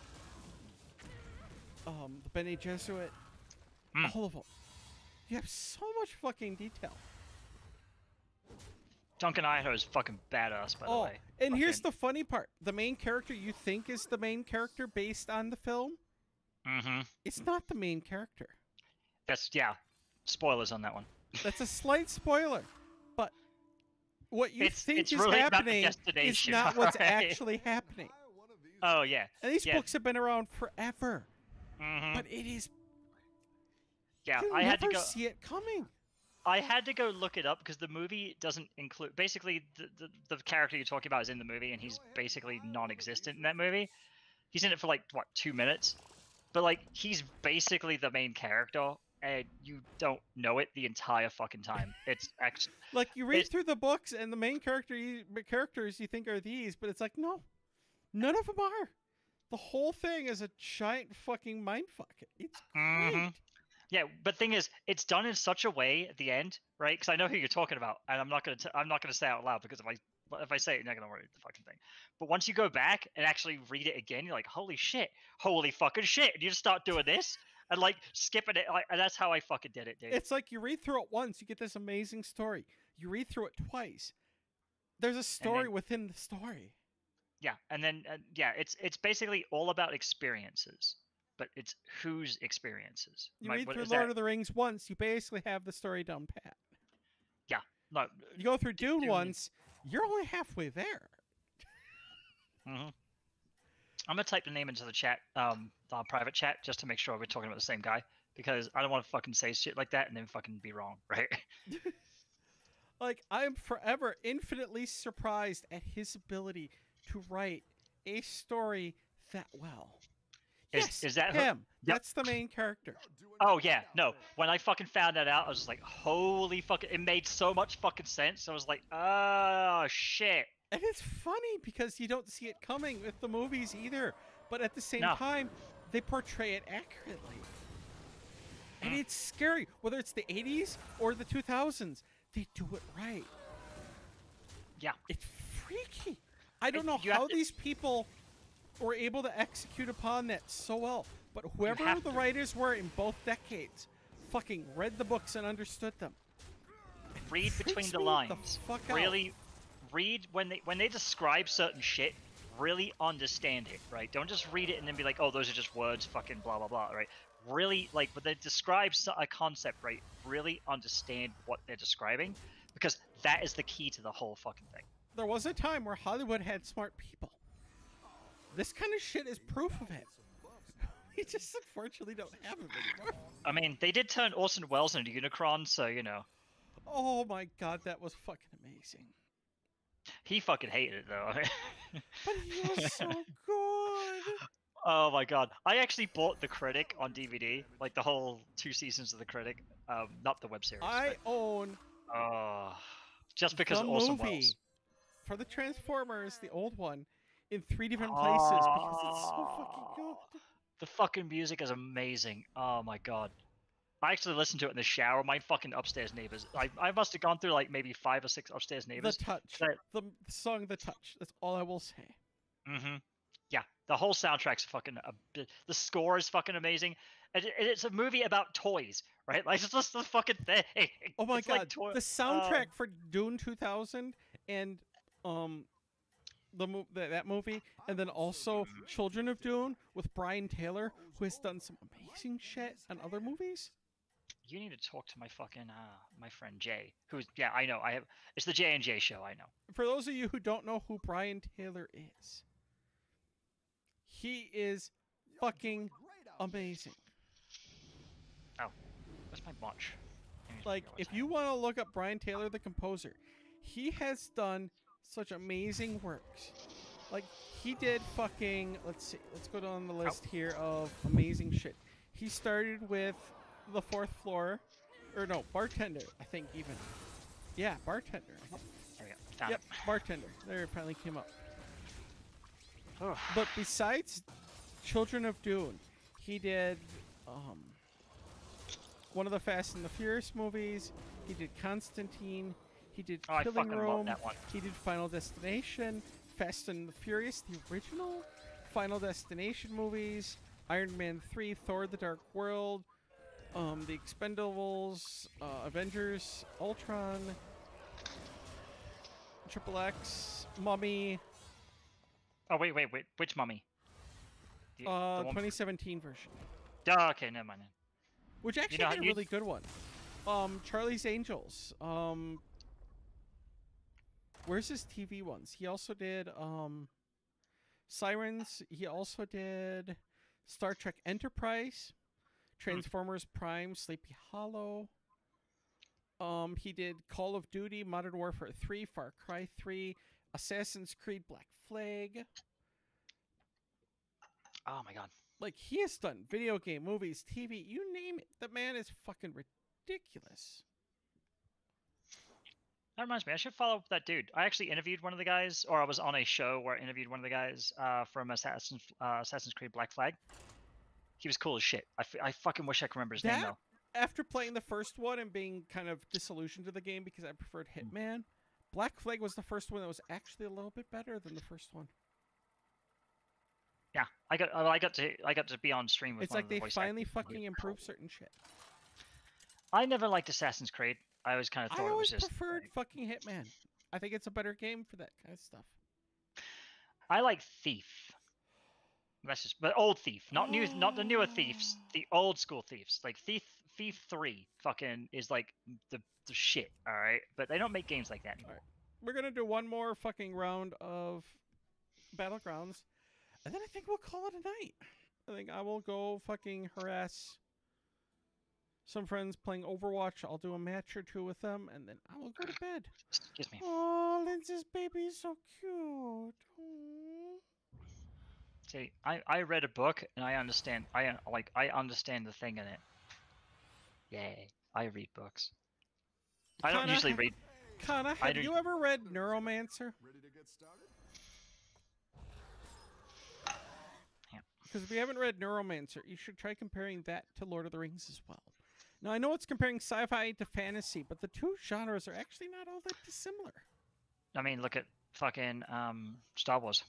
the Bene Gesserit, all of them. You have so much fucking detail. Duncan Idaho is fucking badass, by the way. And here's the funny part. The main character you think is the main character based on the film, it's not the main character. Yeah. Spoilers on that one. That's a slight spoiler. But what you think it's is really happening is not what's actually happening. Oh, yeah. And these books have been around forever. But it is... Yeah, you I had to never go... see it coming. I had to go look it up because the movie doesn't include... Basically, the character you're talking about is in the movie, and he's basically non-existent in that movie. He's in it for, like, what, 2 minutes? But, like, he's basically the main character, and you don't know it the entire fucking time. It's actually... Like, you read through the books, and the main characters you think are these, but it's like, no. None of them are. The whole thing is a giant fucking mindfuck. It's great. Yeah, but thing is, it's done in such a way at the end, right? Because I know who you're talking about, and I'm not gonna say it out loud because if I say it, you're not gonna worry the fucking thing. But once you go back and actually read it again, you're like, holy shit, holy fucking shit, and you just start doing this and like skipping it, and that's how I fucking did it, dude. It's like you read through it once, you get this amazing story. You read through it twice, there's a story within the story. Yeah, and then it's basically all about experiences. But it's whose experiences. You read through Lord of the Rings once, you basically have the story down pat. Yeah. No. You go through Dune once, you're only halfway there. I'm gonna type the name into the chat, the private chat, just to make sure we're talking about the same guy, because I don't want to fucking say shit like that and then fucking be wrong, right? Like, I'm forever infinitely surprised at his ability to write a story that well. Is that him? Yep. That's the main character. Oh yeah, no. When I fucking found that out, I was just like, holy fucking! It made so much fucking sense. I was like, oh shit. And it's funny because you don't see it coming with the movies either, but at the same time, they portray it accurately. And it's scary, whether it's the 80s or the 2000s. They do it right. Yeah. It's freaky. I don't know how these people were able to execute upon that so well, but whoever the writers were in both decades fucking read the books and understood them. read between Freaks the me lines. fuck out. Really read when they describe certain shit. Really understand it, right? Don't just read it and then be like, oh, those are just words, fucking blah blah blah, right? Really, like, when they describe a concept, right? Really understand what they're describing, because that is the key to the whole fucking thing. There was a time where Hollywood had smart people. This kind of shit is proof of it. We just unfortunately don't have them anymore. I mean, they did turn Orson Welles into Unicron, so you know. Oh my god, that was fucking amazing. He fucking hated it though. But he was so good. Oh my god. I actually bought The Critic on DVD, like the whole 2 seasons of The Critic. Not the web series. I own just because the of Orson movie Welles. for the Transformers, the old one, in 3 different places because it's so fucking good. The fucking music is amazing. Oh my god. I actually listened to it in the shower. My fucking upstairs neighbors. I must have gone through like maybe 5 or 6 upstairs neighbors. The Touch. The song The Touch. That's all I will say. Mm-hmm. Yeah, the whole soundtrack's fucking. The score is fucking amazing. It's a movie about toys, right? Like, it's just the fucking thing. Oh my It's god, like the soundtrack for Dune 2000 and that movie, and then also Children of Dune with Brian Taylor, who has done some amazing shit on other movies. You need to talk to my fucking my friend Jay, who's I know. It's the J and J show. I know. For those of you who don't know who Brian Taylor is, he is fucking amazing. Oh, where's my watch? Like, if you want to look up Brian Taylor, the composer, he has done such amazing works. Like, he did fucking, let's see, let's go down the list here of amazing shit. He started with The Fourth Floor, or no, Bartender, I think even. Yeah, Bartender. There we go. Found Yep, it. Bartender. There it finally came up. Oh. But besides Children of Dune, he did one of the Fast and the Furious movies. He did Constantine. He did I Killing fucking love Room. that one. He did Final Destination, Fast and the Furious, the original Final Destination movies, Iron Man 3, Thor: The Dark World, The Expendables, Avengers, Ultron, Triple X, Mummy. Oh wait, which mummy? The one 2017 version, Oh, okay, never mind. which actually know, had a you- really good one. Charlie's Angels. Where's his TV ones? He also did Sirens. He also did Star Trek Enterprise, Transformers Prime, Sleepy Hollow. He did Call of Duty, Modern Warfare 3, Far Cry 3, Assassin's Creed Black Flag. Oh my god. Like, he has done video game, movies, TV, you name it. The man is fucking ridiculous. That reminds me, I should follow up with that dude. I actually interviewed one of the guys, or I was on a show where I interviewed one of the guys from Assassin's Creed Black Flag. He was cool as shit. I fucking wish I could remember his name though. After playing the first one and being kind of disillusioned to the game because I preferred Hitman, Black Flag was the first one that was actually a little bit better than the first one. Yeah, I got to be on stream with. It's one like of the they voice finally actors. fucking improved certain shit. I never liked Assassin's Creed. I always kind of I thought it was always just. preferred fucking Hitman. I think it's a better game for that kind of stuff. I like Thief. That's just, but old Thief, not new, not the newer thieves. The old school thieves, like Thief 3, fucking is like the shit. All right, but they don't make games like that anymore. We're gonna do one more fucking round of Battlegrounds, and then I think we'll call it a night. I think I will go fucking harass some friends playing Overwatch. I'll do a match or two with them, and then I will go to bed. Excuse me. Oh, Lindsay's baby is so cute. Aww. See, I read a book and I understand. I understand the thing in it. Yay! I read books. I don't usually read. Kana, have you ever read Neuromancer? Ready to get started? Yeah. Because if you haven't read Neuromancer, you should try comparing that to Lord of the Rings as well. Now, I know it's comparing sci-fi to fantasy, but the two genres are actually not all that dissimilar. I mean, look at fucking Star Wars.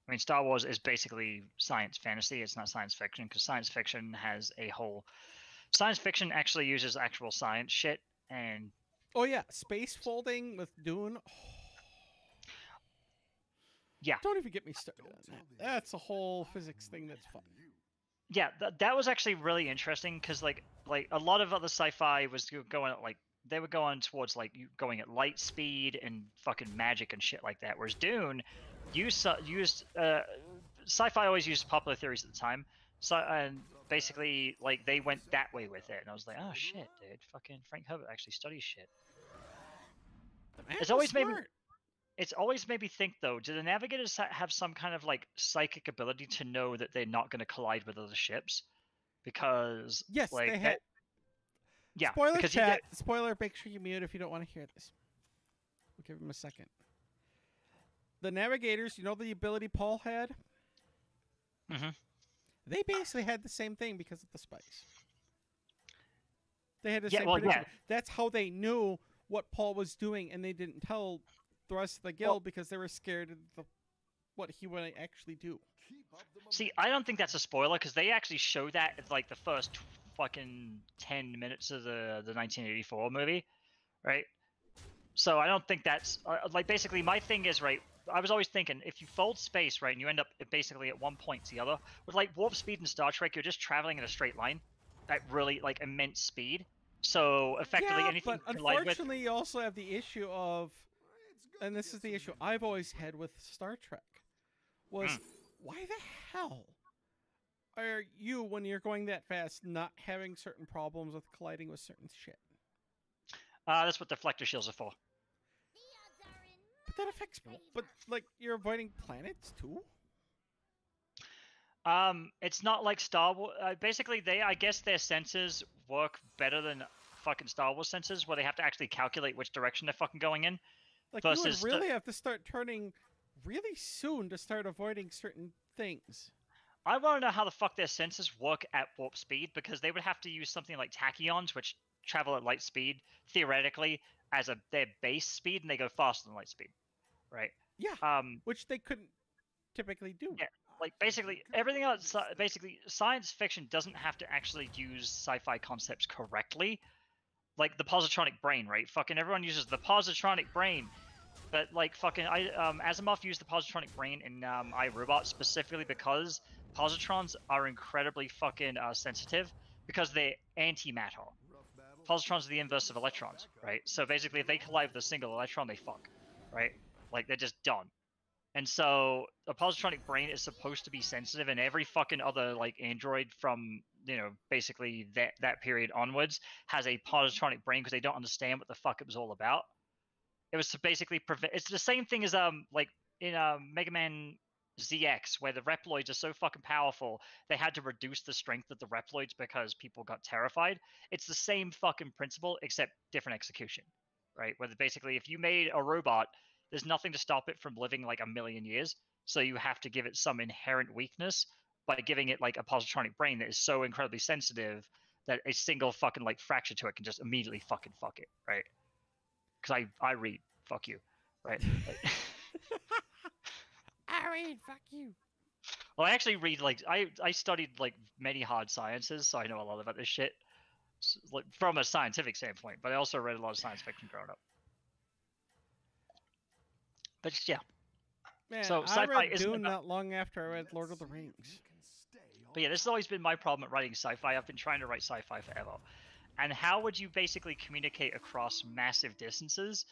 I mean, Star Wars is basically science fantasy. It's not science fiction because science fiction has a whole. Science fiction actually uses actual science shit, And Oh yeah, space folding with Dune. yeah, Don't even get me started on that. That's a whole physics thing that's fun. yeah, that was actually really interesting because like a lot of other sci-fi was going at, like they were going towards like going at light speed and fucking magic and shit like that. Whereas Dune used sci-fi always used popular theories at the time. So and basically like they went that way with it, and I was like, oh shit, dude, fucking Frank Herbert actually studies shit. The man It's was always made me. smart. It's always made me think though. Do the navigators have some kind of like psychic ability to know that they're not going to collide with other ships? Because Yes, like they that, had. yeah. Spoiler Because you chat. get Spoiler. Make sure you mute if you don't want to hear this. We'll give him a second. The navigators, you know the ability Paul had? Mhm. They basically had the same thing because of the spice. They had the Yeah, same well, prediction. yeah. That's how they knew what Paul was doing, and they didn't tell the rest of the guild because they were scared of what he would actually do. See, I don't think that's a spoiler because they actually show that at like the first fucking 10 minutes of the 1984 movie, right? So I don't think that's like basically my thing is right. I was always thinking if you fold space right and you end up basically at one point to the other with like warp speed and Star Trek, you're just traveling in a straight line at really like immense speed. So effectively Yeah, anything but you collide with. unfortunately, you also have the issue of, and this is the issue I've always had with Star Trek, was why the hell are you, when you're going that fast, not having certain problems with colliding with certain shit? That's what deflector shields are for. But that affects, but like you're avoiding planets too. It's not like Star Wars. Basically, I guess their sensors work better than fucking Star Wars sensors, where they have to actually calculate which direction they're fucking going in. Like you would Versus really have to start turning really soon to start avoiding certain things. I want to know how the fuck their sensors work at warp speed, because they would have to use something like tachyons, which travel at light speed, theoretically, as their base speed, and they go faster than light speed, right? Yeah, which they couldn't typically do. Yeah, like basically everything else, basically science fiction doesn't have to actually use sci-fi concepts correctly. Like the positronic brain, right? Fucking everyone uses the positronic brain. But like fucking Asimov used the positronic brain in iRobot specifically because positrons are incredibly fucking sensitive because they're antimatter. Positrons are the inverse of electrons, right? So basically, if they collide with a single electron, they fuck, right? Like they're just done. And so a positronic brain is supposed to be sensitive, and every fucking other like android from basically that period onwards has a positronic brain because they don't understand what the fuck it was all about. It was to basically prevent. It's the same thing as like in Mega Man ZX, where the Reploids are so fucking powerful they had to reduce the strength of the Reploids because people got terrified. It's the same fucking principle except different execution, right? Where basically if you made a robot, there's nothing to stop it from living like a million years, so you have to give it some inherent weakness by giving it like a positronic brain that is so incredibly sensitive that a single fucking like fracture to it can just immediately fucking fuck it, right? Because I read, fuck you, right? Like, I read, fuck you. well, I actually read like I studied like many hard sciences, so I know a lot about this shit, like from a scientific standpoint. But I also read a lot of science fiction growing up. But yeah, Man, so I sci-fi read isn't Dune about. not long after I read Lord of the Rings. But yeah, this has always been my problem at writing sci-fi. I've been trying to write sci-fi forever. And how would you basically communicate across massive distances?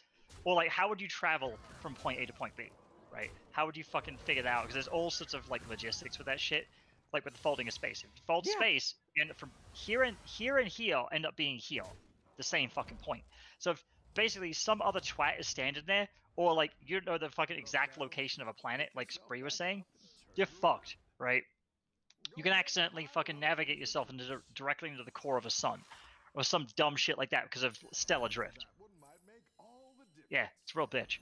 Or like how would you travel from point A to point B, right? How would you fucking figure that out? Because there's all sorts of like logistics with that shit. Like with the folding of space. If you fold space, you end up from here and here end up being here. The same fucking point. So if basically some other twat is standing there, or like you know the fucking exact location of a planet, like Bree was saying, you're fucked, right? You can accidentally fucking navigate yourself directly into the core of a sun. Or some dumb shit like that because of stellar drift. Yeah, it's a real bitch.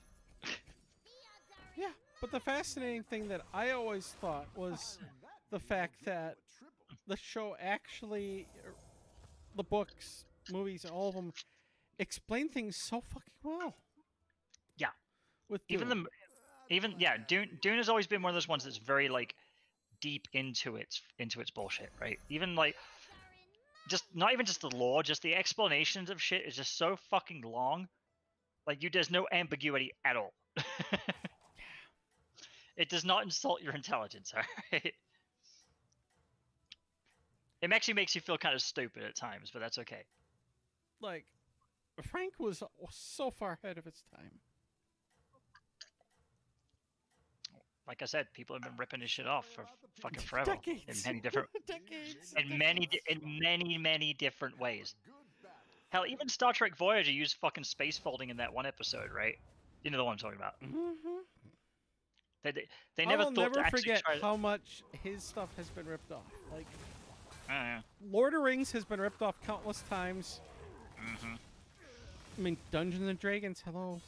Yeah, but the fascinating thing that I always thought was the fact that the show actually, the books, movies, all of them, explain things so fucking well. Yeah. With Dune. Dune has always been one of those ones that's very like deep into its bullshit, right? Even like just not even just the lore, just the explanations of shit is just so fucking long. Like there's no ambiguity at all. It does not insult your intelligence, alright? It actually makes you feel kind of stupid at times, but that's okay. Like, Frank was so far ahead of its time. Like I said, people have been ripping his shit off for fucking forever. Decades. In many different Decades. in many different ways. Hell, even Star Trek Voyager used fucking space folding in that one episode, right? You know the one I'm talking about. Mm-hmm. They never I'll thought to never actually forget try to... how much his stuff has been ripped off. Like, Yeah. Lord of Rings has been ripped off countless times. Mm-hmm. I mean, Dungeons and Dragons. Hello.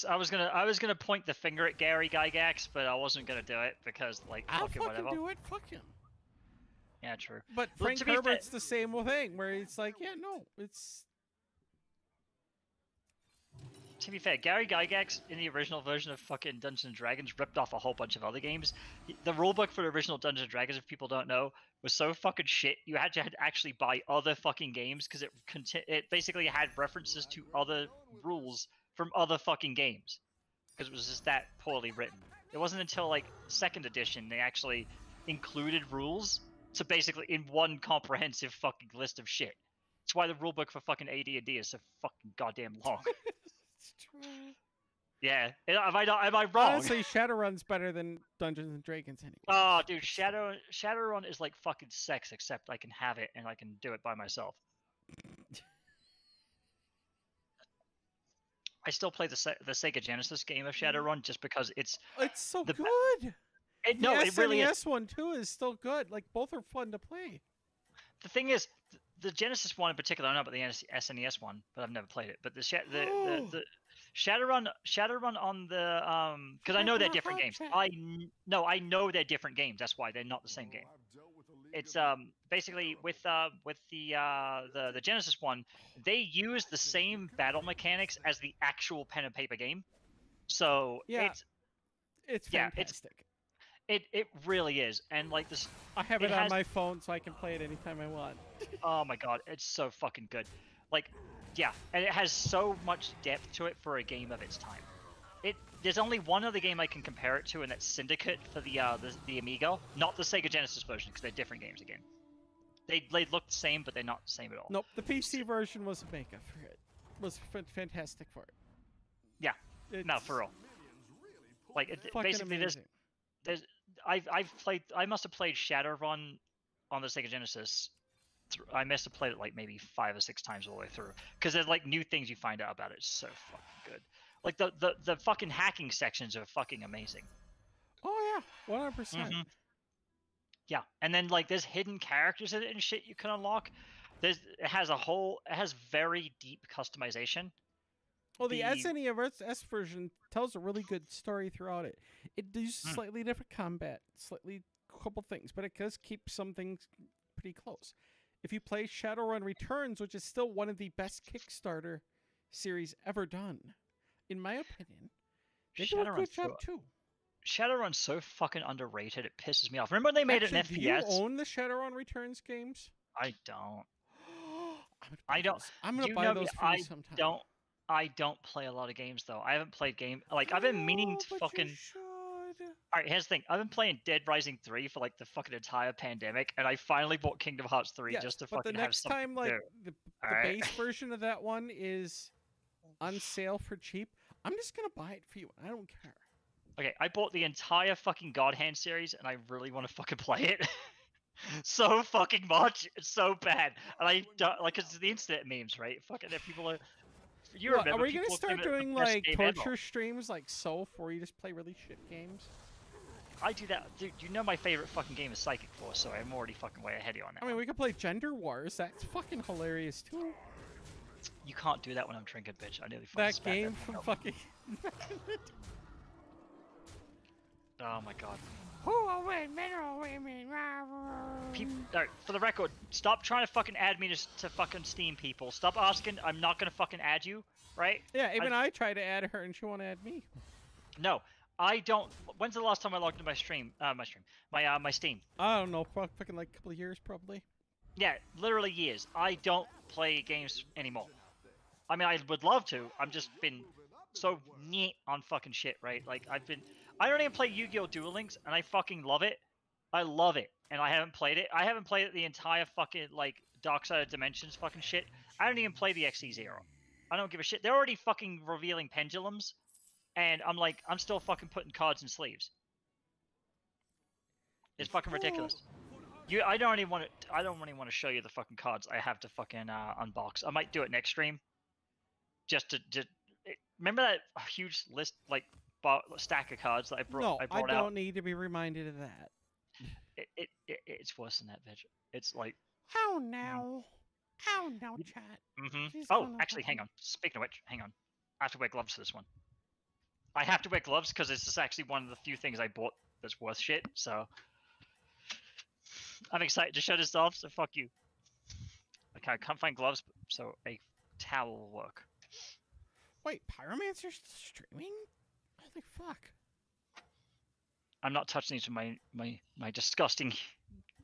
I was gonna point the finger at Gary Gygax, but I wasn't gonna do it because like I'll fucking fucking whatever. do it. Fuck him. Yeah, true. But Well, Frank to be fair- Herbert's the same thing, where it's like, yeah, no, it's To be fair, Gary Gygax in the original version of fucking Dungeons and Dragons ripped off a whole bunch of other games. The rulebook for the original Dungeons and Dragons, if people don't know, was so fucking shit. You had to actually buy other fucking games because it basically had references to other rules from other fucking games because it was just that poorly written. It wasn't until like second edition they actually included rules to basically in one comprehensive fucking list of shit. That's why the rulebook for fucking AD&D is so fucking goddamn long. it's true. Yeah, am I wrong? Honestly, Shadowrun's better than Dungeons and Dragons anyway. Oh, dude, Shadowrun is like fucking sex, except I can have it and I can do it by myself. I still play the Sega Genesis game of Shadowrun just because it's It's so the good. it, The no, it really is. SNES one too is still good. Like both are fun to play. The thing is, the Genesis one in particular, I don't know about the SNES one, but I've never played it. But the Shadowrun on the because I know they're different games. I know they're different games. That's why they're not the same game. It's basically with the Genesis one, they use the same battle mechanics as the actual pen and paper game. So Yeah, it's yeah, fantastic. it really is, and like this. I have it on my phone, so I can play it anytime I want. Oh my god, it's so fucking good. Like, yeah, and it has so much depth to it for a game of its time. There's only one other game I can compare it to, and that's Syndicate for the Amiga, not the Sega Genesis version, because they're different games again. They look the same, but they're not the same at all. Nope, the PC version was a mega for it. Was fantastic for it. Yeah, no, It's for real. Like, fucking basically, amazing. I must have played Shadowrun on the Sega Genesis. I must have played it like maybe 5 or 6 times all the way through, because there's like new things you find out about it. It's so fucking good. Like the fucking hacking sections are fucking amazing. Oh yeah, 100%. Mm-hmm. Yeah, and then like there's hidden characters in it and shit you can unlock. It has very deep customization. Well, the SNES version tells a really good story throughout it. It does slightly different combat, slightly couple things, but it does keep some things pretty close. If you play Shadowrun Returns, which is still one of the best Kickstarter series ever done, in my opinion, they do a good job too. Shadowrun's so fucking underrated, it pisses me off. Remember when they made it an FPS? Do you own the Shadowrun Returns games? I don't. I don't. I'm gonna buy those for you sometime. I don't play a lot of games though. I haven't played I've been meaning to fucking. You should. Alright, here's the thing. I've been playing Dead Rising 3 for like the fucking entire pandemic, and I finally bought Kingdom Hearts 3 just to fucking have something time, like to do. the base version of that one is on sale for cheap, I'm just gonna buy it for you. I don't care. Okay, I bought the entire fucking God Hand series, and I really want to fucking play it. So fucking much. It's so bad. And I don't, like, it's the internet memes, right? Fucking people are... Are we gonna start doing like torture streams like Soph, where you just play really shit games? I do that. Dude, you know my favorite fucking game is Psychic Force, so I'm already fucking way ahead of you on that. I mean, we could play Gender Wars. That's fucking hilarious too. You can't do that when I'm drinking, bitch. I nearly that game from fucking... Oh my god. Who will win? Men or women? Alright, for the record, stop trying to fucking add me to fucking Steam, people. Stop asking. I'm not gonna fucking add you, right? Yeah, even I tried to add her and she won't add me. No, I don't. When's the last time I logged into my stream? My Steam. I don't know. Fucking like a couple of years, probably. Yeah, literally years. I don't play games anymore. I mean, I would love to. I'm just been so neat on fucking shit, right? Like, I don't even play Yu-Gi-Oh! Duel Links, and I fucking love it. I love it, and I haven't played it. I haven't played it the entire fucking, like, Dark Side of Dimensions fucking shit. I don't even play the XE0. I don't give a shit. They're already fucking revealing pendulums, and I'm like, I'm still fucking putting cards in sleeves. It's fucking ridiculous. I don't really want to show you the fucking cards I have to fucking unbox. I might do it next stream. Just to remember that huge list, like stack of cards that I brought I out. don't need to be reminded of that. It's worse than that, bitch. It's like. How now? How now, chat? Oh, actually, hang on. Speaking of which, hang on. I have to wear gloves for this one. I have to wear gloves because this is actually one of the few things I bought that's worth shit. So I'm excited to show this off. So fuck you. Okay, I can't find gloves, so a towel will work. Wait, Pyromancer's streaming? Holy fuck. I'm not touching these with my disgusting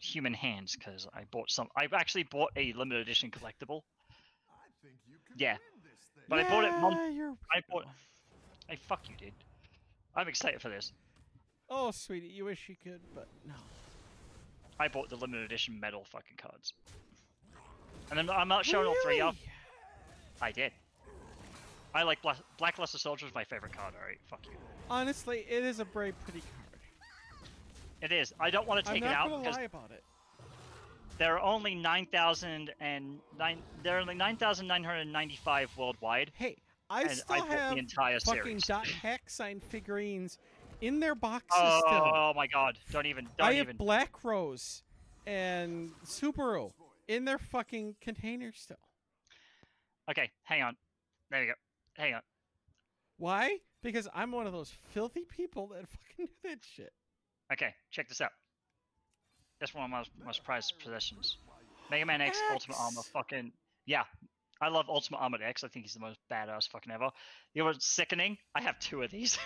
human hands because I bought some. I actually bought a limited edition collectible. I think you can Yeah. win this thing. But I bought it I bought. I fuck you, dude. I'm excited for this. Oh, sweetie, you wish you could, but no. I bought the limited edition metal fucking cards. And I'm not showing all three off. I did. I like Black Luster Soldier is my favorite card. All right, fuck you. Honestly, it is a very pretty card. It is. I don't want to take it out because lie about it. there are only 9,995 worldwide. Hey, I and still I bought have the entire fucking series. dot hack signed figurines in their boxes Oh, still. oh my god! Don't even. I have Black Rose and Subaru in their fucking containers still. Okay, hang on. There we go. Hang on. Why? Because I'm one of those filthy people that fucking do that shit. Okay, check this out. That's one of my most prized possessions. Mega Man X Ultimate Armor. Fucking yeah. I love Ultimate Armor X. I think he's the most badass fucking ever. You know what's sickening? I have 2 of these.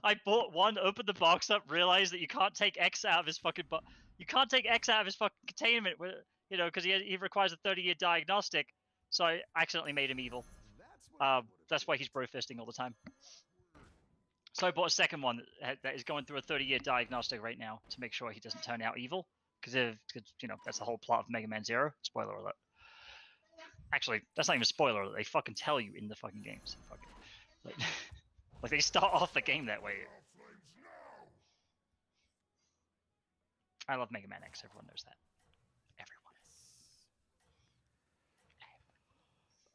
I bought one, opened the box up, realized that you can't take X out of his fucking you can't take X out of his fucking containment, you know, because he requires a 30-year diagnostic. So I accidentally made him evil. That's why he's bro-fisting all the time. So I bought a second one that is going through a 30-year diagnostic right now to make sure he doesn't turn out evil. Because you know, that's the whole plot of Mega Man Zero. Spoiler alert. Actually, that's not even a spoiler alert. They fucking tell you in the fucking games. Fucking, like they start off the game that way. I love Mega Man X. Everyone knows that. Everyone.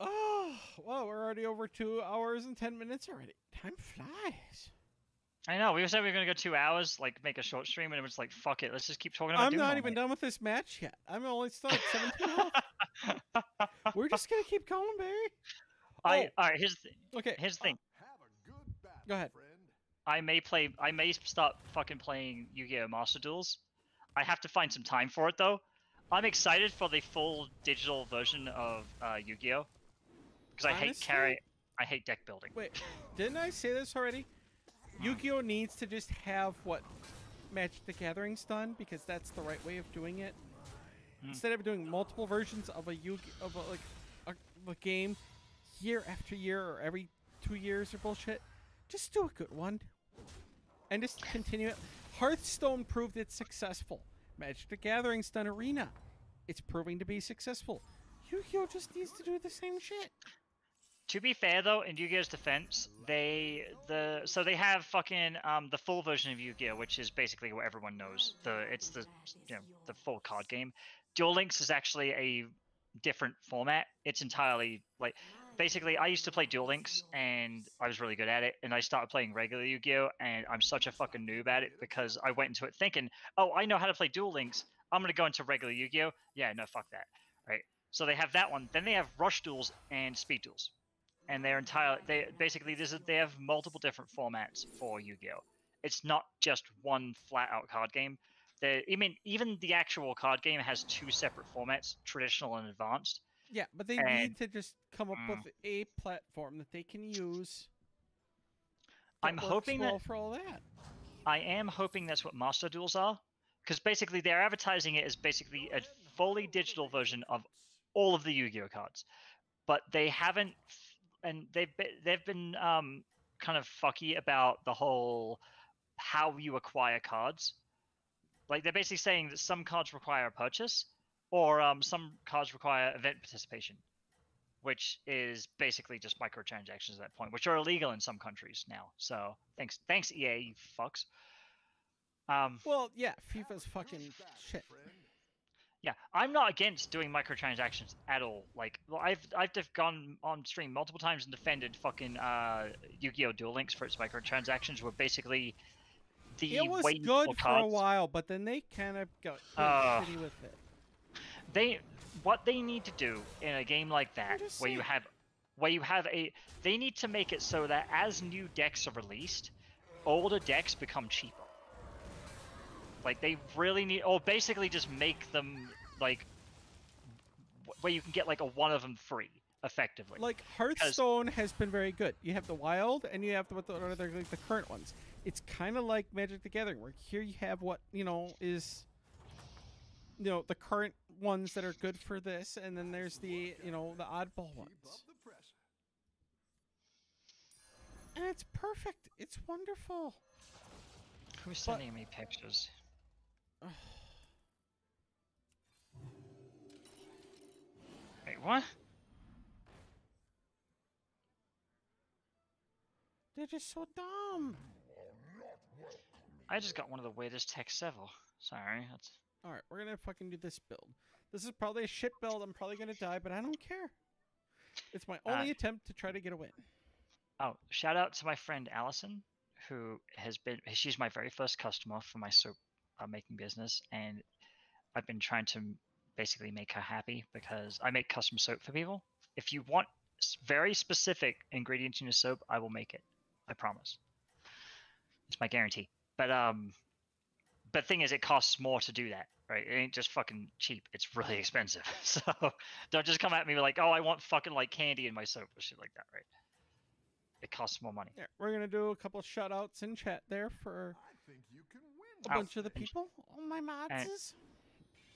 Oh, well, we're already over 2 hours and 10 minutes already. Time flies. I know. We said we were gonna go 2 hours, like make a short stream, and it was like, fuck it, let's just keep talking about. I'm not even done with this match yet. I'm only still at 17 health. We're just gonna keep going, baby. All right. Here's the thing. Okay. Here's the thing. Have a good battle, Go ahead. friend. I may start fucking playing Yu-Gi-Oh! Master Duels. I have to find some time for it though. I'm excited for the full digital version of Yu-Gi-Oh! Because I hate deck building. Wait, didn't I say this already? Yu-Gi-Oh! Needs to just have what Magic the Gathering's done because that's the right way of doing it. Instead of doing multiple versions of a a game year after year or every 2 years or bullshit, just do a good one and just continue it. Hearthstone proved it's successful. Magic the Gathering's done Arena. It's proving to be successful. Yu-Gi-Oh! Just needs to do the same shit. To be fair though, in Yu-Gi-Oh's defense, they have fucking the full version of Yu-Gi-Oh, which is basically what everyone knows. It's the full card game. Duel Links is actually a different format. It's entirely like basically I used to play Duel Links and I was really good at it, and I started playing regular Yu-Gi-Oh, and I'm such a fucking noob at it because I went into it thinking, oh, I know how to play Duel Links. I'm gonna go into regular Yu-Gi-Oh. Yeah, no, fuck that. Right. So they have that one. Then they have Rush Duels and Speed Duels. And they have multiple different formats for Yu-Gi-Oh. It's not just one flat-out card game. Even the actual card game has 2 separate formats, traditional and advanced. Yeah, but they need to just come up with a platform that they can use. I'm hoping that for all that. I am hoping that's what Master Duels are, because basically they're advertising it as basically a fully digital version of all of the Yu-Gi-Oh cards, but they haven't, and they've been kind of fucky about the whole how you acquire cards. Like they're basically saying that some cards require a purchase, or some cards require event participation, which is basically just microtransactions at that point, which are illegal in some countries now. So thanks EA, you fucks. Well, yeah, FIFA's fucking shit. Yeah, I'm not against doing microtransactions at all. Like, well, I've gone on stream multiple times and defended fucking Yu-Gi-Oh! Duel Links for its microtransactions, where basically the It was way you good pull for cards, a while, but then they kind of got really shitty with it. what they need to do in a game like that, where you have they need to make it so that as new decks are released, older decks become cheaper. Like they really need, or basically just make them like where you can get like a one of them free, effectively. Like Hearthstone has been very good. You have the wild, and you have what are like the current ones. It's kind of like Magic the Gathering, where here you have what is, the current ones that are good for this, and then there's the the oddball ones. And it's perfect. It's wonderful. Who's sending me pictures? Wait, what? They're just so dumb. I just got one of the weirdest texts ever. Sorry. That's... Alright, we're gonna fucking do this build. This is probably a shit build. I'm probably gonna die, but I don't care. It's my only attempt to try to get a win. Oh, shout out to my friend Allison, who she's my very first customer for my soap making business, and I've been trying to basically make her happy because I make custom soap for people. If you want very specific ingredients in your soap, I will make it. I promise. It's my guarantee. But thing is, it costs more to do that, right? It ain't just fucking cheap. It's really expensive. So don't just come at me like, oh, I want fucking like candy in my soap or shit like that, right? It costs more money. Yeah, we're gonna do a couple shout outs in chat there for a bunch of the people. Oh my mods.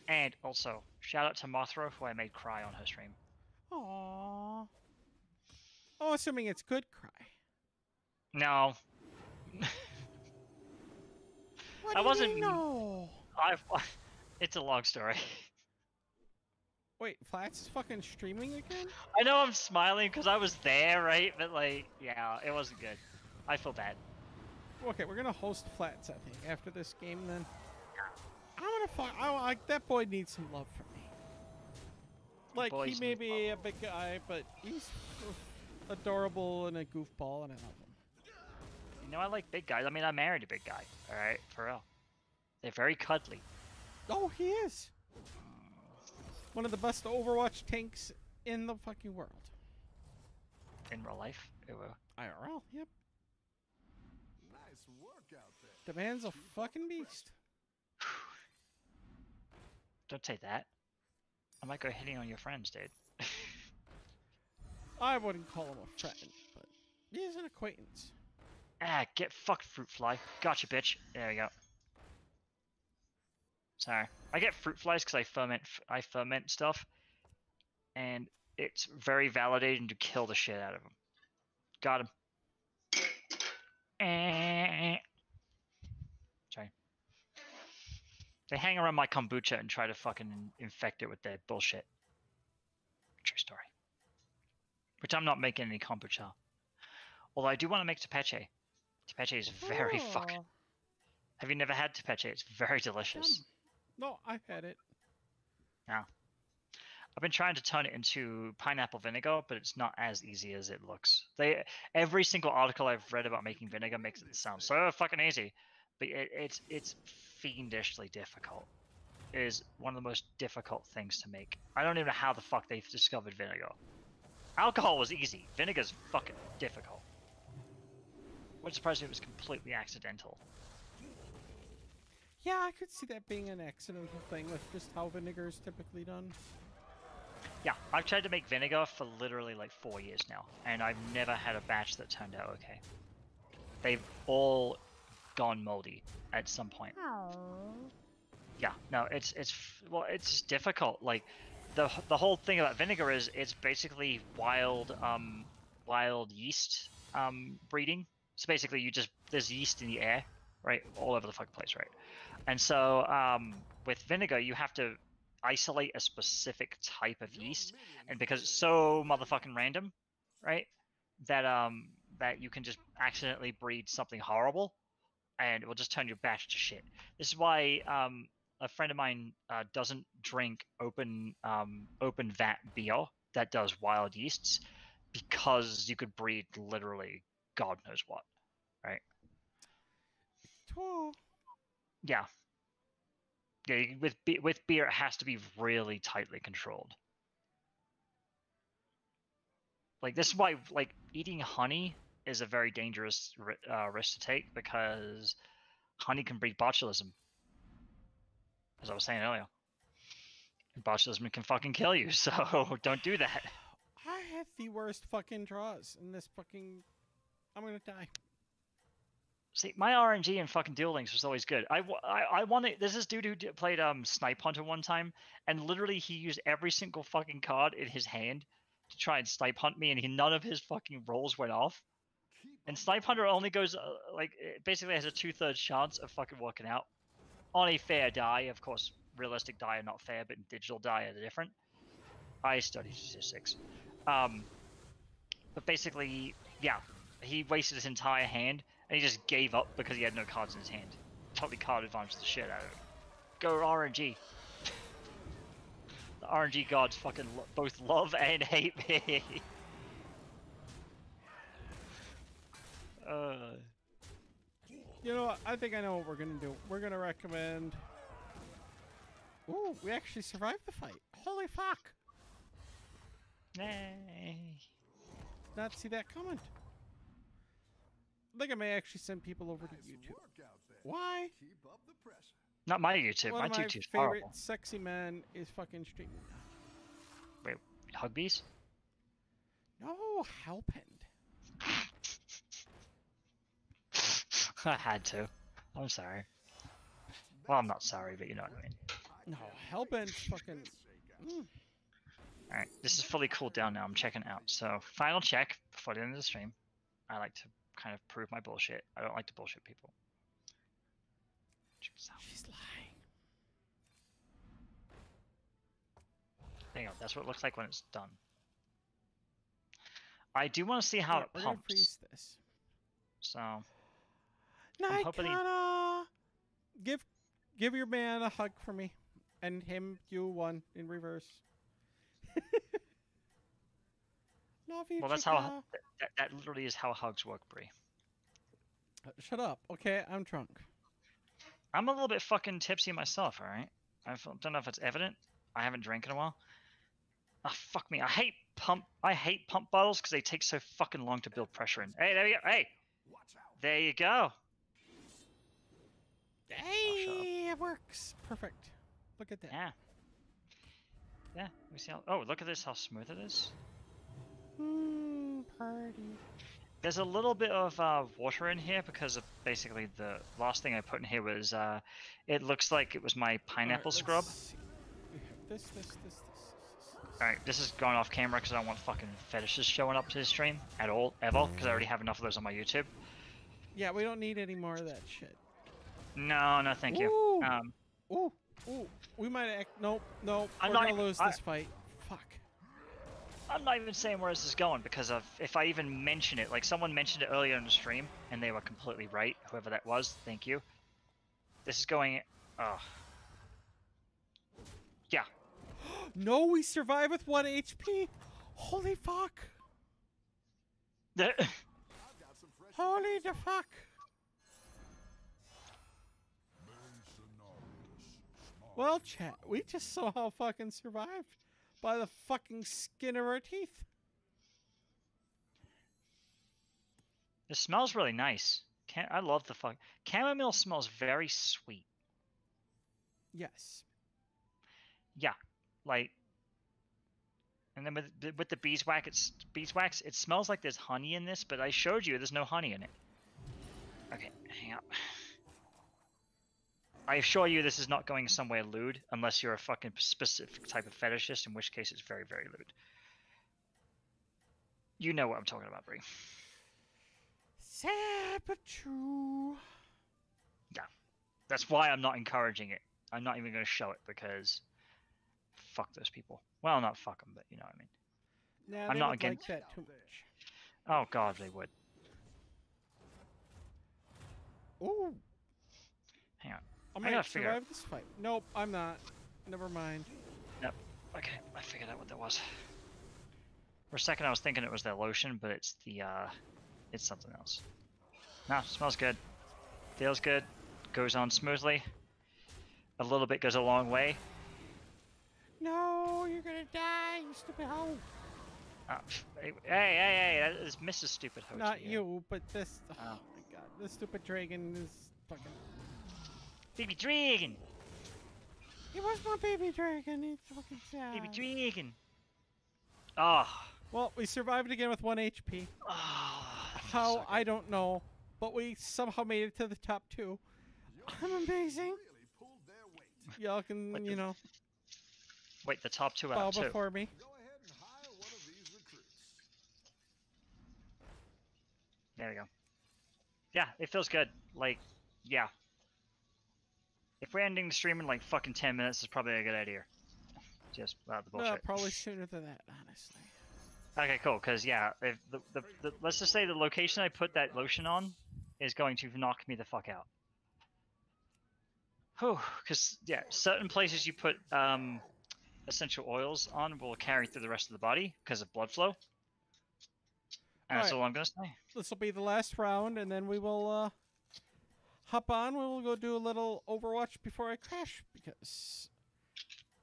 And also, shout out to Mothra, who I made cry on her stream. Aww. Oh, assuming it's good cry. No. What I do wasn't. you know? It's a long story. Wait, Flats is fucking streaming again? I know I'm smiling because I was there, right? But like, yeah, it wasn't good. I feel bad. Okay, we're gonna host Flats, I think, after this game. Then that boy needs some love from me. Like he may be a big guy, but he's adorable and a goofball, and I love him. You know, I like big guys. I mean, I married a big guy. All right, for real. They're very cuddly. Oh, he is. One of the best Overwatch tanks in the fucking world. In real life, it will. IRL, yep. Nice work out there. The man's a fucking beast. Don't say that. I might go hitting on your friends, dude. I wouldn't call him a friend, but he's an acquaintance. Ah, get fucked, fruit fly. Gotcha, bitch. There we go. Sorry. I get fruit flies because I ferment stuff, and it's very validating to kill the shit out of them. Got him. Sorry. They hang around my kombucha and try to fucking infect it with their bullshit. True story. Which I'm not making any kombucha. Although I do want to make tepeche. Tepeche is very fucking... Have you never had tepeche? It's very delicious. No, I've had it. Yeah. I've been trying to turn it into pineapple vinegar, but it's not as easy as it looks. Every single article I've read about making vinegar makes it sound so fucking easy, but it's fiendishly difficult. It is one of the most difficult things to make. I don't even know how the fuck they've discovered vinegar. Alcohol was easy. Vinegar's fucking difficult. Wouldn't surprise me if it was completely accidental. Yeah, I could see that being an accidental thing with just how vinegar is typically done. Yeah, I've tried to make vinegar for literally like 4 years now, and I've never had a batch that turned out okay. They've all gone moldy at some point. Yeah, no, well, it's just difficult. Like, the whole thing about vinegar is it's basically wild yeast breeding. So basically, there's yeast in the air, right, all over the fucking place, right? And so with vinegar, you have to isolate a specific type of yeast, and because it's so motherfucking random, right, that you can just accidentally breed something horrible, and it will just turn your batch to shit. This is why a friend of mine doesn't drink open vat beer that does wild yeasts, because you could breed literally God knows what, right? Oh. Yeah. Yeah, with beer, it has to be really tightly controlled. Like, this is why, like, eating honey is a very dangerous risk to take, because honey can breed botulism, as I was saying earlier. Botulism can fucking kill you, so don't do that. I had the worst fucking draws in this fucking. I'm gonna die. See, my RNG in fucking Duel Links was always good. I wanted. There's this dude who played Snipe Hunter one time, and literally he used every single fucking card in his hand to try and snipe hunt me, and none of his fucking rolls went off. And Snipe Hunter only goes like, it basically has a 2/3 chance of fucking working out on a fair die. Of course, realistic die are not fair, but digital die are different. I studied statistics. But basically, yeah, he wasted his entire hand, and he just gave up because he had no cards in his hand. Totally card advantage the shit out of it. Go RNG. The RNG gods fucking both love and hate me. You know what? I think I know what we're gonna do. We're gonna recommend. Ooh, we actually survived the fight. Holy fuck! Nay. Not see that coming. I think I may actually send people over to YouTube. Work out there. Why? Keep up the pressure. Not my YouTube. One My of my YouTube's favorite horrible. sexy men is fucking streaming. Wait, Hugbees? No, Hellpend. I had to. I'm sorry. Well, I'm not sorry, but you know what I mean. No, Hellpend's fucking. Alright, this is fully cooled down now. I'm checking out. So, final check before the end of the stream. I like to kind of prove my bullshit. I don't like to bullshit people. Check this out. She's lying. There you go. That's what it looks like when it's done. I do want to see how Yeah, it we're gonna pumps. freeze this. So, hoping he- Nikana! Give your man a hug for me, and him you one in reverse. Love you. well, that's chica. how that literally is how hugs work, Bree. Shut up. Okay, I'm drunk. I'm a little bit fucking tipsy myself. All right. I don't know if it's evident. I haven't drank in a while. Ah, fuck me. I hate pump bottles because they take so fucking long to build pressure in. Hey, there you go. Hey, Watch out. there you go. Hey, it works. Perfect. Look at that. Yeah. Yeah. We see how. Oh, look at this. How smooth it is. Party. There's a little bit of water in here because of basically the last thing I put in here was it looks like it was my pineapple Alright, scrub. let's see. We have this. Alright, this is going off camera because I don't want fucking fetishes showing up to the stream at all, ever, because I already have enough of those on my YouTube. Yeah, we don't need any more of that shit. No, no, thank you. Ooh. Ooh. We might act. Nope. I'm We're not gonna even- lose this fight. Fuck. I'm not even saying where this is going because of if I even mention it, like someone mentioned it earlier in the stream and they were completely right, whoever that was, thank you. This is going, yeah. No, we survive with 1 HP. Holy fuck. I've got some fresh. Holy the fuck. Well, chat, we just somehow fucking survived by the fucking skin of our teeth. It smells really nice. I love the chamomile smells very sweet. Yes. Yeah, like, and then with the beeswax, it smells like there's honey in this, but I showed you there's no honey in it. Okay, hang up. I assure you this is not going somewhere lewd unless you're a fucking specific type of fetishist, in which case it's very, very lewd. You know what I'm talking about, Bree. Sad but true. Yeah. That's why I'm not encouraging it. I'm not even going to show it because fuck those people. Well, not fuck them, but you know what I mean. Nah, I'm they not would against- like that too much. Oh god, they would. Ooh. Hang on. I gotta might figure out- survive this fight. Nope, I'm not. Never mind. Yep. Okay, I figured out what that was. For a second I was thinking it was their lotion, but it's the, it's something else. Nah, smells good. Feels good. Goes on smoothly. A little bit goes a long way. No, you're gonna die, you stupid hoe. Hey, that is Mrs. Stupid Host. Not here. you, but this. Oh, Oh. my god, this stupid dragon is fucking. Baby dragon! It was my baby dragon. It's fucking sad. Baby dragon! Ah. Well, we survived again with 1 HP. How, I don't know. But we somehow made it to the top 2. I'm amazing. Really pulled their weight. Y'all can, What the- you know, Wait, the top 2 bow out of 2. before me. Go ahead and hire one of these recruits. There we go. Yeah, it feels good. Like, yeah. If we're ending the stream in like fucking 10 minutes, it's probably a good idea. Just without the No, bullshit. probably sooner than that, honestly. Okay, cool. Because yeah, if the let's just say the location I put that lotion on is going to knock me the fuck out. Whew. Because yeah, certain places you put essential oils on will carry through the rest of the body because of blood flow. And that's Alright. all I'm gonna say. This will be the last round, and then we will hop on. We will go do a little Overwatch before I crash, because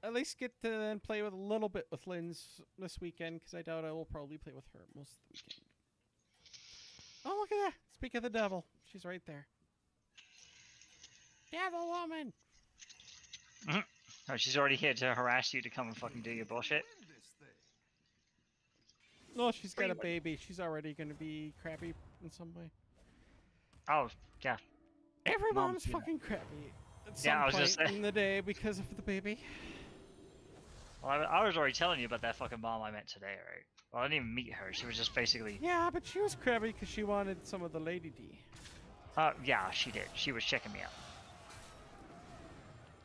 at least get to then play with a little bit with Lynn's this weekend, because I doubt I will probably play with her most of the weekend. Oh, look at that! Speak of the devil. She's right there. Devil woman! Oh, she's already here to harass you to come and fucking do your bullshit. Win this thing. No, she's got a Wait. baby. She's already going to be crappy in some way. Oh, yeah. Every Mom's mom's do that. fucking crappy at Yeah, I some was just point saying. in the day because of the baby. Well, I was already telling you about that fucking mom I met today, right? Well, I didn't even meet her. She was just basically... Yeah, but she was crappy because she wanted some of the Lady D. Yeah, she did. She was checking me out.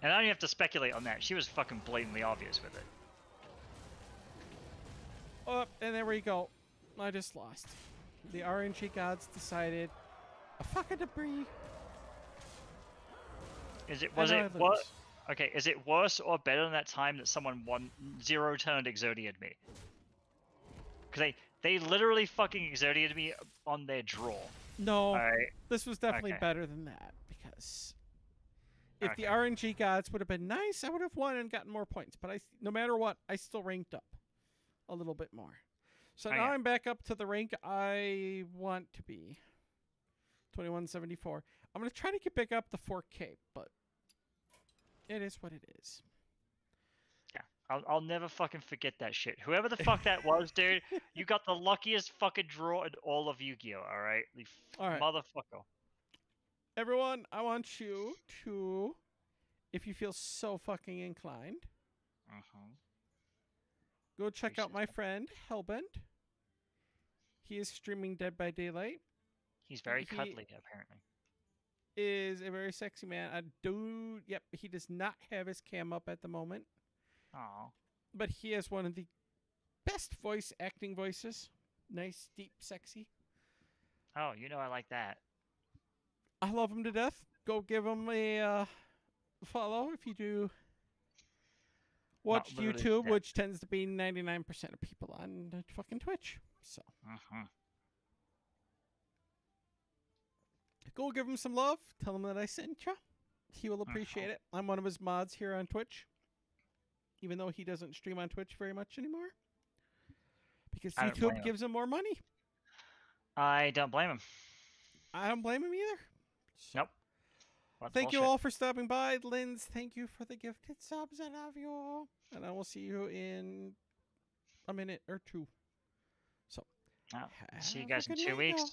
And I don't even have to speculate on that. She was fucking blatantly obvious with it. Oh, and there we go. I just lost. The RNG gods decided a fucking debris. Is it... and Was I it... What? lose. Okay, is it worse or better than that time that someone zero-turned Exodia'd me? Because they literally fucking Exodia'd me on their draw. No, Alright. this was definitely Okay. better than that, because if the Okay. RNG gods would have been nice, I would have won and gotten more points. But no matter what, I still ranked up a little bit more. So Oh, now yeah. I'm back up to the rank I want to be. 2174. I'm going to try to get back up to 4K, but it is what it is. I'll never fucking forget that shit. Whoever the fuck that was, dude, you got the luckiest fucking draw in all of Yu-Gi-Oh, alright? You All right. motherfucker. Everyone, I want you to, if you feel so fucking inclined, go check out my friend, Hellbent. He is streaming Dead by Daylight. He's very He- cuddly, apparently. Is a very sexy man. A dude, yep, he does not have his cam up at the moment, Aw. but he has one of the best voice acting voices. Nice, deep, sexy. Oh, you know I like that. I love him to death. Go give him a follow if you do watch literally, YouTube, yeah. which tends to be 99% of people on fucking Twitch. So go give him some love. Tell him that I sent you. He will appreciate it. I'm one of his mods here on Twitch, even though he doesn't stream on Twitch very much anymore, because I don't blame YouTube him. gives him more money. I don't blame him. I don't blame him either. So, Nope. That's thank you bullshit. all for stopping by. Linz, thank you for the gifted subs. I love you all. And I will see you in a minute or two. So, Oh, see you have a guys in good 2 night, weeks. y'all.